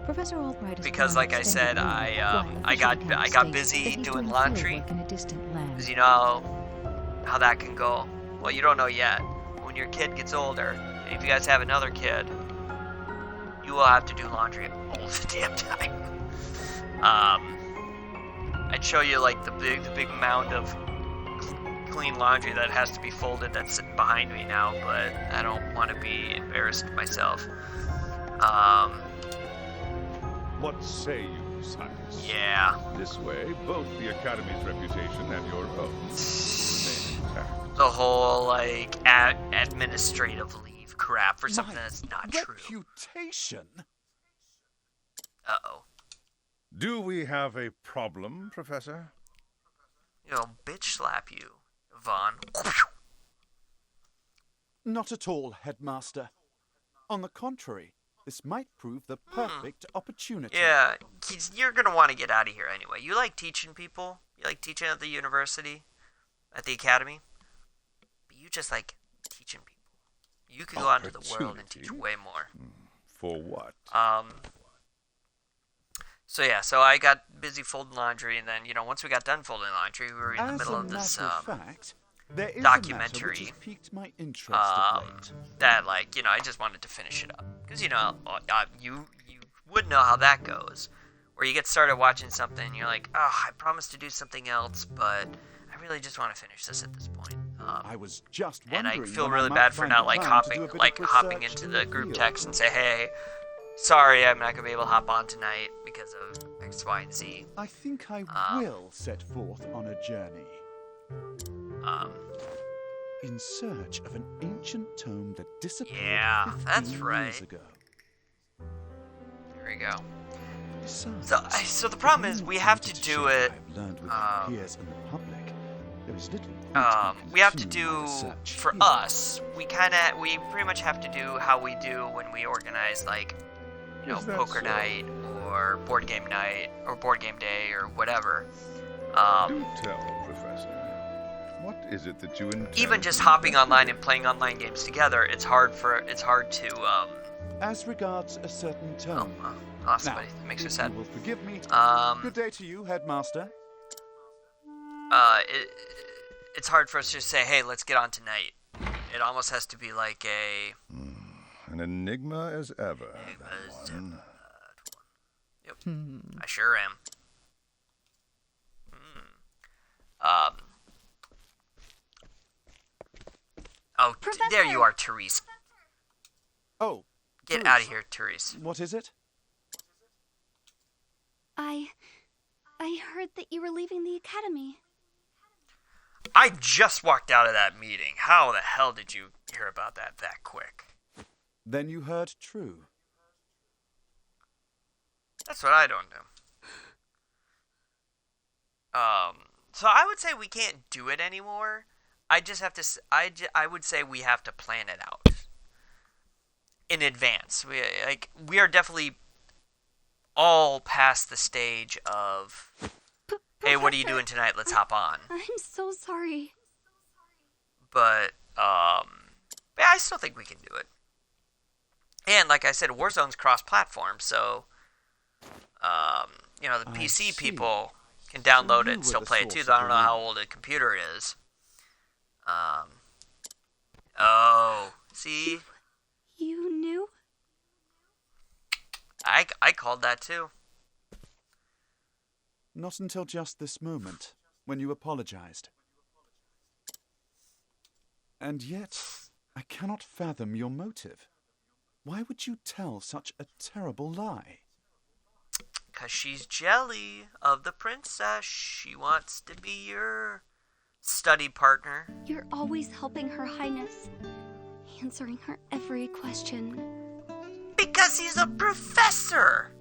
Professor Albright has Because, gone like I extended said, leave, while I official got accounts state busy that he's doing field laundry. work in a distant land. Because you know how that can go. Well, you don't know yet. When your kid gets older, and if you guys have another kid, you will have to do laundry all the damn time. I'd show you like the big mound of clean laundry that has to be folded that's sitting behind me now, but I don't want to be embarrassed myself. What say you, Cyrus? Yeah. This way, both the Academy's reputation and your own remain intact. The whole like administrative leave crap for something that's not true. Reputation? Uh-oh. Do we have a problem, Professor? I'll bitch slap you, Vaughn. Not at all, Headmaster. On the contrary, this might prove the perfect opportunity. Yeah, you're gonna want to get out of here anyway. You like teaching people? You like teaching at the university? At the academy? But you just like teaching people. You could go out into the world and teach way more. For what? So yeah, so I got busy folding laundry, and then, once we got done folding laundry, we were in the middle of this, there is documentary a matter which has piqued my interest of late. that, like, I just wanted to finish it up. Because, you would know how that goes. Where you get started watching something, and you're like, oh, I promised to do something else, but I really just want to finish this at this point. I was just and wondering I feel when really might bad for find not, the like, time to do a bit of hopping research into in the group field. text and say, hey, sorry, I'm not going to be able to hop on tonight because of X, Y, and Z. I think I will set forth on a journey. In search of an ancient tome that disappeared Yeah, 15 that's years right. ago. There we go. Besides, So the problem is we have to do it. I've learned with my peers and the public, there is little point in We have to continuing my do, research for here. us, we pretty much have to do how we do when we organize, like, Is that poker so? night or board game night or board game day or whatever. Do tell, Professor. What is it that you intend? Even just to hopping online and investigate? playing online games together, it's hard to As regards a certain tome. awesome, Now, buddy. That makes me if sad. you will forgive me. Um, Good day to you, Headmaster. It's hard for us to just say, hey, let's get on tonight. It almost has to be like a... An enigma as ever, that one. Yep. I sure am. Oh, there you are, Therese. Oh, Get Therese. out of here, Therese. What is it? I heard that you were leaving the academy. I just walked out of that meeting. How the hell did you hear about that quick? Then you heard true. That's what I don't do. So I would say we can't do it anymore. I just have to. I would say we have to plan it out in advance. We are definitely all past the stage of, hey, what are you doing tonight? Let's hop on. I'm so sorry. But yeah, I still think we can do it. And like I said, Warzone's cross-platform, so the I PC see. people can download you it and were still the play it too. source So I of don't the know how leak. old a computer is. Oh, see, You knew? I called that too. Not until just this moment, when you apologized. And yet, I cannot fathom your motive. Why would you tell such a terrible lie? 'Cause she's jelly of the princess. She wants to be your study partner. You're always helping Her Highness, answering her every question. Because he's a professor.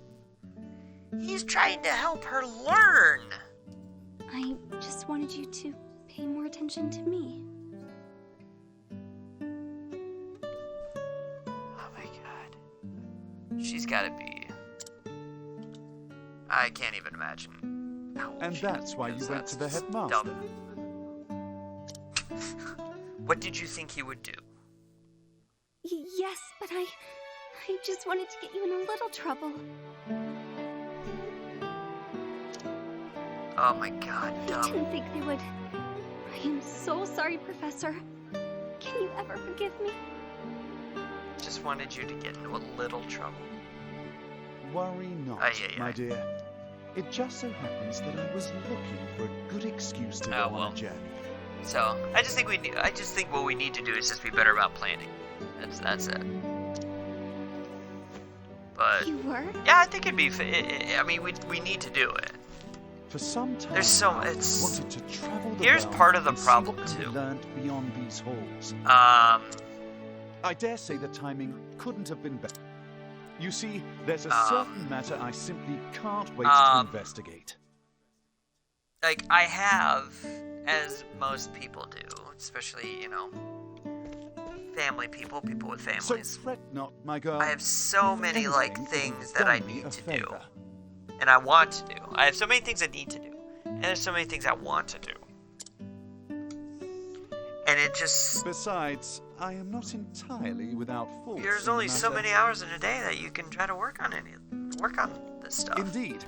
He's trying to help her learn. I just wanted you to pay more attention to me. Oh my god. She's gotta be... I can't even imagine how old And she that's is, why you because went to the that's headmaster. dumb. What did you think he would do? Yes, but I just wanted to get you in a little trouble. Oh my god, I dumb. didn't think they would. I am so sorry, Professor. Can you ever forgive me? Just wanted you to get into a little trouble. Worry not, Aye, aye, my aye. dear. It just so happens that I was looking for a good excuse to go Oh, well. on a journey. So, I just think what we need to do is just be better about planning. That's it. But You were? yeah, I think it'd be. I mean, we need to do it. For some time, There's so I it's. wanted to travel the Here's realm part of the and see problem what could be too. learned beyond these halls. I dare say the timing couldn't have been better. You see, there's a certain matter I simply can't wait to investigate. Like I have, as most people do, especially family people with So families. fret not, my girl. I have so If many anything, things you've that I done me need a to do, favor. and I want to do. I have so many things I need to do, and there's so many things I want to do. And it just Besides, I am not entirely without fault. there's in only the so matter. many hours in a day that you can try to work on this stuff. Indeed,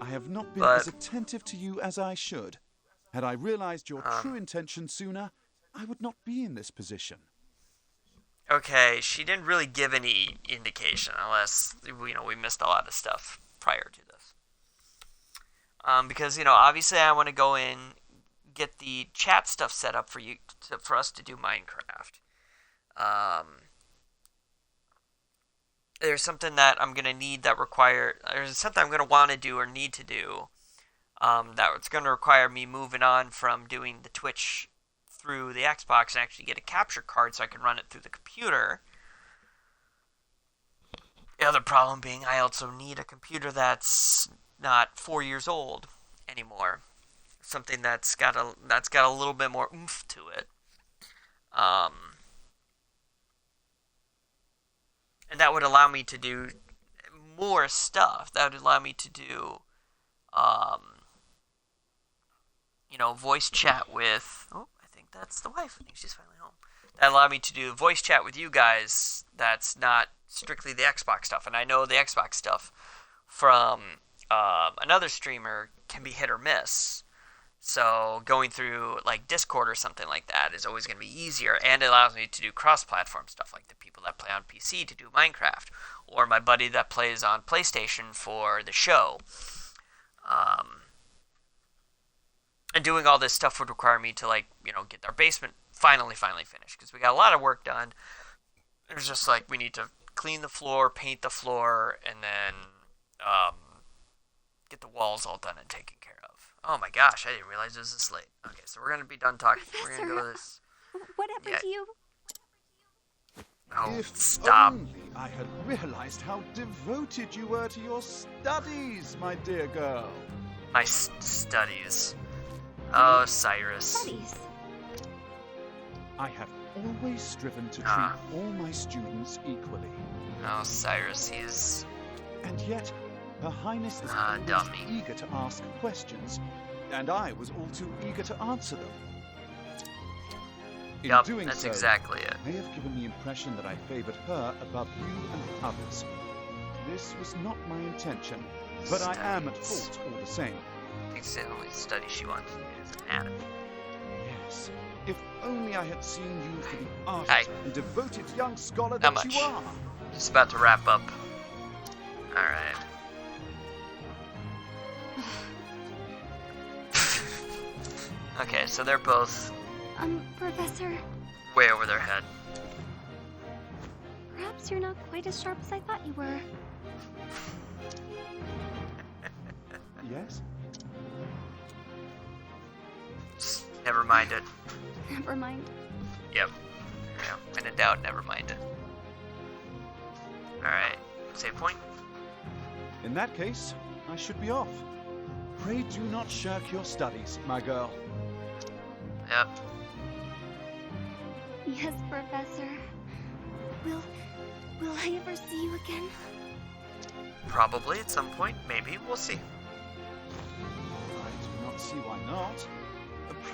I have not been But- as attentive to you as I should. Had I realized your true intention sooner, I would not be in this position. Okay, she didn't really give any indication, unless we missed a lot of stuff prior to this. Because obviously I want to go in, get the chat stuff set up for us to do Minecraft. There's something that I'm gonna need there's something I'm gonna want to do or need to do. That's gonna require me moving on from doing the Twitch through the Xbox and actually get a capture card so I can run it through the computer. The other problem being I also need a computer that's not 4 years old anymore. Something that's got a little bit more oomph to it. And that would allow me to do more stuff. That would allow me to do voice chat with I think that's the wife. I think she's finally home. That allowed me to do voice chat with you guys. That's not strictly the Xbox stuff, and I know the Xbox stuff from another streamer can be hit or miss. So going through like Discord or something like that is always going to be easier, and it allows me to do cross-platform stuff like the people that play on PC to do Minecraft, or my buddy that plays on PlayStation for the show. And doing all this stuff would require me to get our basement finally finished, because we got a lot of work done. It's just we need to clean the floor, paint the floor, and then get the walls all done and taken care of. Oh my gosh, I didn't realize it was this late. Okay, so we're going to be done talking. We're going to go to this. What happened to you? Oh, If stop. only I had realized how devoted you were to your studies, my dear girl. My studies. Oh, Cyrus. Studies. I have always striven to treat all my students equally. Oh, Cyrus, he's... And yet, Her Highness is always dummy. eager to ask questions, and I was all too eager to answer them. In Yup, doing that's so, exactly it. I may have given the impression that I favored her above you and others. This was not my intention, but I am at fault all the same. I think the only study she wants to do is anatomy. Yes, if only I had seen you for the Hi. artist and devoted young scholar Not that much. you are. Just about to wrap up. Alright. Okay, so they're both Professor, way over their head. perhaps you're not quite as sharp as I thought you were. Yes? Just never mind it. Never mind. Yep. Yeah, when in doubt, never mind it. Alright, save point. In that case, I should be off. Pray do not shirk your studies, my girl. Yep. Yes, Professor. Will I ever see you again? Probably at some point, maybe, we'll see. I do not see why not.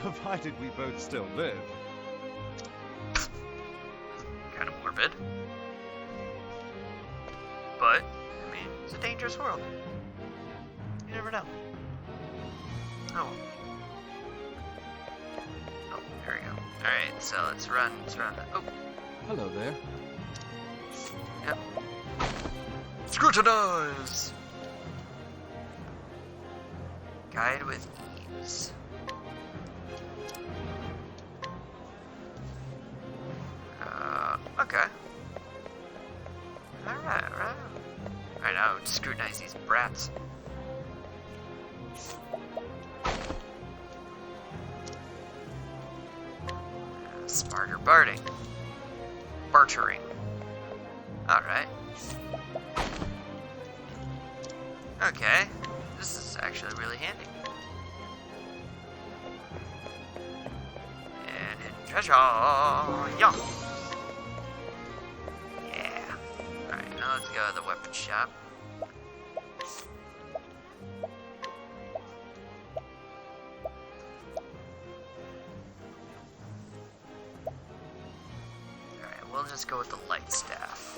Provided we both still live. morbid. But, I mean, it's a dangerous world. You never know. Oh. Oh, there we go. Alright, so let's run. Oh. Hello there. Yep. Scrutinize! Guide with ease. Okay. Alright. Alright, now scrutinize these brats. Smarter bartering. Alright. Okay. This is actually really handy. And hidden treasure. Yeah. Alright, now let's go to the weapon shop. Alright, we'll just go with the light staff.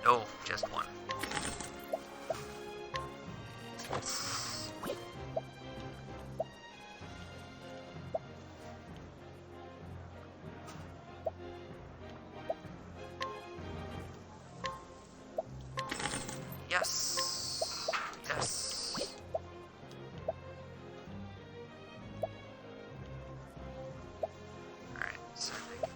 No, just one. Yes. Alright, so I can do...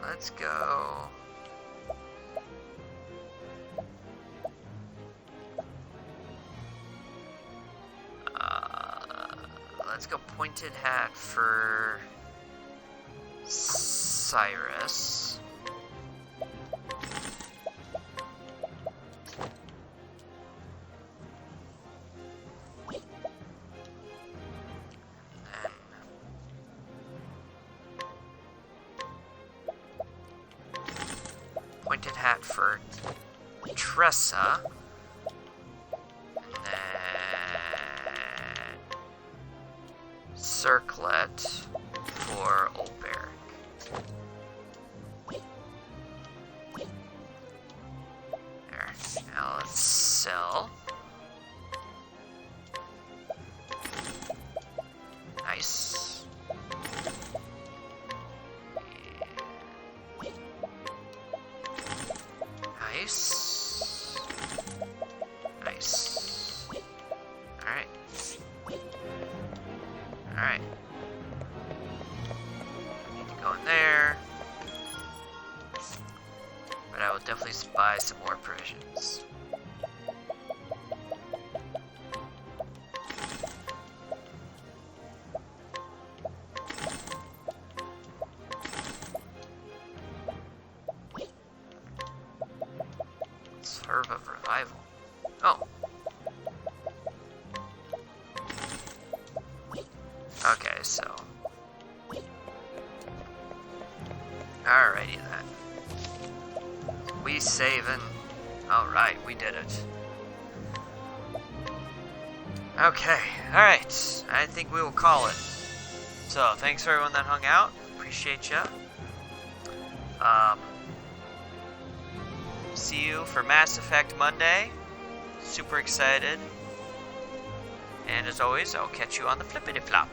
Let's go. Let's go pointed hat for Cyrus. Pointed hat for Tressa. And then circlet for Old Barrack. There. Now let's sell. Nice. Nice. Alright. Need to go in there. But I will definitely buy some more provisions. Serve of revival. Oh. Okay, so. Alrighty then. We saving. Alright, we did it. Okay, alright. I think we will call it. So, thanks for everyone that hung out. Appreciate ya. See you for Mass Effect Monday. Super excited. And as always, I'll catch you on the flippity flop.